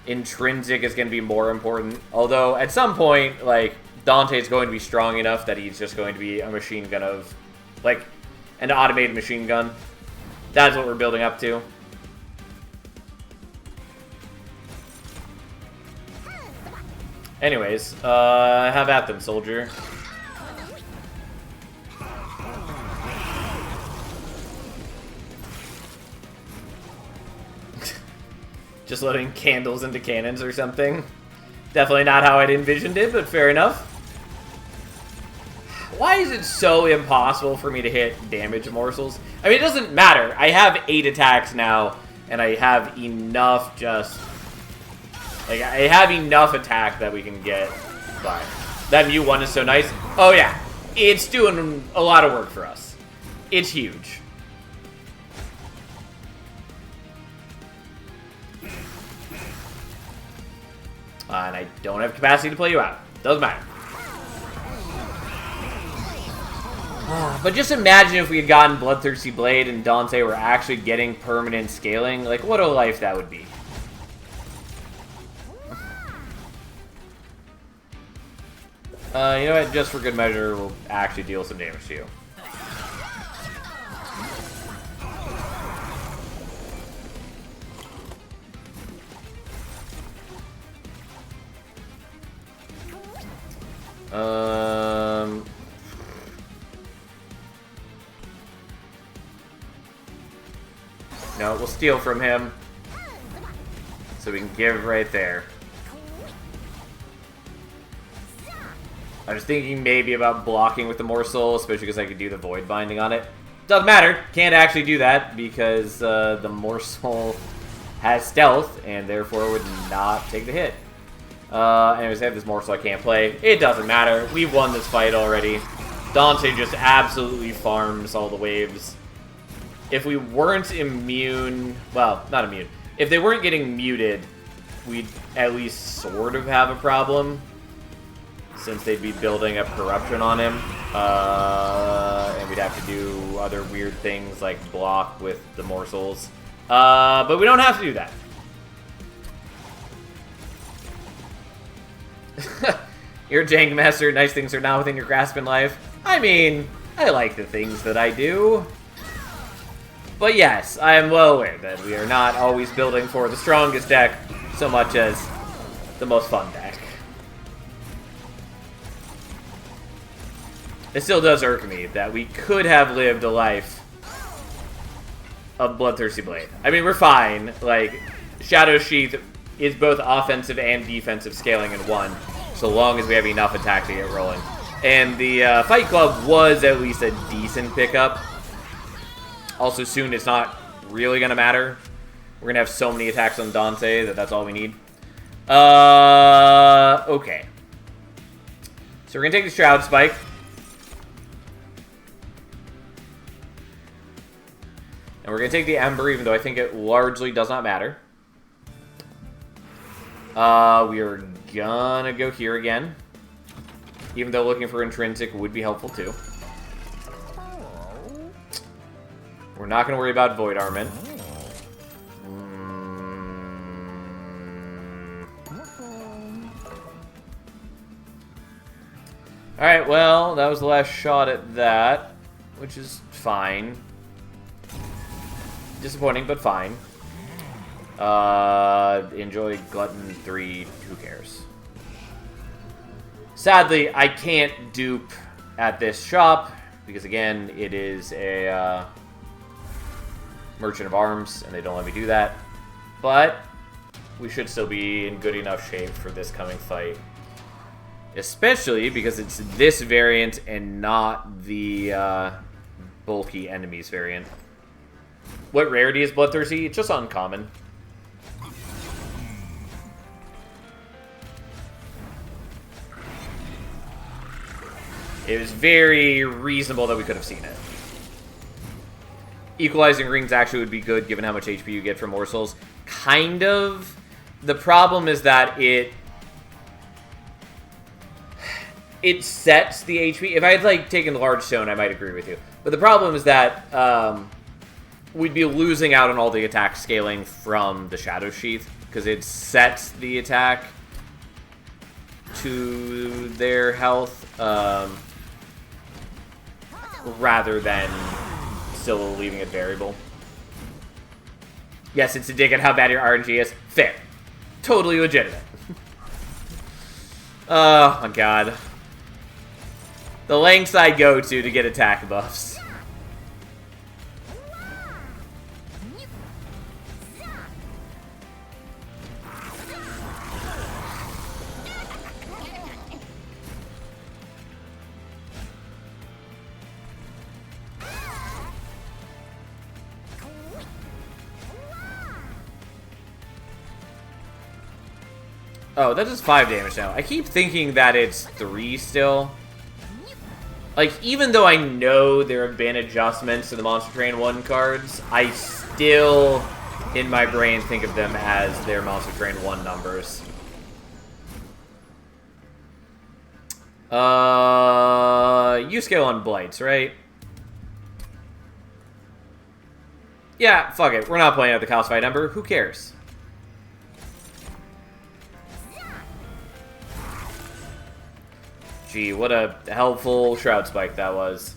Intrinsic is gonna be more important. Although, at some point, like, Dante's going to be strong enough that he's just going to be a machine gun of, like, an automated machine gun. That's what we're building up to. Anyways, have at them, soldier. Just loading candles into cannons or something. Definitely not how I'd envisioned it, but fair enough. Why is it so impossible for me to hit damage morsels? I mean, it doesn't matter. I have 8 attacks now, and I have enough just... Like, I have enough attack that we can get by. That Mew 1 is so nice. Oh, yeah. It's doing a lot of work for us. It's huge. And I don't have capacity to play you out. Doesn't matter. But just imagine if we had gotten Bloodthirsty Blade and Dante were actually getting permanent scaling. Like, what a life that would be. You know what? Just for good measure, we'll actually deal some damage to you. No, we'll steal from him. So we can give right there. I was thinking maybe about blocking with the morsel, especially because I could do the void binding on it. Doesn't matter. Can't actually do that because the morsel has stealth and therefore would not take the hit. Anyways, I have this morsel I can't play. It doesn't matter. We've won this fight already. Dante just absolutely farms all the waves. If we weren't immune... Well, not immune. If they weren't getting muted, we'd at least sort of have a problem. Since they'd be building up corruption on him. And we'd have to do other weird things like block with the morsels. But we don't have to do that. You're a jank master. Nice things are not within your grasp in life. I mean, I like the things that I do. But yes, I am well aware that we are not always building for the strongest deck so much as the most fun deck. It still does irk me that we could have lived a life of Bloodthirsty Blade. I mean, we're fine. Like, Shadow Sheath is both offensive and defensive scaling in one, so long as we have enough attack to get rolling. And the Fight Club was at least a decent pickup. Also, soon it's not really going to matter. We're going to have so many attacks on Dante that that's all we need. Okay. So we're going to take the Shroud Spike. And we're going to take the Ember, even though I think it largely does not matter. We are going to go here again. Even though looking for Intrinsic would be helpful too. We're not going to worry about Void Armament. Alright, well, that was the last shot at that, which is fine. Disappointing, but fine. Enjoy Glutton 3, who cares? Sadly, I can't dupe at this shop, because again, it is a Merchant of Arms, and they don't let me do that. But we should still be in good enough shape for this coming fight. Especially because it's this variant and not the bulky enemies variant. What rarity is Bloodthirsty? It's just uncommon. It was very reasonable that we could have seen it. Equalizing rings actually would be good given how much HP you get from morsels. Kind of. The problem is that it sets the HP. If I had like taken the large stone, I might agree with you. But the problem is that we'd be losing out on all the attack scaling from the Shadow Sheath because it sets the attack to their health rather than still leaving it variable. Yes, it's a dig at how bad your RNG is. Fair. Totally legitimate. Oh my god. The lengths I go to get attack buffs. Oh, that does 5 damage now. I keep thinking that it's 3 still. Like, even though I know there have been adjustments to the Monster Train 1 cards, I still, in my brain, think of them as their Monster Train 1 numbers. You scale on Blights, right? Yeah, fuck it. We're not playing at the Calcified Ember. Who cares? Gee, what a helpful Shroud Spike that was.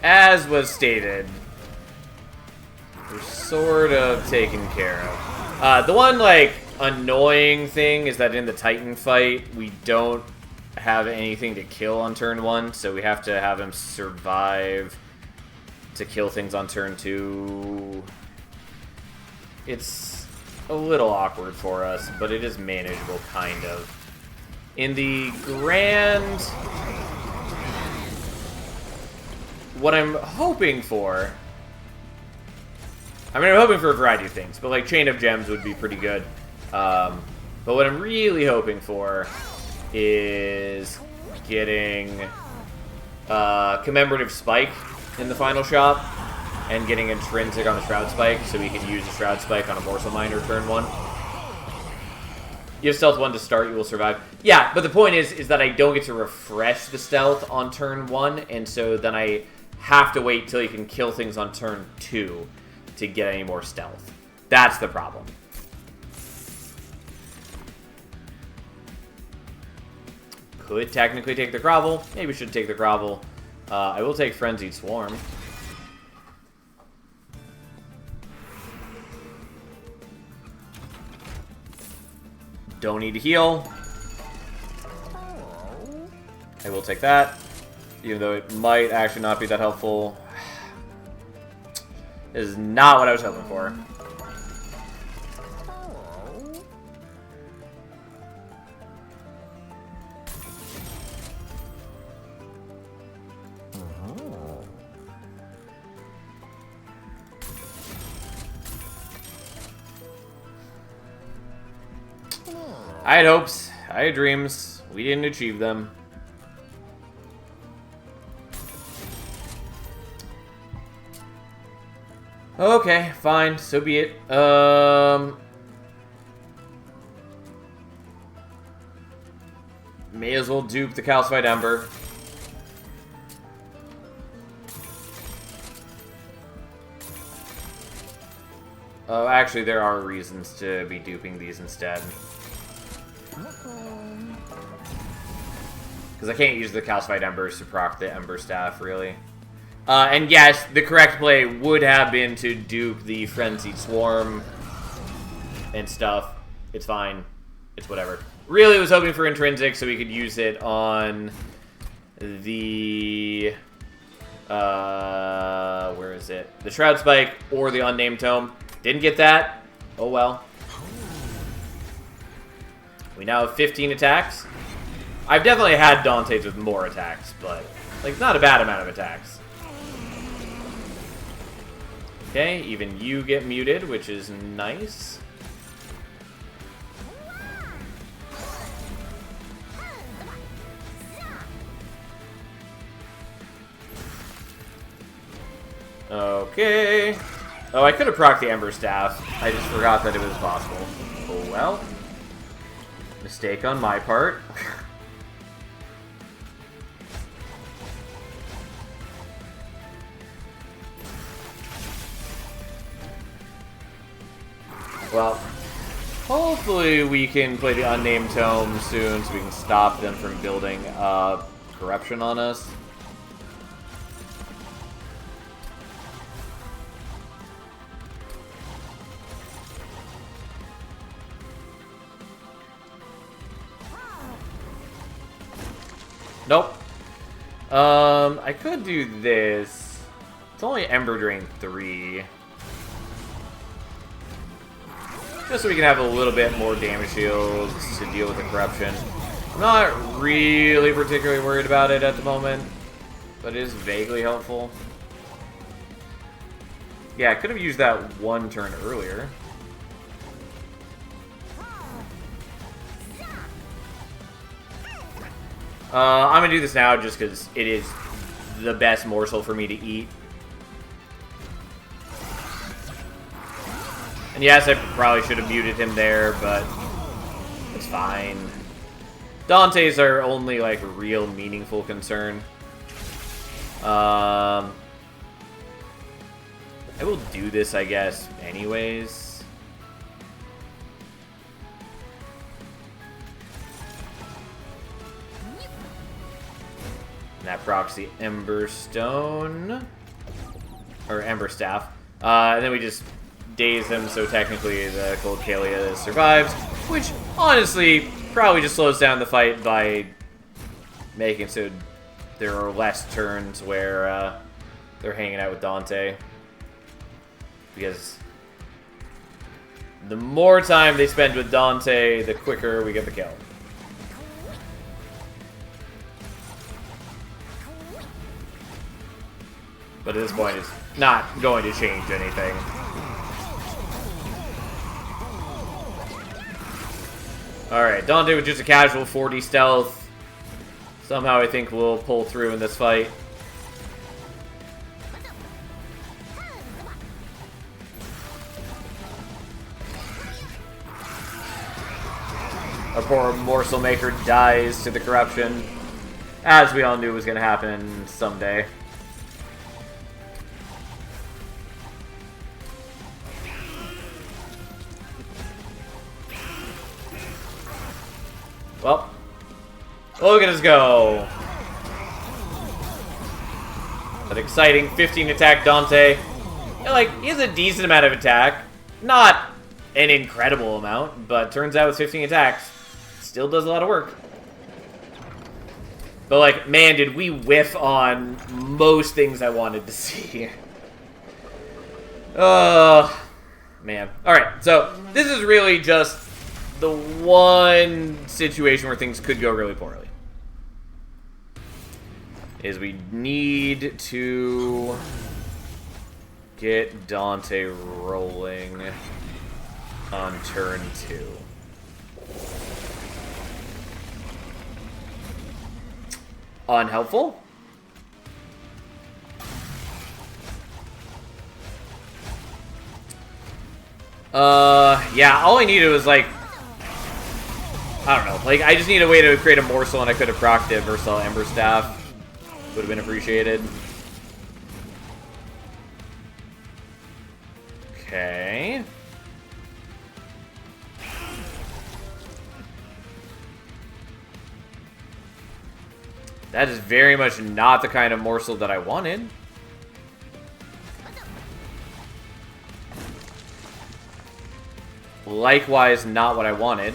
as was stated, we're sort of taken care of. The one, like, annoying thing is that in the Titan fight, we don't have anything to kill on turn 1, so we have to have him survive to kill things on turn 2. It's a little awkward for us, but it is manageable, kind of. In the grand... What I'm hoping for... I mean, I'm hoping for a variety of things, but like Chain of Gems would be pretty good. But what I'm really hoping for is getting Commemorative Spike in the final shop and getting Intrinsic on the Shroud Spike so we can use the Shroud Spike on a Morsel Miner turn 1. You have Stealth 1 to start, you will survive. Yeah, but the point is that I don't get to refresh the Stealth on turn 1, and so then I have to wait till you can kill things on turn 2 to get any more Stealth. That's the problem. Could technically take the Grovel. Maybe should take the Grovel. I will take Frenzied Swarm. Don't need to heal. I will take that. Even though it might actually not be that helpful. This is not what I was hoping for. I had hopes. I had dreams. We didn't achieve them. Okay, fine. So be it. May as well dupe the Calcified Ember. Oh, actually, there are reasons to be duping these instead. Because I can't use the Calcified Embers to proc the Ember Staff, really. And yes, the correct play would have been to dupe the Frenzied Swarm and stuff. It's fine. It's whatever. Really was hoping for Intrinsic so we could use it on the... where is it? The Shroud Spike or the Unnamed Tome. Didn't get that. Oh well. We now have 15 attacks. I've definitely had Dante's with more attacks, but, like, not a bad amount of attacks. Okay, even you get muted, which is nice. Okay. Oh, I could have procced the Ember Staff. I just forgot that it was possible. Oh, well. Mistake on my part. Well, hopefully we can play the Unnamed Tome soon so we can stop them from building corruption on us. Nope. I could do this. It's only Ember Drain 3. Just so we can have a little bit more damage shields to deal with the corruption. I'm not really particularly worried about it at the moment, but it is vaguely helpful. Yeah, I could have used that one turn earlier. I'm gonna do this now just because it is the best morsel for me to eat. And yes, I probably should have muted him there, but it's fine. Dante's are only, like, real meaningful concern. I will do this, I guess, anyways. that procs the Ember Stone. Or Ember Staff. And then we just daze him, so technically the Gold Kalia survives. Which, honestly, probably just slows down the fight by making so there are less turns where they're hanging out with Dante. Because the more time they spend with Dante, the quicker we get the kill. But at this point, it's not going to change anything. Alright, Dante with just a casual 40 stealth. Somehow I think we'll pull through in this fight. Our poor morsel maker dies to the corruption, as we all knew was going to happen someday. Well, look at us go. An exciting 15 attack Dante. Like, he has a decent amount of attack. Not an incredible amount, but turns out with 15 attacks, still does a lot of work. But, like, man, did we whiff on most things I wanted to see. Man. Alright, so this is really just the one situation where things could go really poorly. Is we need to get Dante rolling on turn 2. Unhelpful. Yeah, all I needed was, like, I don't know. Like, I just need a way to create a morsel, and I could have procced it versus Ember Staff. Would have been appreciated. Okay. That is very much not the kind of morsel that I wanted. Likewise, not what I wanted.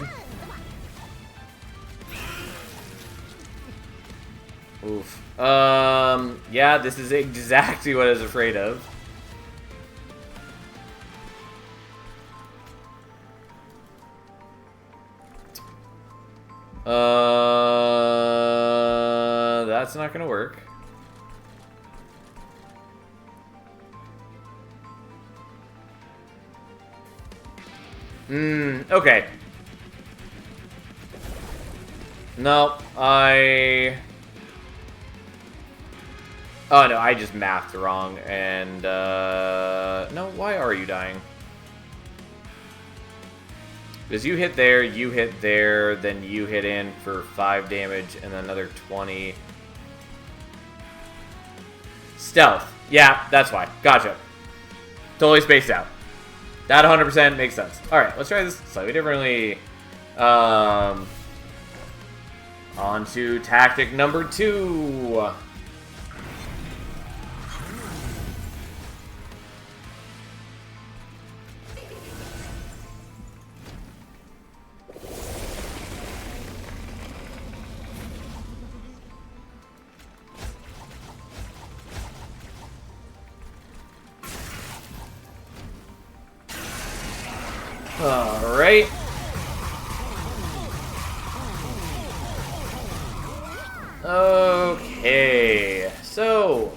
Oof. Yeah, this is exactly what I was afraid of. That's not gonna work. Okay. No, oh, no, I just mathed wrong, and, no, why are you dying? Because you hit there, then you hit in for 5 damage, and then another 20. Stealth. Yeah, that's why. Gotcha. Totally spaced out. That 100% makes sense. Alright, let's try this slightly differently. On to tactic number 2. Alright. Okay, so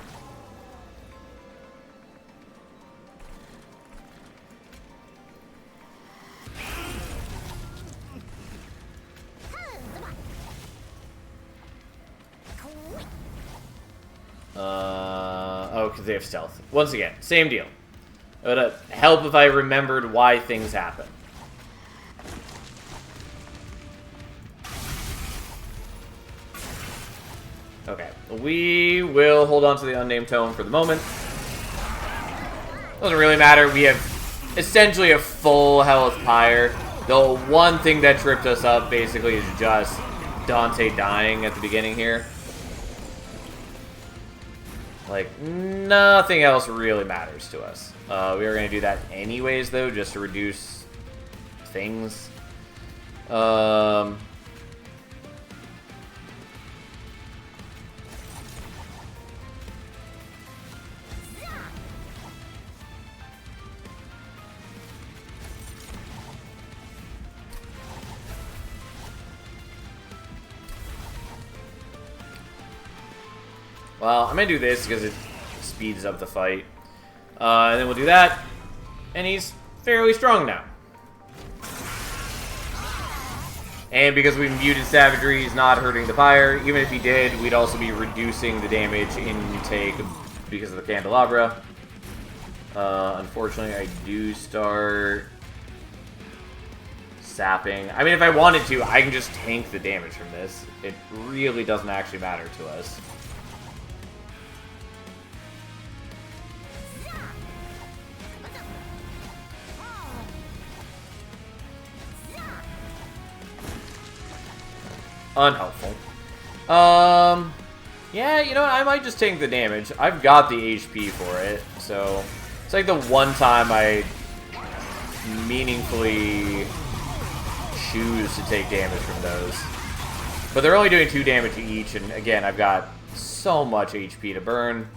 oh, because they have stealth. Once again, same deal. It would help if I remembered why things happen. Okay, we will hold on to the unnamed tome for the moment. Doesn't really matter. We have essentially a full health pyre. The one thing that tripped us up basically is just Dante dying at the beginning here. Like, nothing else really matters to us. We are going to do that anyways, though, just to reduce things. Well, I'm going to do this because it speeds up the fight. And then we'll do that. And he's fairly strong now. And because we muted Savagery, he's not hurting the pyre. Even if he did, we'd also be reducing the damage intake because of the candelabra. Unfortunately, I do start sapping. I mean, if I wanted to, I can just tank the damage from this. It really doesn't actually matter to us. Unhelpful. Yeah, you know what? I might just tank the damage. I've got the HP for it, so it's like the one time I meaningfully choose to take damage from those. But they're only doing 2 damage each, and again, I've got so much HP to burn.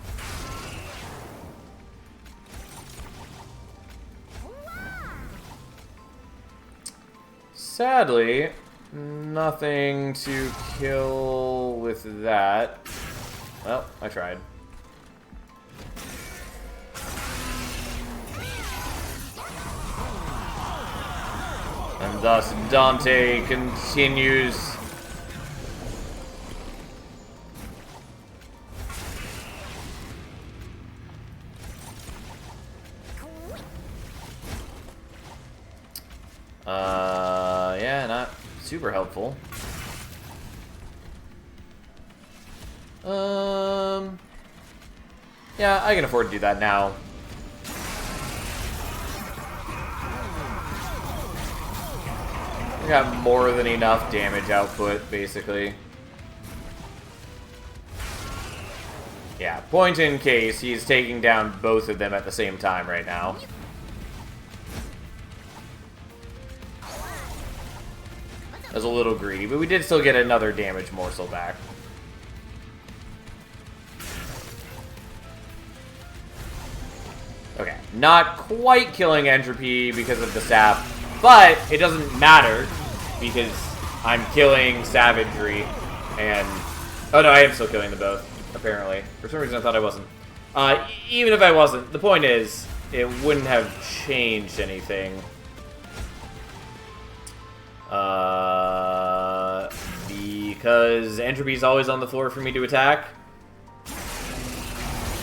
Sadly, nothing to kill with that. Well, I tried. And thus Dante continues. Yeah, not super helpful. Yeah, I can afford to do that now. We got more than enough damage output, basically. Yeah, point in case, he's taking down both of them at the same time right now. That was a little greedy, but we did still get another damage morsel back. Okay, not quite killing Entropy because of the sap, but it doesn't matter because I'm killing Savagery and... Oh no, I am still killing them both, apparently. For some reason I thought I wasn't. Even if I wasn't, the point is, it wouldn't have changed anything. Because Entropy is always on the floor for me to attack.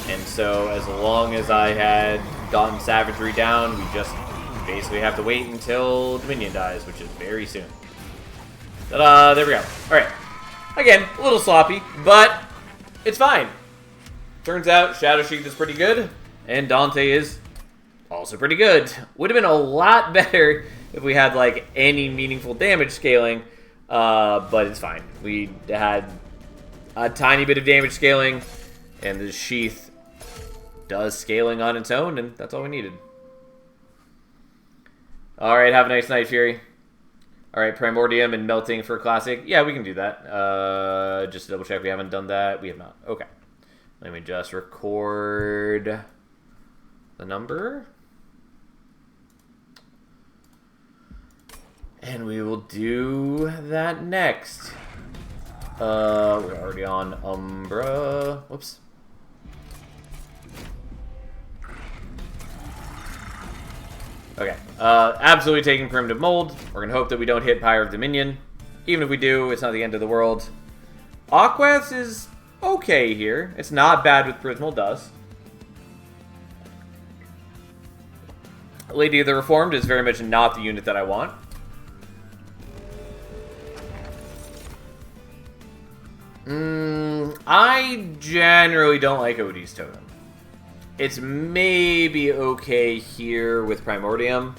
And so, as long as I had gotten Savagery down, we just basically have to wait until Dominion dies, which is very soon. Ta-da! There we go. Alright. Again, a little sloppy, but it's fine. Turns out Shadow Sheath is pretty good, and Dante is also pretty good. Would have been a lot better if we had, like, any meaningful damage scaling, but it's fine. We had a tiny bit of damage scaling, and the Sheath does scaling on its own, and that's all we needed. Alright, have a nice night, Fury. Alright, Primordium and Melting for Classic. Yeah, we can do that. Just to double check we haven't done that. We have not. Okay. Let me just record the number. And we will do that next. We're already on Umbra. Whoops. Okay, absolutely taking Primitive Mold. We're going to hope that we don't hit Pyre of Dominion. Even if we do, it's not the end of the world. Aquas is okay here. It's not bad with Prismal Dust. Lady of the Reformed is very much not the unit that I want. I generally don't like Odie's Totem. It's maybe okay here with Primordium.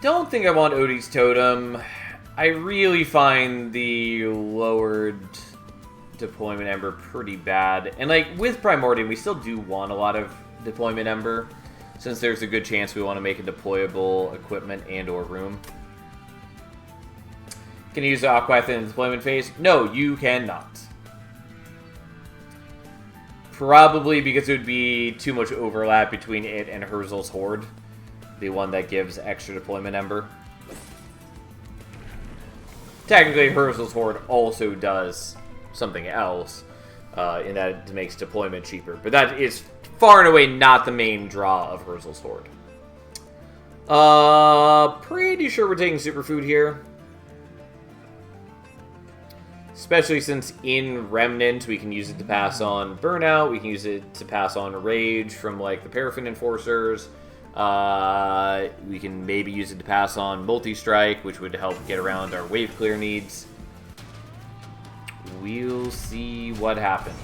don't think I want Odie's Totem. I really find the lowered Deployment Ember pretty bad. And, like, with Primordium, we still do want a lot of Deployment Ember, since there's a good chance we want to make a deployable equipment and or room. Can you use the Aquath in the deployment phase? No, you cannot. Probably because it would be too much overlap between it and Herzl's Horde, the one that gives extra deployment ember. Technically, Herzl's Horde also does something else, in that it makes deployment cheaper, but that is far and away not the main draw of Herzl's Horde. Pretty sure we're taking Superfood here. Especially since in Remnant, we can use it to pass on Burnout, we can use it to pass on Rage from, like, the Paraffin Enforcers. We can maybe use it to pass on Multi-Strike, which would help get around our wave clear needs. We'll see what happens.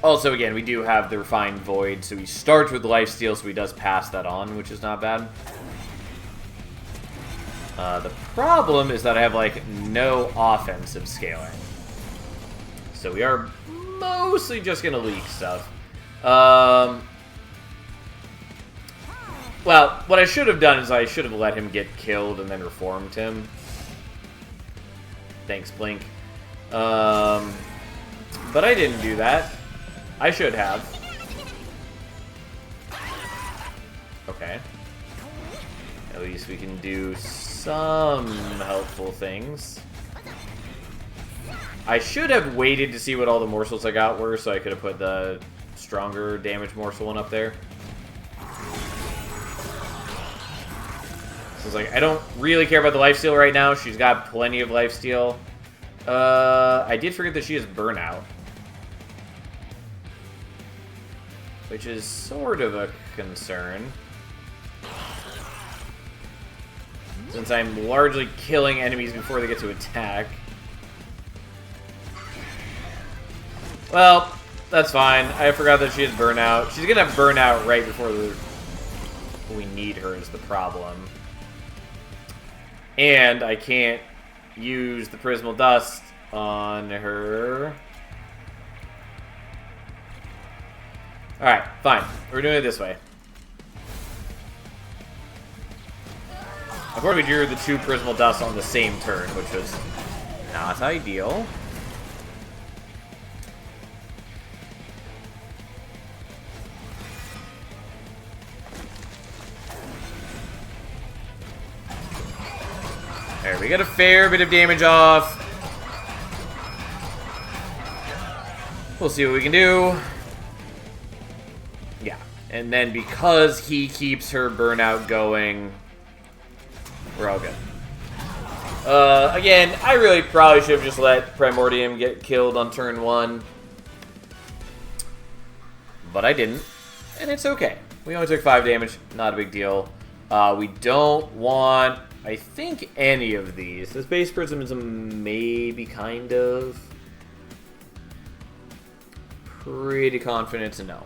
Also, again, we do have the Refined Void, so he starts with Lifesteal, so he does pass that on, which is not bad. The problem is that I have, like, no offensive scaling. So we are mostly just going to leak stuff. Well, what I should have done is I should have let him get killed and then reformed him. Thanks, Blink. But I didn't do that. I should have. Okay. At least we can do some helpful things. I should have waited to see what all the morsels I got were, so I could have put the stronger damage morsel one up there. So it's like, I don't really care about the lifesteal right now. She's got plenty of lifesteal. I did forget that she has Burnout, which is sort of a concern, since I'm largely killing enemies before they get to attack. Well, that's fine. I forgot that she has Burnout. She's gonna have Burnout right before we need her is the problem. And I can't use the Prismal Dust on her. Alright, fine. We're doing it this way. Of course, we drew the 2 Prismal Dust on the same turn, which was not ideal. There, we got a fair bit of damage off. We'll see what we can do. Yeah, and then because he keeps her Burnout going, we're all good. Again, I really probably should have just let Primordium get killed on turn 1. But I didn't, and it's okay. We only took 5 damage, not a big deal. We don't want, I think, any of these. The Space Prismism, maybe, kind of. Pretty confident to no.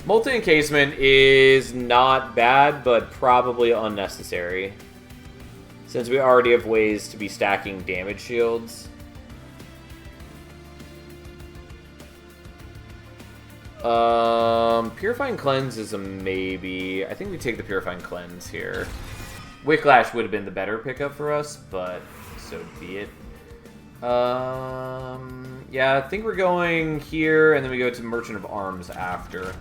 Multi-encasement is not bad, but probably unnecessary, since we already have ways to be stacking damage shields. Purifying Cleanse is a maybe. I think we take the Purifying Cleanse here. Wicklash would have been the better pickup for us, but so be it. Yeah, I think we're going here, and then we go to Merchant of Arms after.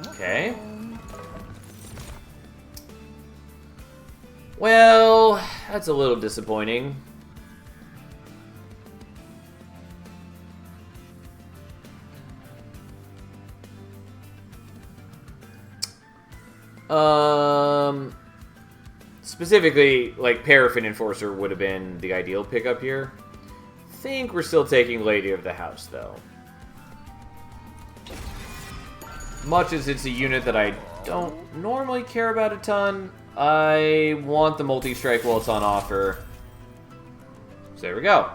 Okay. Well, that's a little disappointing. Specifically, like, Paraffin Enforcer would have been the ideal pickup here. Think we're still taking Lady of the House, though. Much as it's a unit that I don't normally care about a ton. I want the multi-strike while it's on offer. So there we go.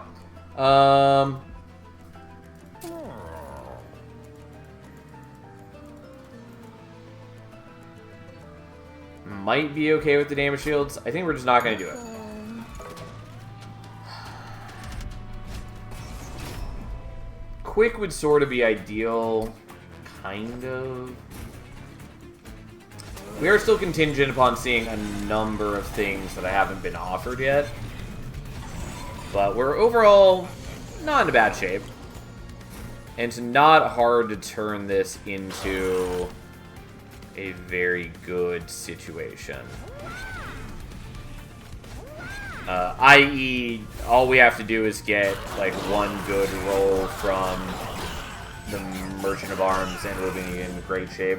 Might be okay with the damage shields. I think we're just not going to do it. Quick would sort of be ideal. Kind of. We are still contingent upon seeing a number of things that I haven't been offered yet. But we're overall not in a bad shape. And it's not hard to turn this into a very good situation. I.e., all we have to do is get like one good roll from the Merchant of Arms and we'll be in great shape.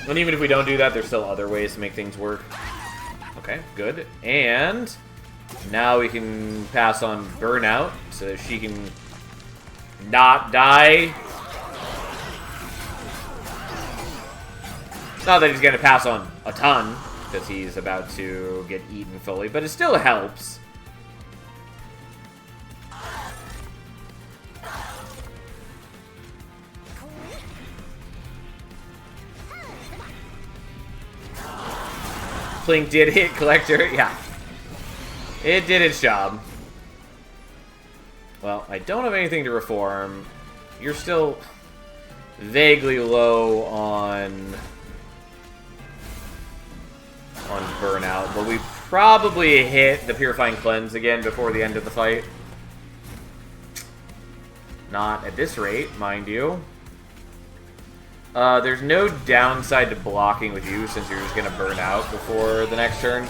And even if we don't do that, there's still other ways to make things work. Okay, good. And now we can pass on Burnout so that she can not die. Not that he's going to pass on a ton, because he's about to get eaten fully, but it still helps. Plink did hit Collector, yeah. It did its job. Well, I don't have anything to reform. You're still vaguely low on Burnout, but we probably hit the Purifying Cleanse again before the end of the fight. Not at this rate, mind you. There's no downside to blocking with you since you're just going to burn out before the next turn.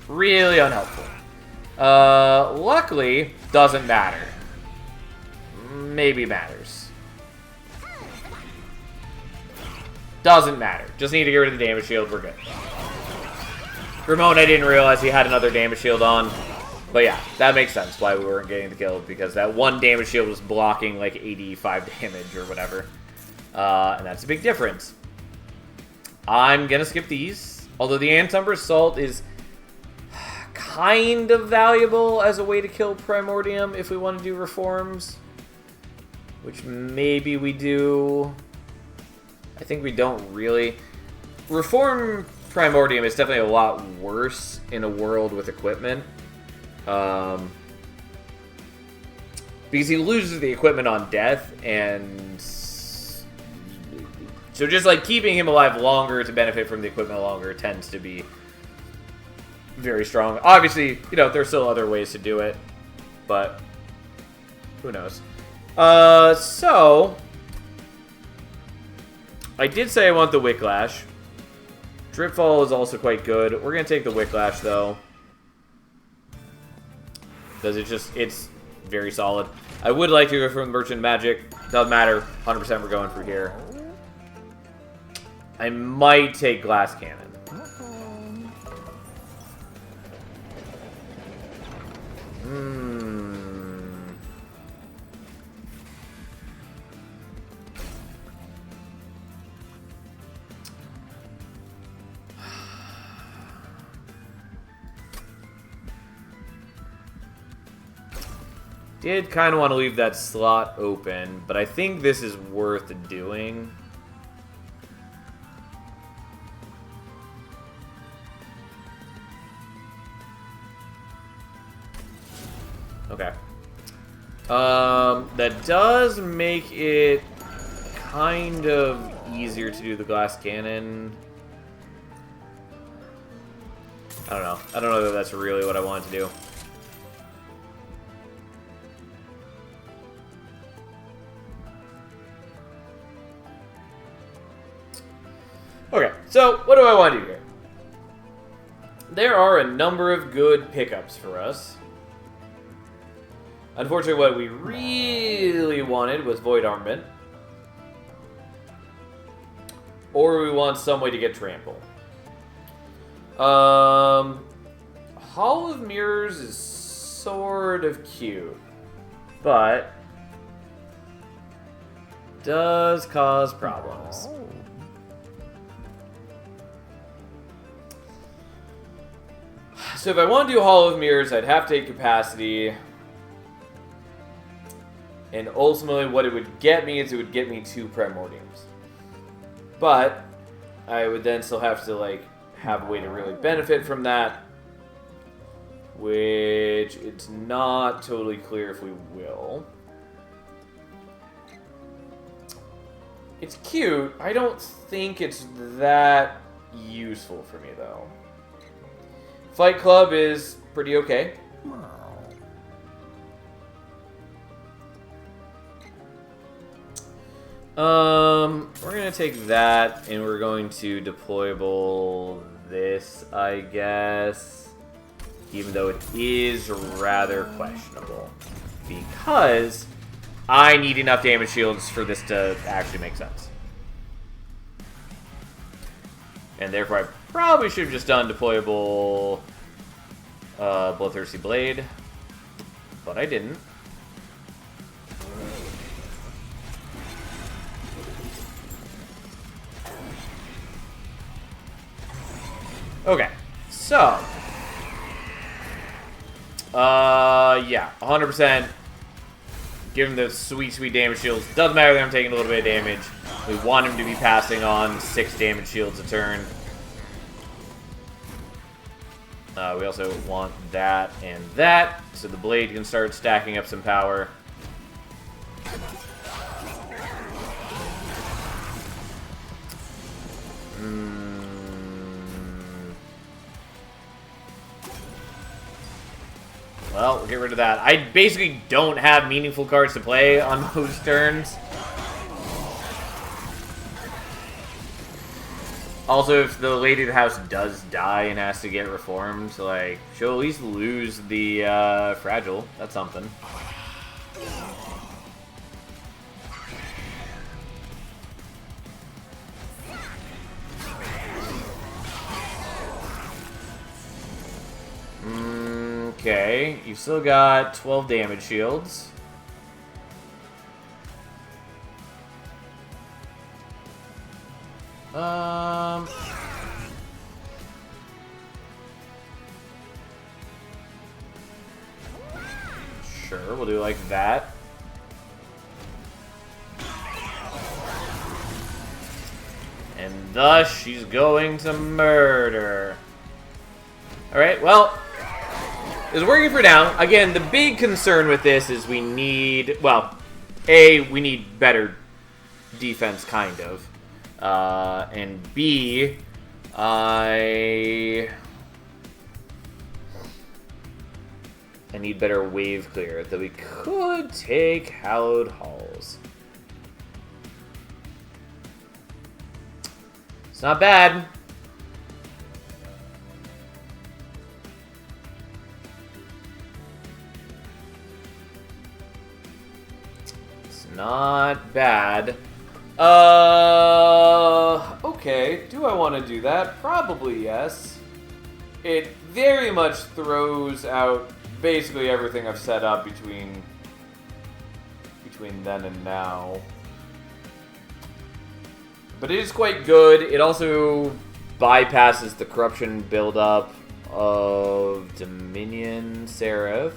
Really unhelpful. Luckily, doesn't matter. Maybe matters. Doesn't matter. Just need to get rid of the damage shield. We're good. Ramon, I didn't realize he had another damage shield on. But yeah, that makes sense why we weren't getting the kill. Because that one damage shield was blocking like 85 damage or whatever. And that's a big difference. I'm going to skip these. Although the Antumber Assault is kind of valuable as a way to kill Primordium if we want to do reforms. Which maybe we do. I think we don't really. Reform Primordium is definitely a lot worse in a world with equipment. Because he loses the equipment on death, and so just like keeping him alive longer to benefit from the equipment longer tends to be very strong. Obviously, you know, there's still other ways to do it, but who knows. So I did say I want the Wicklash. Dripfall is also quite good. We're going to take the Wicklash, though. Because it's very solid. I would like to go from Merchant Magic. Doesn't matter. 100% we're going for here. I might take Glass Cannon. Did kind of want to leave that slot open, but I think this is worth doing. Okay. That does make it kind of easier to do the Glass Cannon. I don't know. I don't know that that's really what I want to do. Okay, so what do I want to do here? There are a number of good pickups for us. Unfortunately, what we really wanted was Void Armament. Or we want some way to get Trample. Hall of Mirrors is sort of cute. But does cause problems. So if I want to do Hall of Mirrors, I'd have to take capacity. And ultimately what it would get me is it would get me 2 Primordiums. But I would then still have to like have a way to really benefit from that. Which it's not totally clear if we will. It's cute. I don't think it's that useful for me though. Fight Club is pretty okay. We're gonna take that and we're going to deployable this, I guess. Even though it is rather questionable. Because I need enough damage shields for this to actually make sense. And therefore I probably should have just done deployable Bloodthirsty Blade. But I didn't. Okay, so yeah, 100%. Give him the sweet, sweet damage shields. Doesn't matter that I'm taking a little bit of damage. We want him to be passing on 6 damage shields a turn. We also want that and that, so the blade can start stacking up some power. Well, we'll get rid of that. I basically don't have meaningful cards to play on those turns. Also, if the Lady of the House does die and has to get reformed, like, she'll at least lose the Fragile. That's something. Okay, you've still got 12 damage shields. Sure, we'll do like that. And thus, she's going to murder. Alright, well, it's working for now. Again, the big concern with this is we need, well, A, we need better defense, kind of. And B, I need better wave clear, that we could take Hallowed Halls. It's not bad. It's not bad. Okay. Do I want to do that? Probably yes. It very much throws out basically everything I've set up between then and now. But it is quite good. It also bypasses the corruption buildup of Dominion Seraph.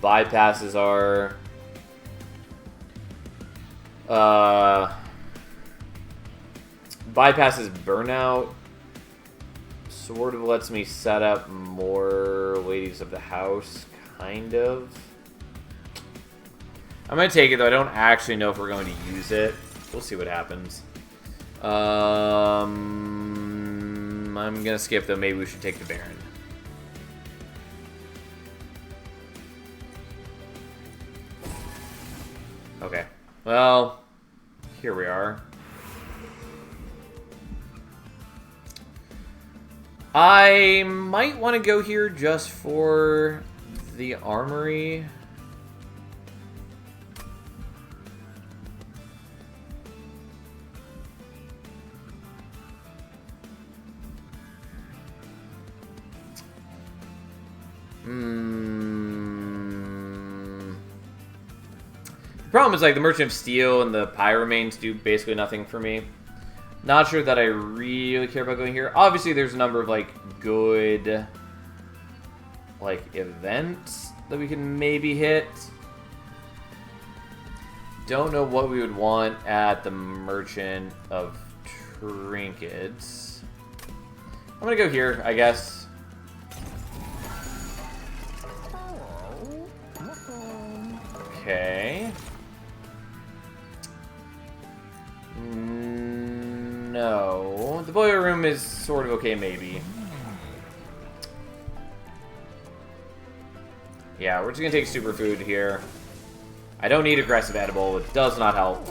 Bypasses our bypasses burnout. Sort of lets me set up more Ladies of the House, kind of. I'm going to take it, though. I don't actually know if we're going to use it. We'll see what happens. I'm going to skip, though. Maybe we should take the Baron. Okay. Well, here we are. I might want to go here just for the armory. problem is, like, the Merchant of Steel and the Pyromanes do basically nothing for me. Not sure that I really care about going here. Obviously, there's a number of, like, good, like, events that we can maybe hit. Don't know what we would want at the Merchant of Trinkets. I'm gonna go here, I guess. Okay. No. The boiler room is sort of okay, maybe. Yeah, we're just gonna take superfood here. I don't need aggressive edible. It does not help.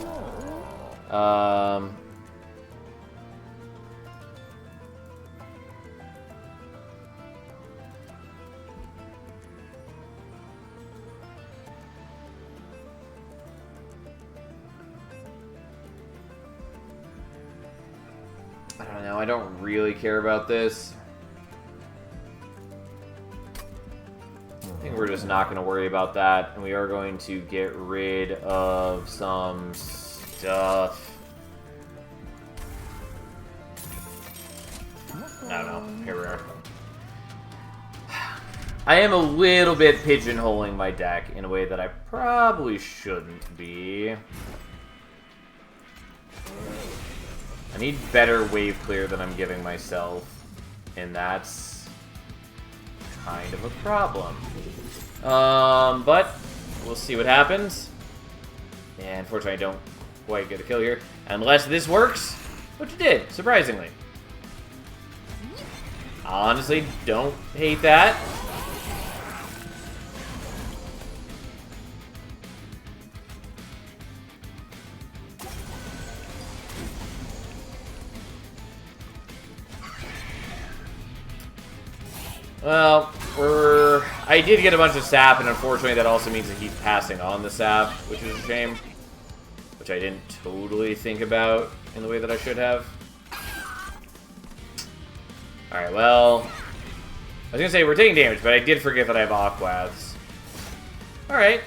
I don't know. I don't really care about this. I think we're just not going to worry about that. And we are going to get rid of some stuff. I don't know. Here we are. I am a little bit pigeonholing my deck in a way that I probably shouldn't be. I need better wave clear than I'm giving myself. And that's kind of a problem. But we'll see what happens. And unfortunately, I don't quite get a kill here. Unless this works, which it did, surprisingly. Honestly, don't hate that. Well, I did get a bunch of sap, and unfortunately that also means that he's passing on the sap, which is a shame. Which I didn't totally think about in the way that I should have. Alright, well, I was gonna say we're taking damage, but I did forget that I have Aquaths. Alright,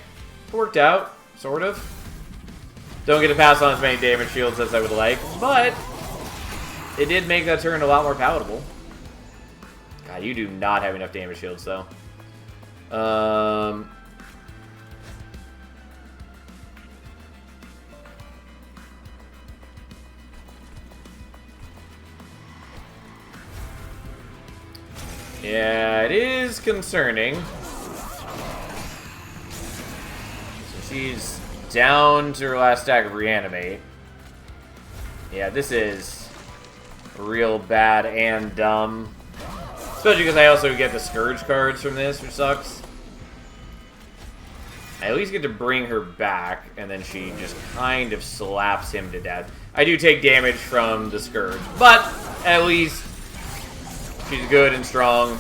it worked out, sort of. Don't get to pass on as many damage shields as I would like, but it did make that turn a lot more palatable. God, you do not have enough damage shields, though. Yeah, it is concerning. So she's down to her last stack of Reanimate. Yeah, this is real bad and dumb. Especially because I also get the Scourge cards from this, which sucks. I at least get to bring her back, and then she just kind of slaps him to death. I do take damage from the Scourge, but at least she's good and strong.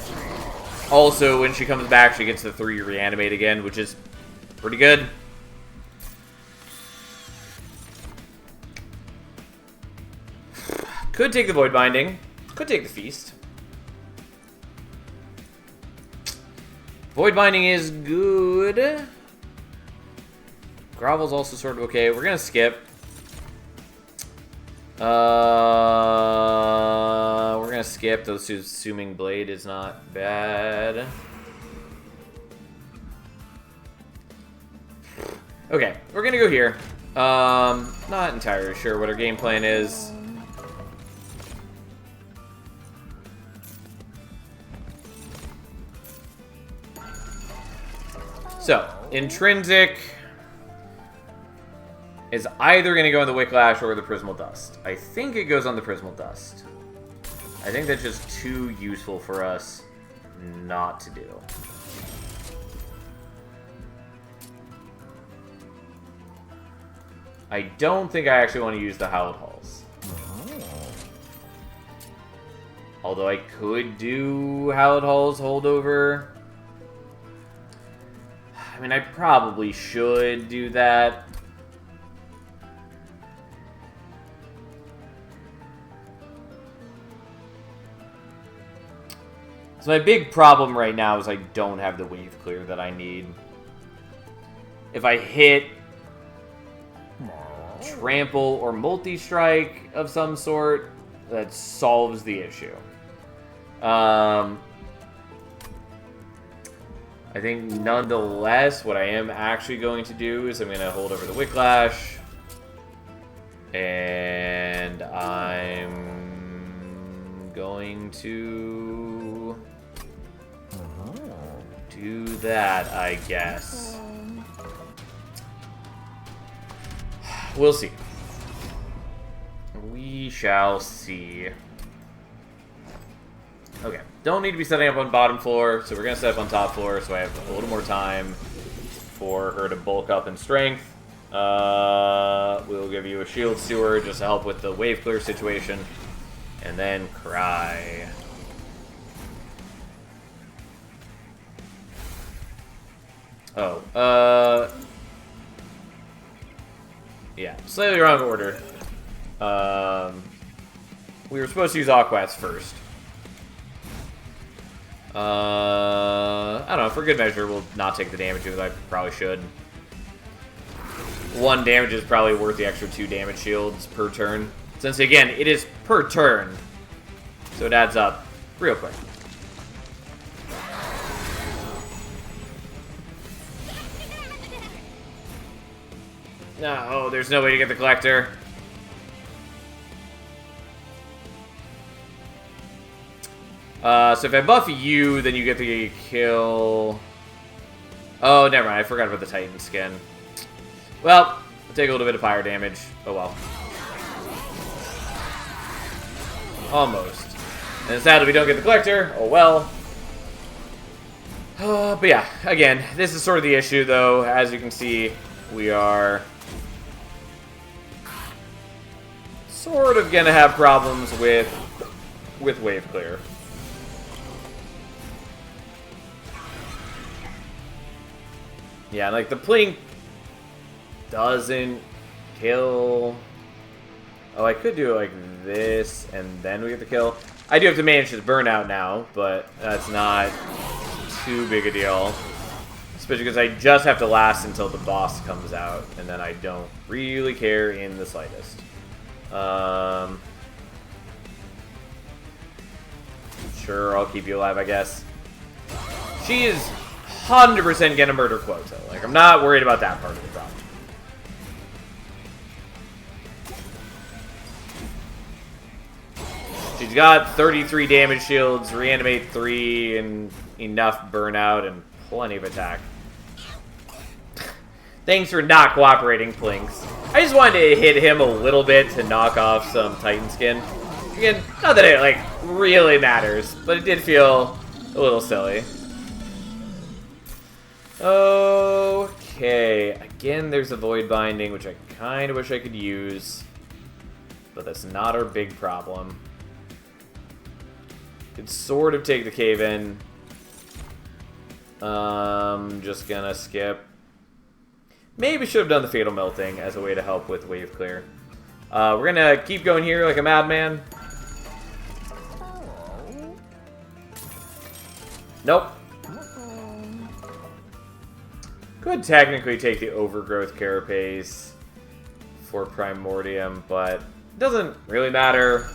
Also, when she comes back, she gets the 3 Reanimate again, which is pretty good. Could take the Void Binding. Could take the Feast. Void Binding is good. Grovel's also sort of okay. We're gonna skip. We're gonna skip. Those assuming Blade is not bad. Okay, we're gonna go here. Not entirely sure what our game plan is. So, Intrinsic is either going to go on the Wicklash or the Prismal Dust. I think it goes on the Prismal Dust. I think that's just too useful for us not to do. I don't think I actually want to use the Hallowed Halls. Although I could do Hallowed Halls holdover. I mean, I probably should do that. So my big problem right now is I don't have the wave clear that I need. If I hit trample or multi-strike of some sort that solves the issue. I think nonetheless, what I am actually going to do is I'm going to hold over the Whiplash. And I'm going to do that, I guess. We'll see. We shall see. Okay, don't need to be setting up on bottom floor, so we're going to set up on top floor so I have a little more time for her to bulk up in strength. We'll give you a shield steward just to help with the wave clear situation. And then cry. Oh, yeah, slightly wrong order. We were supposed to use Aquats first. I don't know, for good measure, we'll not take the damage, because I probably should. 1 damage is probably worth the extra 2 damage shields per turn. Since, again, it is per turn. So it adds up real quick. No, oh, there's no way to get the collector. So if I buff you, then you get the kill. Oh, never mind. I forgot about the Titan skin. Well, I'll take a little bit of fire damage. Oh well. Almost. And sadly, we don't get the collector. Oh well. But yeah, again, this is sort of the issue, though. As you can see, we are sort of gonna have problems with wave clear. Yeah, like the Plink doesn't kill. Oh, I could do it like this, and then we get the kill. I do have to manage his burnout now, but that's not too big a deal. Especially because I just have to last until the boss comes out, and then I don't really care in the slightest. Sure, I'll keep you alive, I guess. She is 100% gonna murder Quota. Like, I'm not worried about that part of the problem. She's got 33 damage shields, reanimate 3, and enough burnout, and plenty of attack. Thanks for not cooperating, Plinks. I just wanted to hit him a little bit to knock off some Titan skin. Again, not that it, like, really matters, but it did feel a little silly. Okay, again, there's a Void Binding, which I kind of wish I could use, but that's not our big problem. Could sort of take the cave-in. Just gonna skip. Maybe should have done the Fatal Melting as a way to help with wave clear. We're gonna keep going here like a madman. Nope. Could technically take the Overgrowth Carapace for Primordium, but it doesn't really matter.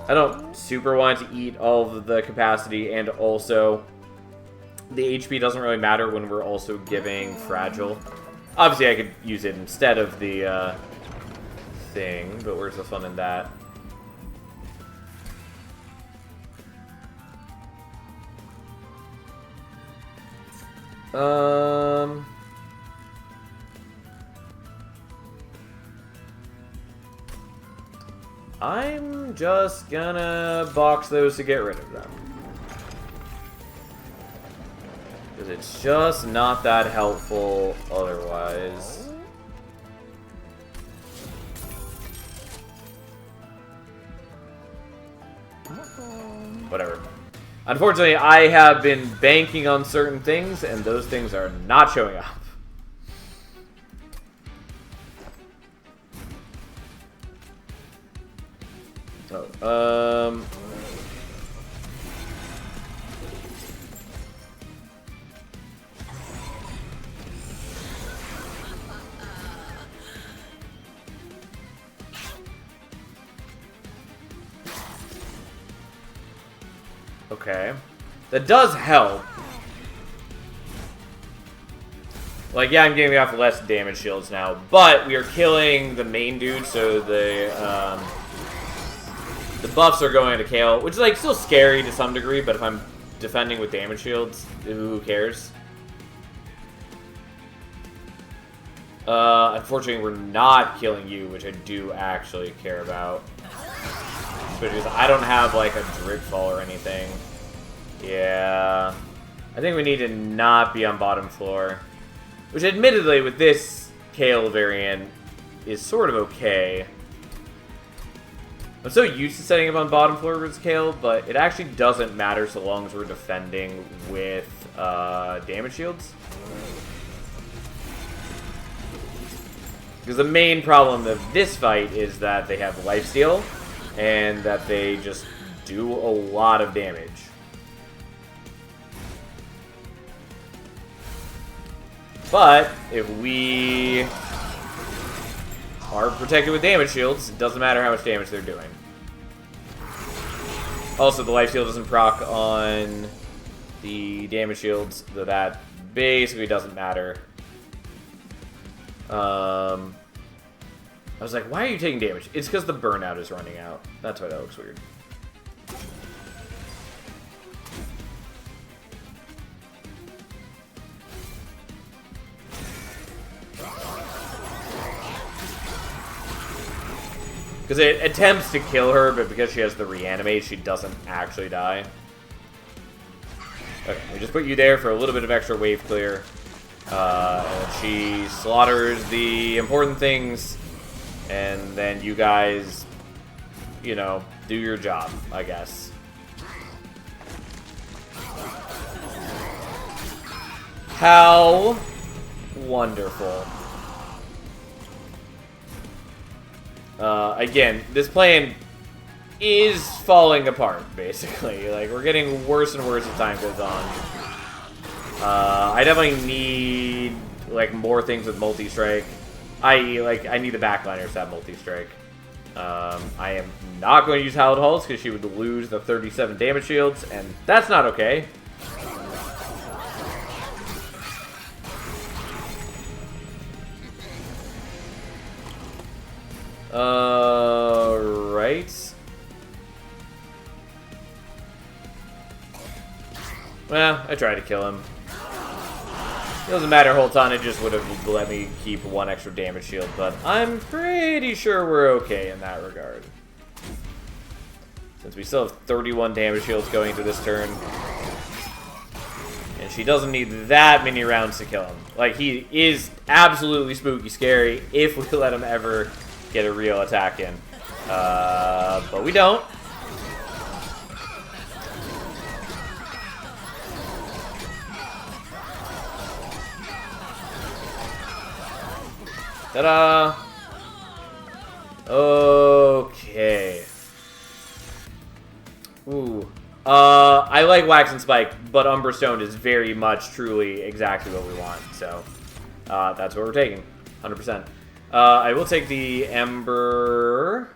I don't super want to eat all of the capacity, and also the HP doesn't really matter when we're also giving Fragile. Obviously, I could use it instead of the thing, but where's the fun in that? I'm just gonna box those to get rid of them. Because it's just not that helpful otherwise. Whatever. Unfortunately, I have been banking on certain things, and those things are not showing up. Oh, Okay. That does help. Like, yeah, I'm getting off less damage shields now, but we are killing the main dude, so the buffs are going to Kale, which is, like, still scary to some degree, but if I'm defending with damage shields, who cares? Unfortunately, we're not killing you, which I do actually care about. Because I don't have, like, a drip fall or anything. Yeah. I think we need to not be on bottom floor. Which, admittedly, with this Kale variant, is sort of okay. I'm so used to setting up on bottom floor versus Kale, but it actually doesn't matter so long as we're defending with damage shields. Because the main problem of this fight is that they have lifesteal, and that they just do a lot of damage. But if we are protected with damage shields, it doesn't matter how much damage they're doing. Also, the lifesteal doesn't proc on the damage shields, so that basically doesn't matter. I was like, why are you taking damage? It's because the burnout is running out. That's why that looks weird. Because it attempts to kill her, but because she has the reanimate, she doesn't actually die. Okay, we just put you there for a little bit of extra wave clear. And she slaughters the important things, and then you guys, you know, do your job, I guess. How wonderful. Again, this plan is falling apart, basically. Like, we're getting worse and worse as time goes on. I definitely need, like, more things with multi-strike. I.e., like, I need the backliners to have multi-strike. I am not going to use Hallowed Halls because she would lose the 37 damage shields, and that's not okay. Right. Well, I tried to kill him. It doesn't matter a whole ton, it just would have let me keep one extra damage shield, but I'm pretty sure we're okay in that regard. Since we still have 31 damage shields going into this turn. And she doesn't need that many rounds to kill him. Like, he is absolutely spooky scary if we let him ever get a real attack in. But we don't. Ta-da! Okay. Ooh. I like Wax and Spike, but Umberstone is very much, truly, exactly what we want. So, that's what we're taking. 100%. I will take the Ember.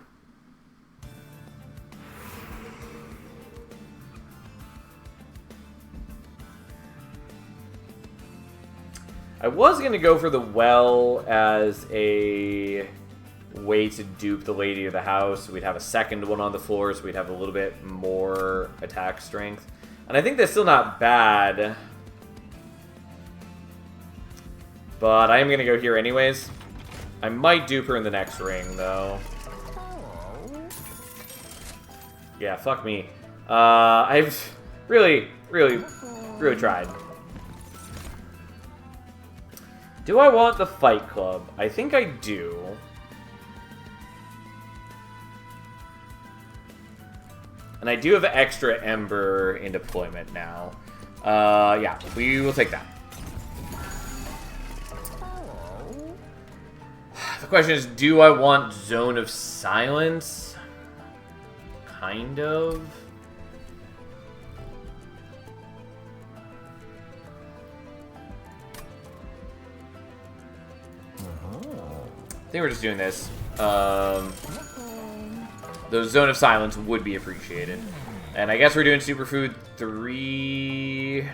I was going to go for the Well as a way to dupe the Lady of the House. We'd have a second one on the floor, so we'd have a little bit more attack strength. And I think that's still not bad. But I am going to go here anyways. I might dupe her in the next ring, though. Yeah, fuck me. I've really tried. Do I want the Fight Club? I think I do. And I do have extra Ember in deployment now. Yeah, we will take that. The question is, do I want Zone of Silence? Kind of. I think we're just doing this. The Zone of Silence would be appreciated. And I guess we're doing Superfood 3...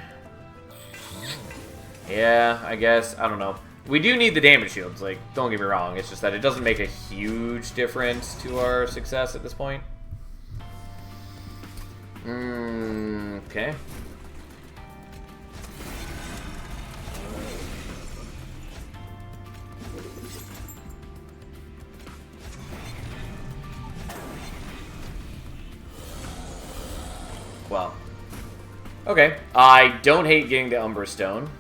Yeah, I guess. I don't know. We do need the damage shields, like, don't get me wrong. It's just that it doesn't make a huge difference to our success at this point. Okay. Well. Okay. I don't hate getting the Umbra Stone.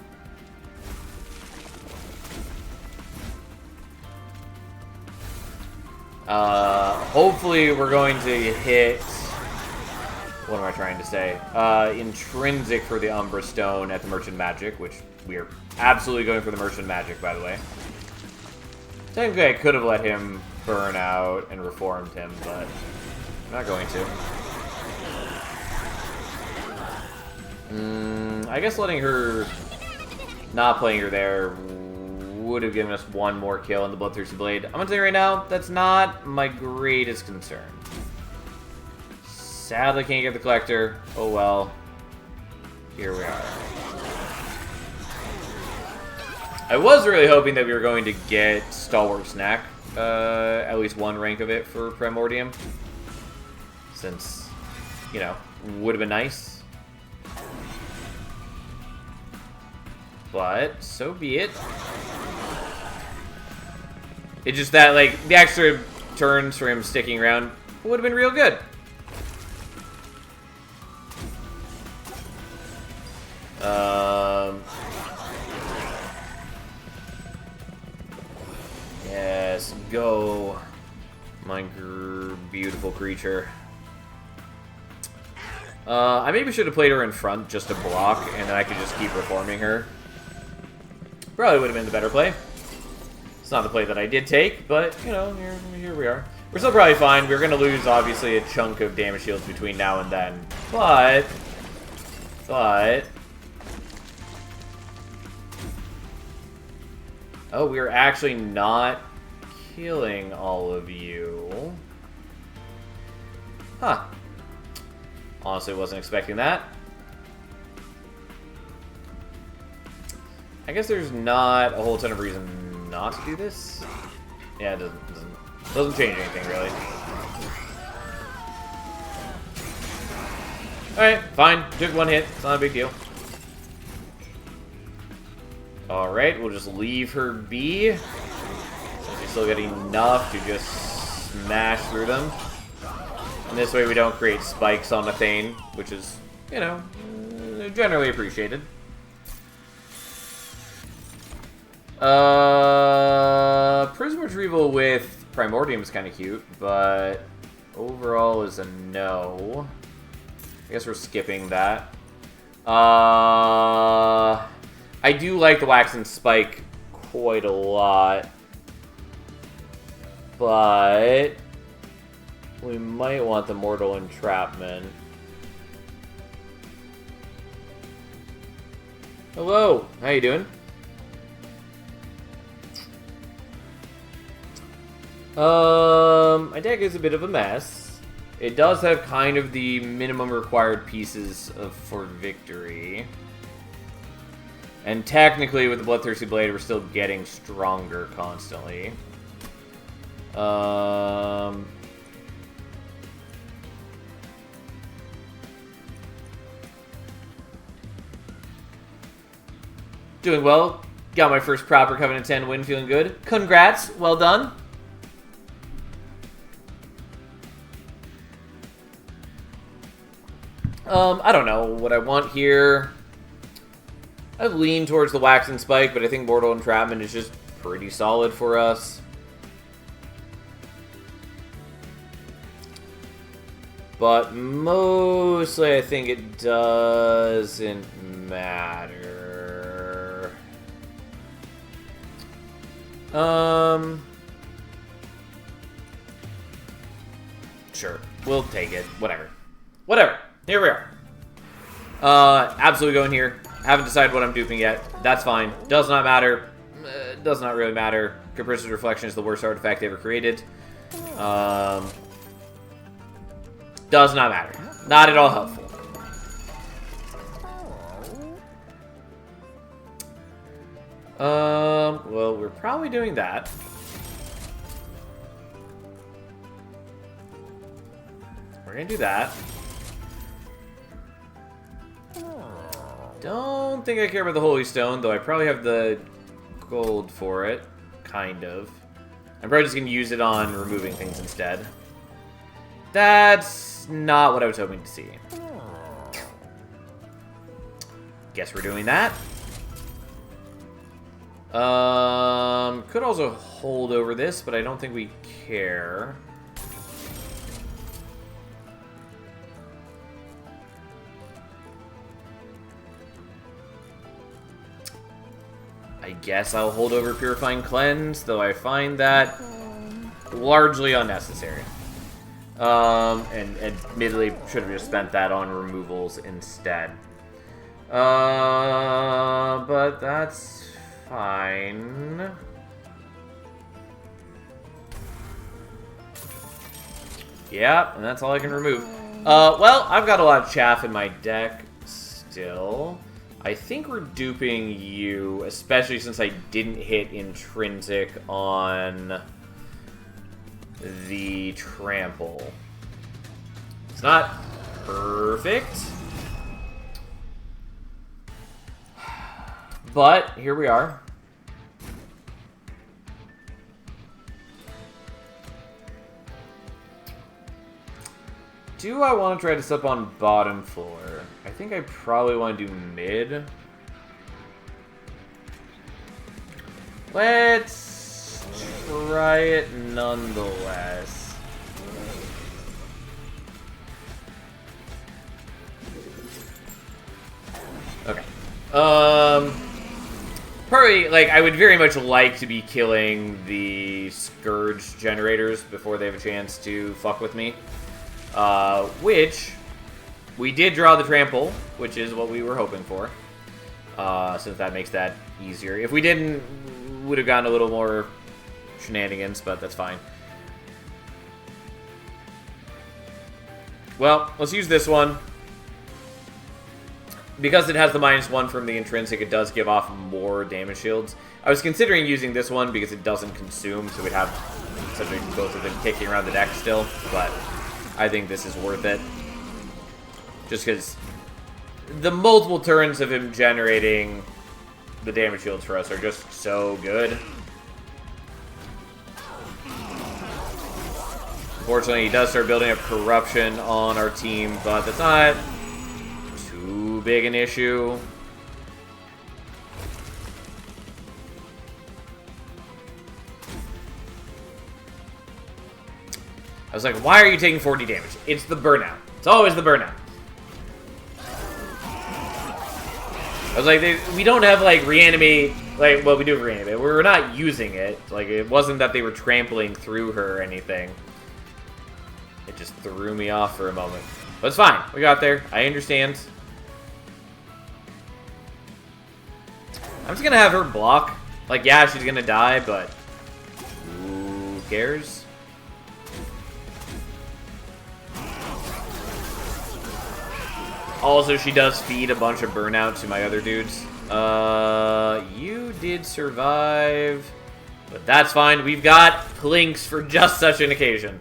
Hopefully we're going to hit... What am I trying to say? Intrinsic for the Umbra Stone at the Merchant Magic, which we are absolutely going for the Merchant Magic, by the way. Technically, I could have let him burn out and reformed him, but I'm not going to. I guess letting her... Not playing her there would have given us one more kill in the Bloodthirsty Blade. I'm gonna tell you right now, that's not my greatest concern. Sadly, can't get the Collector. Oh well. Here we are. I was really hoping that we were going to get Stalwart Snack. At least one rank of it for Primordium. Since, you know, would have been nice. But, so be it. It's just that, like, the extra turns for him sticking around would have been real good. Yes, go, my beautiful creature. I maybe should have played her in front just to block, and then I could just keep reforming her. Probably would have been the better play. It's not the play that I did take, but, you know, here we are. We're still probably fine. We're going to lose, obviously, a chunk of damage shields between now and then. But... Oh, we're actually not killing all of you. Huh. Honestly, wasn't expecting that. I guess there's not a whole ton of reason not to do this. Yeah, it doesn't change anything, really. Alright, fine. Took one hit. It's not a big deal. Alright, we'll just leave her be. Since we still get enough to just smash through them. And this way we don't create spikes on the Thane, which is, you know, generally appreciated. Prism Retrieval with Primordium is kind of cute, but overall is a no. I guess we're skipping that. I do like the Wax and Spike quite a lot, but we might want the Mortal Entrapment. Hello, how you doing? My deck is a bit of a mess. It does have kind of the minimum required pieces for victory. And technically, with the Bloodthirsty Blade, we're still getting stronger constantly. Doing well. Got my first proper Covenant 10 win, feeling good. Congrats, well done. I don't know what I want here. I lean towards the Wax and Spike, but I think Mortal Entrapment is just pretty solid for us. But mostly I think it doesn't matter. Sure. We'll take it. Whatever. Whatever. Here we are. Absolutely going here. Haven't decided what I'm duping yet. That's fine. Does not matter. Does not really matter. Capricious Reflection is the worst artifact ever created. Does not matter. Not at all helpful. Well, we're probably doing that. We're gonna do that. Don't think I care about the Holy Stone, though I probably have the gold for it. Kind of. I'm probably just gonna use it on removing things instead. That's not what I was hoping to see. Guess we're doing that. Could also hold over this, but I don't think we care. I guess I'll hold over Purifying Cleanse, though I find that largely unnecessary. And admittedly should have just spent that on removals instead. But that's fine. Yeah, and that's all I can remove. Well, I've got a lot of chaff in my deck still. I think we're duping you, especially since I didn't hit Intrinsic on the Trample. It's not perfect, but here we are. Do I want to try this up on bottom floor? I think I probably want to do mid. Let's try it nonetheless. Okay. Probably, like, I would very much like to be killing the Scourge generators before they have a chance to fuck with me. Which, we did draw the Trample, which is what we were hoping for. Since that makes that easier. If we didn't, would have gotten a little more shenanigans, but that's fine. Well, let's use this one. Because it has the -1 from the Intrinsic, it does give off more damage shields. I was considering using this one because it doesn't consume, so we'd have essentially both of them kicking around the deck still, but I think this is worth it. Just because the multiple turns of him generating the damage shields for us are just so good. Unfortunately, he does start building up corruption on our team, but that's not too big an issue. I was like, why are you taking 40 damage? It's the burnout. It's always the burnout. I was like, we don't have, like, reanimate. Like, well, we do have reanimate. We're not using it. Like, it wasn't that they were trampling through her or anything. It just threw me off for a moment. But it's fine. We got there. I understand. I'm just gonna have her block. Like, yeah, she's gonna die, but who cares? Also, she does feed a bunch of burnout to my other dudes. You did survive, but that's fine. We've got Plinks for just such an occasion.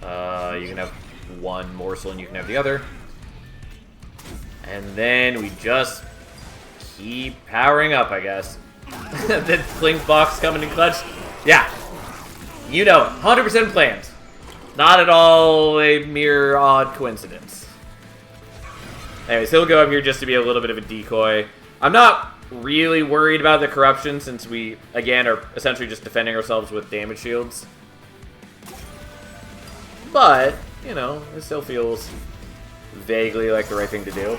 You can have one morsel and you can have the other. And then we just keep powering up, I guess. The Plink box coming in clutch. Yeah. You know it. 100% planned. Not at all a mere odd coincidence. Anyways, he'll go up here just to be a little bit of a decoy. I'm not really worried about the corruption since we, again, are essentially just defending ourselves with damage shields. But, you know, it still feels vaguely like the right thing to do.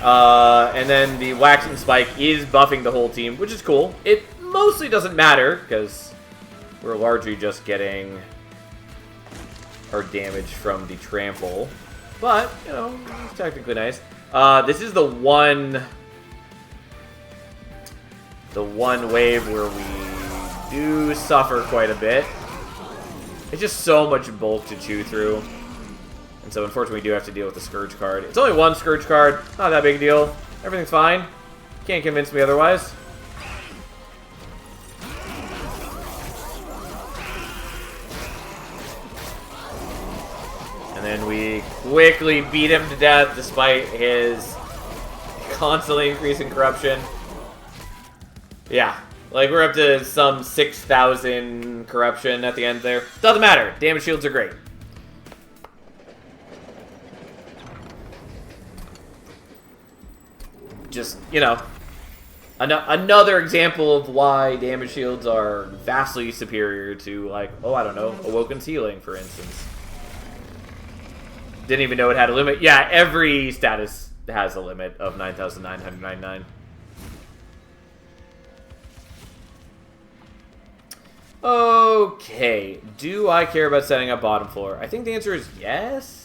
And then the Waxing Spike is buffing the whole team, which is cool. It mostly doesn't matter, because we're largely just getting our damage from the Trample. But, you know, it's technically nice. This is the one wave where we do suffer quite a bit. It's just so much bulk to chew through. And so unfortunately we do have to deal with the Scourge card. It's only one Scourge card, not that big a deal. Everything's fine. Can't convince me otherwise. And then we quickly beat him to death despite his constantly increasing corruption. Yeah, like we're up to some 6,000 corruption at the end there. Doesn't matter, damage shields are great. Just, you know, another example of why damage shields are vastly superior to, like, oh, I don't know, Awoken's Healing, for instance. Didn't even know it had a limit. Yeah, every status has a limit of 9,999. Okay, do I care about setting up bottom floor? I think the answer is yes.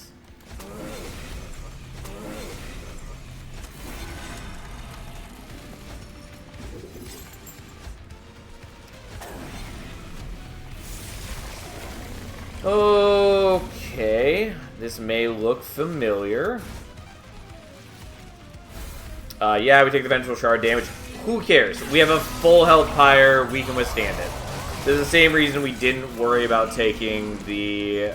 Okay, this may look familiar. Yeah, we take the Vengeful Shard damage. Who cares? We have a full health Pyre, we can withstand it. This is the same reason we didn't worry about taking the,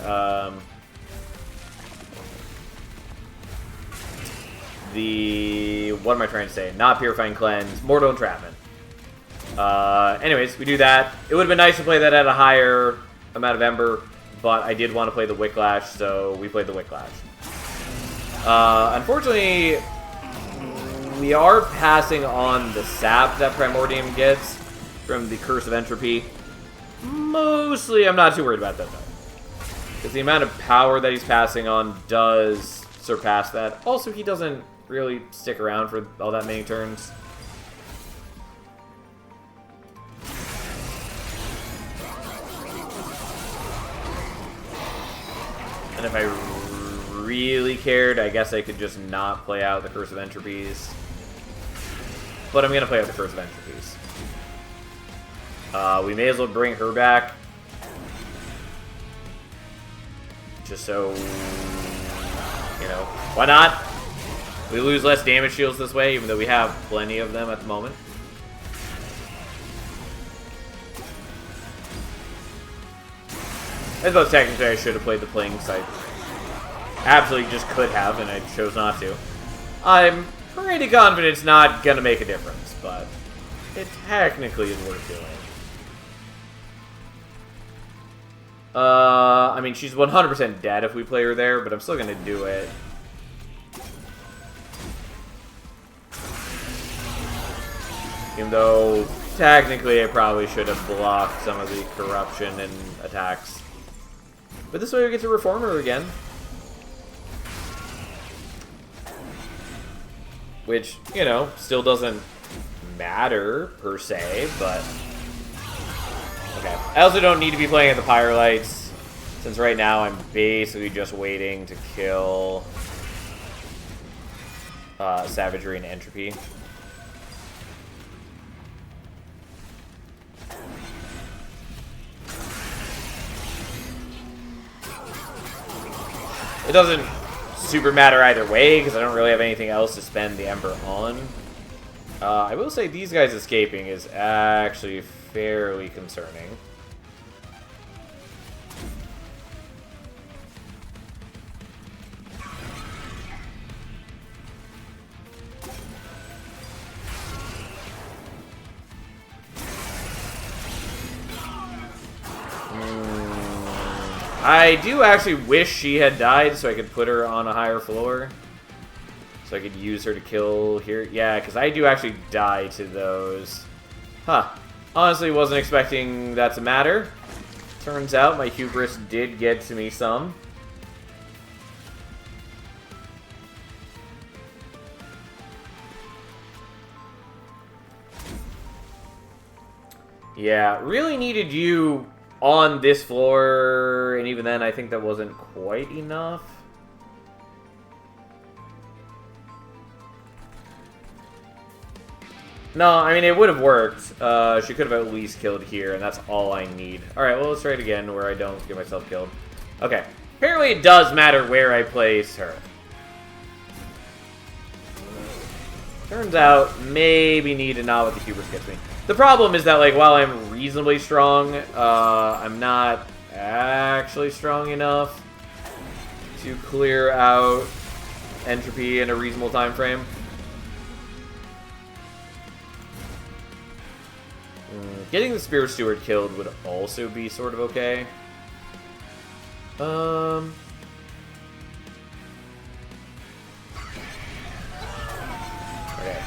what am I trying to say? Not Purifying Cleanse, Mortal Entrapment. Anyways, we do that. It would have been nice to play that at a higher amount of Ember, but I did want to play the Wicklash, so we played the Wicklash. Unfortunately, we are passing on the sap that Primordium gets from the Curse of Entropy. Mostly, I'm not too worried about that, though. Because the amount of power that he's passing on does surpass that. Also, he doesn't really stick around for all that many turns. And if I really cared, I guess I could just not play out the Curse of Entropies. But I'm going to play out the Curse of Entropies. We may as well bring her back. Just so, you know, why not? We lose less damage shields this way, even though we have plenty of them at the moment. I suppose technically I should have played the Pling site. Absolutely just could have, and I chose not to. I'm pretty confident it's not going to make a difference, but it technically is worth doing. I mean, she's 100% dead if we play her there, but I'm still going to do it. Even though, technically, I probably should have blocked some of the corruption and attacks. But this way we get to reform her again. Which, you know, still doesn't matter, per se, but... Okay. I also don't need to be playing at the Pyrelights, since right now I'm basically just waiting to kill Savagery and Entropy. It doesn't super matter either way, because I don't really have anything else to spend the Ember on. I will say these guys escaping is actually fairly concerning. I do actually wish she had died so I could put her on a higher floor. So I could use her to kill here. Yeah, because I do actually die to those. Huh. Honestly, wasn't expecting that to matter. Turns out my hubris did get to me some. Yeah, really needed you on this floor, and even then I think that wasn't quite enough. No, I mean, it would have worked. She could have at least killed here, and that's all I need. Alright, well, let's try it again where I don't get myself killed. Okay. Apparently it does matter where I place her. Turns out, maybe needed not what the hubris gets me. The problem is that, like, while I'm reasonably strong, I'm not actually strong enough to clear out entropy in a reasonable time frame. Getting the Spirit Steward killed would also be sort of okay. Okay,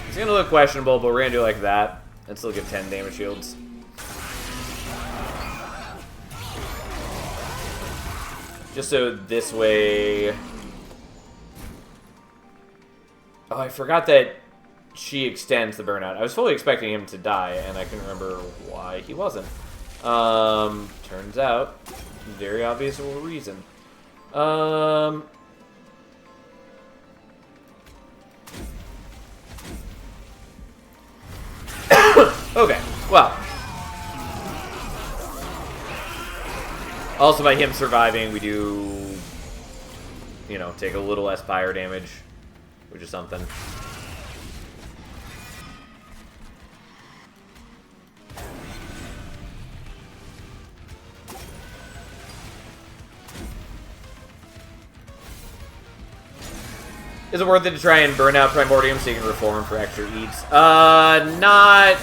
it's gonna look questionable, but we're gonna do it like that and still give 10 damage shields. Just so this way... Oh, I forgot that she extends the burnout. I was fully expecting him to die, and I couldn't remember why he wasn't. Turns out, very obvious reason. Okay, well. Also, by him surviving, we do, you know, take a little less fire damage, which is something. Is it worth it to try and burn out Primordium so you can reform for extra eats? Not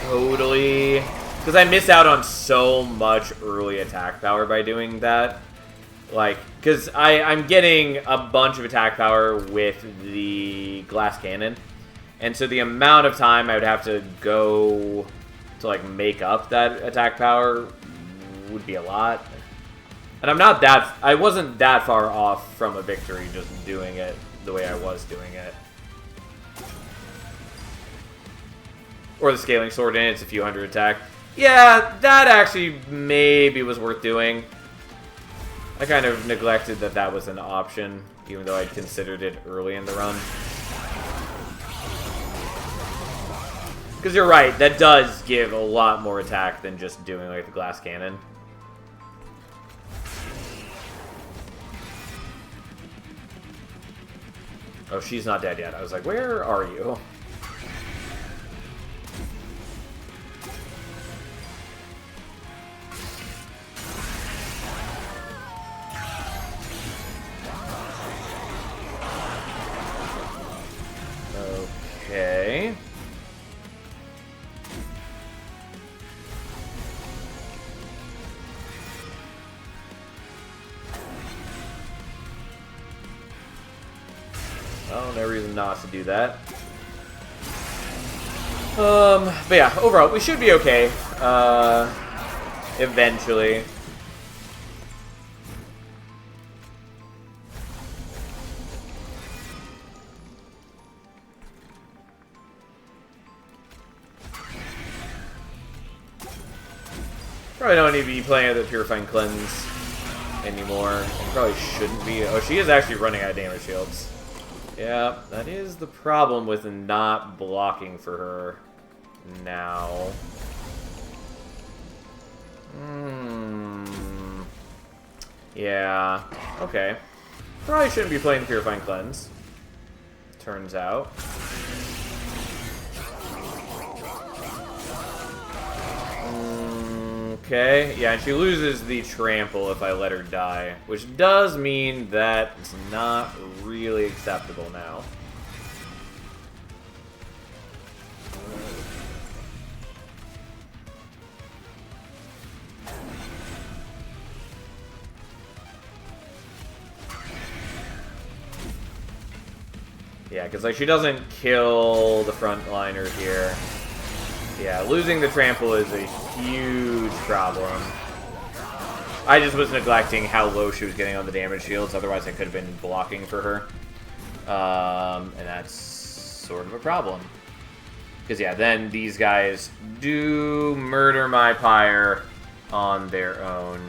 totally. Because I miss out on so much early attack power by doing that. Like, because I'm getting a bunch of attack power with the glass cannon. And so the amount of time I would have to go to, like, make up that attack power would be a lot. And I wasn't that far off from a victory just doing it the way I was doing it. Or the Scaling Sword, and it's a few hundred attack. Yeah, that actually maybe was worth doing. I kind of neglected that that was an option, even though I'd considered it early in the run. Because you're right, that does give a lot more attack than just doing like the glass cannon. Oh, she's not dead yet. I was like, where are you? Okay. Well, no reason not to do that. But yeah, overall, we should be okay. Eventually. Probably don't need to be playing with the Purifying Cleanse anymore. And probably shouldn't be. Oh, she is actually running out of damage shields. Yeah, that is the problem with not blocking for her now. Yeah, okay. Probably shouldn't be playing the Purifying Cleanse. Turns out. Okay, yeah, and she loses the trample if I let her die, which does mean that it's not really acceptable now. Yeah, because like she doesn't kill the frontliner here. Yeah, losing the trample is a huge problem. I just was neglecting how low she was getting on the damage shields, otherwise I could have been blocking for her. And that's sort of a problem. Because yeah, then these guys do murder my pyre on their own.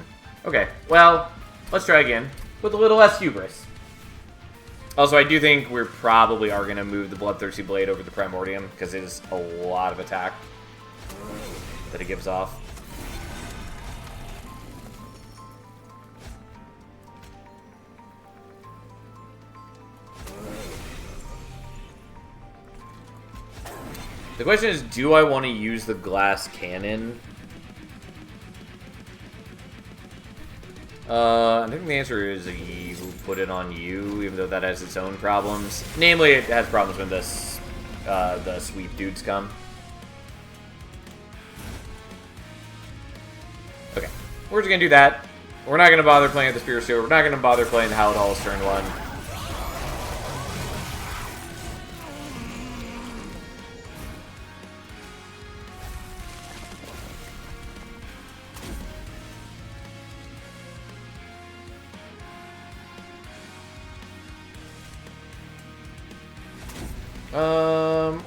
Okay, well, let's try again with a little less hubris. Also, I do think we probably are going to move the Bloodthirsty Blade over the Primordium, because it is a lot of attack that it gives off. The question is, do I want to use the glass cannon? I think the answer is you put it on you, even though that has its own problems. Namely, it has problems when the sweep dudes come. Okay, we're just gonna do that. We're not gonna bother playing with the Spear Steward. We're not gonna bother playing the Howled Halls turn 1.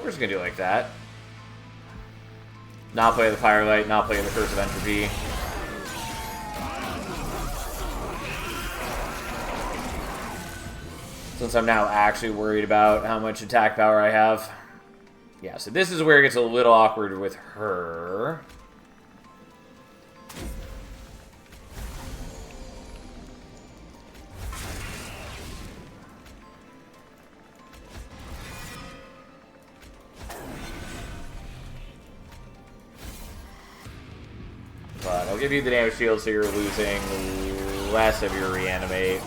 We're just gonna do it like that. Not play the Firelight, not play the Curse of Entropy. Since I'm now actually worried about how much attack power I have. Yeah, so this is where it gets a little awkward with her. But I'll give you the damage shield so you're losing less of your reanimate.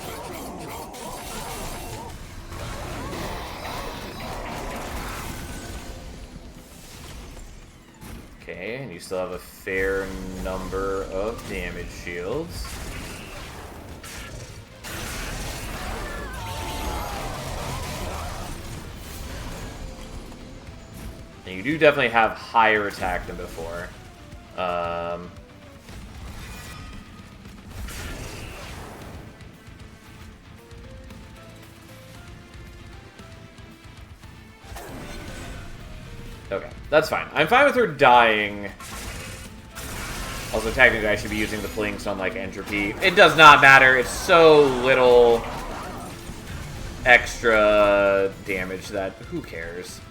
Okay, and you still have a fair number of damage shields. And you do definitely have higher attack than before. Okay, that's fine. I'm fine with her dying. Also, technically, I should be using the Plinks on, like, Entropy. It does not matter. It's so little extra damage that who cares?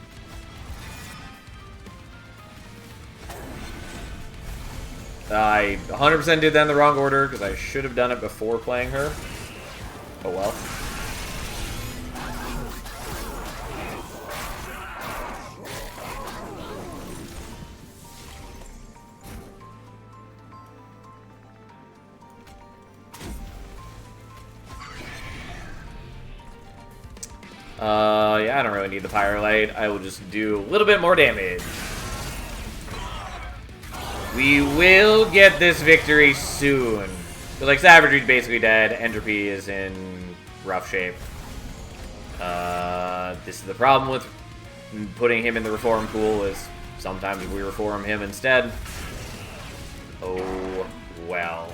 I 100% did that in the wrong order, because I should have done it before playing her. Oh well. Yeah, I don't really need the Firelight. I will just do a little bit more damage. We will get this victory soon. But like, Savagery's basically dead. Entropy is in rough shape. This is the problem with putting him in the Reform pool, is sometimes we Reform him instead. Oh, well.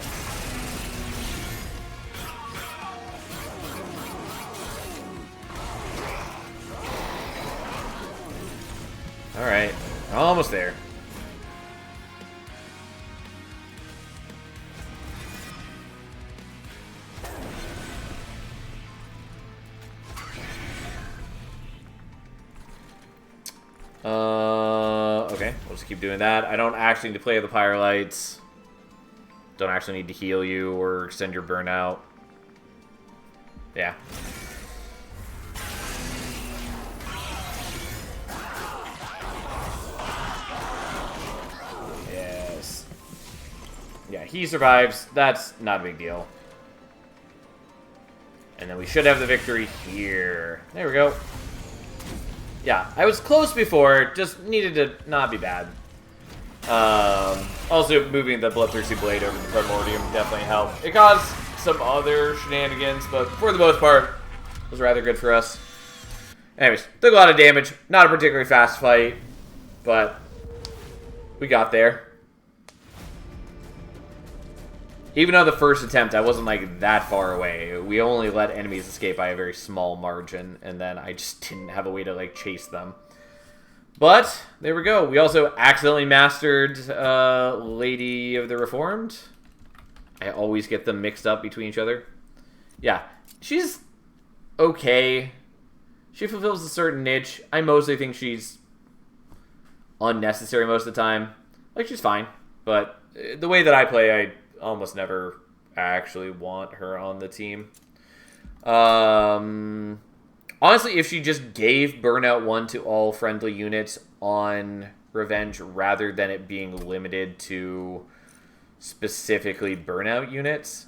Alright, almost there. Okay, we'll just keep doing that. I don't actually need to play the Pyrelights. Don't actually need to heal you or extend your burnout. Yeah. Yes. Yeah, he survives. That's not a big deal. And then we should have the victory here. There we go. Yeah, I was close before, just needed to not be bad. Also, moving the Bloodthirsty Blade over the Primordium definitely helped. It caused some other shenanigans, but for the most part, it was rather good for us. Anyways, took a lot of damage. Not a particularly fast fight, but we got there. Even on the first attempt, I wasn't, like, that far away. We only let enemies escape by a very small margin, and then I just didn't have a way to, like, chase them. But, there we go. We also accidentally mastered Lady of the Reformed. I always get them mixed up between each other. Yeah, she's okay. She fulfills a certain niche. I mostly think she's unnecessary most of the time. Like, she's fine, but the way that I play, I almost never actually want her on the team. Honestly, if she just gave Burnout 1 to all friendly units on Revenge rather than it being limited to specifically Burnout units,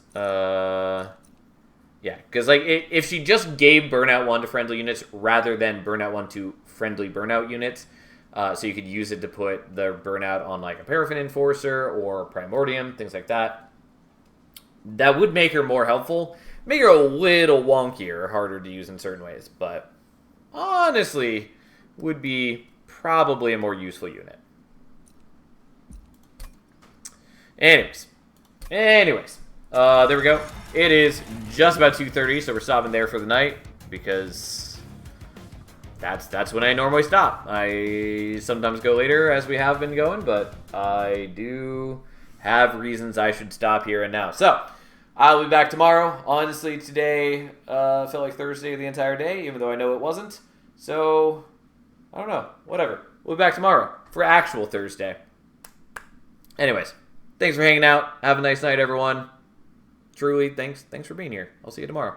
yeah, because like if she just gave Burnout 1 to friendly units rather than Burnout 1 to friendly Burnout units, so you could use it to put the Burnout on like a Paraffin Enforcer or Primordium, things like that, that would make her more helpful. Make her a little wonkier, harder to use in certain ways, but honestly would be probably a more useful unit. Anyways, there we go. It is just about 2:30, so we're stopping there for the night because that's when I normally stop. I sometimes go later as we have been going, but I do have reasons I should stop here and now. So I'll be back tomorrow. Honestly, today felt like Thursday the entire day, even though I know it wasn't. So I don't know. Whatever. We'll be back tomorrow for actual Thursday. Anyways, thanks for hanging out. Have a nice night, everyone. Truly, thanks for being here. I'll see you tomorrow.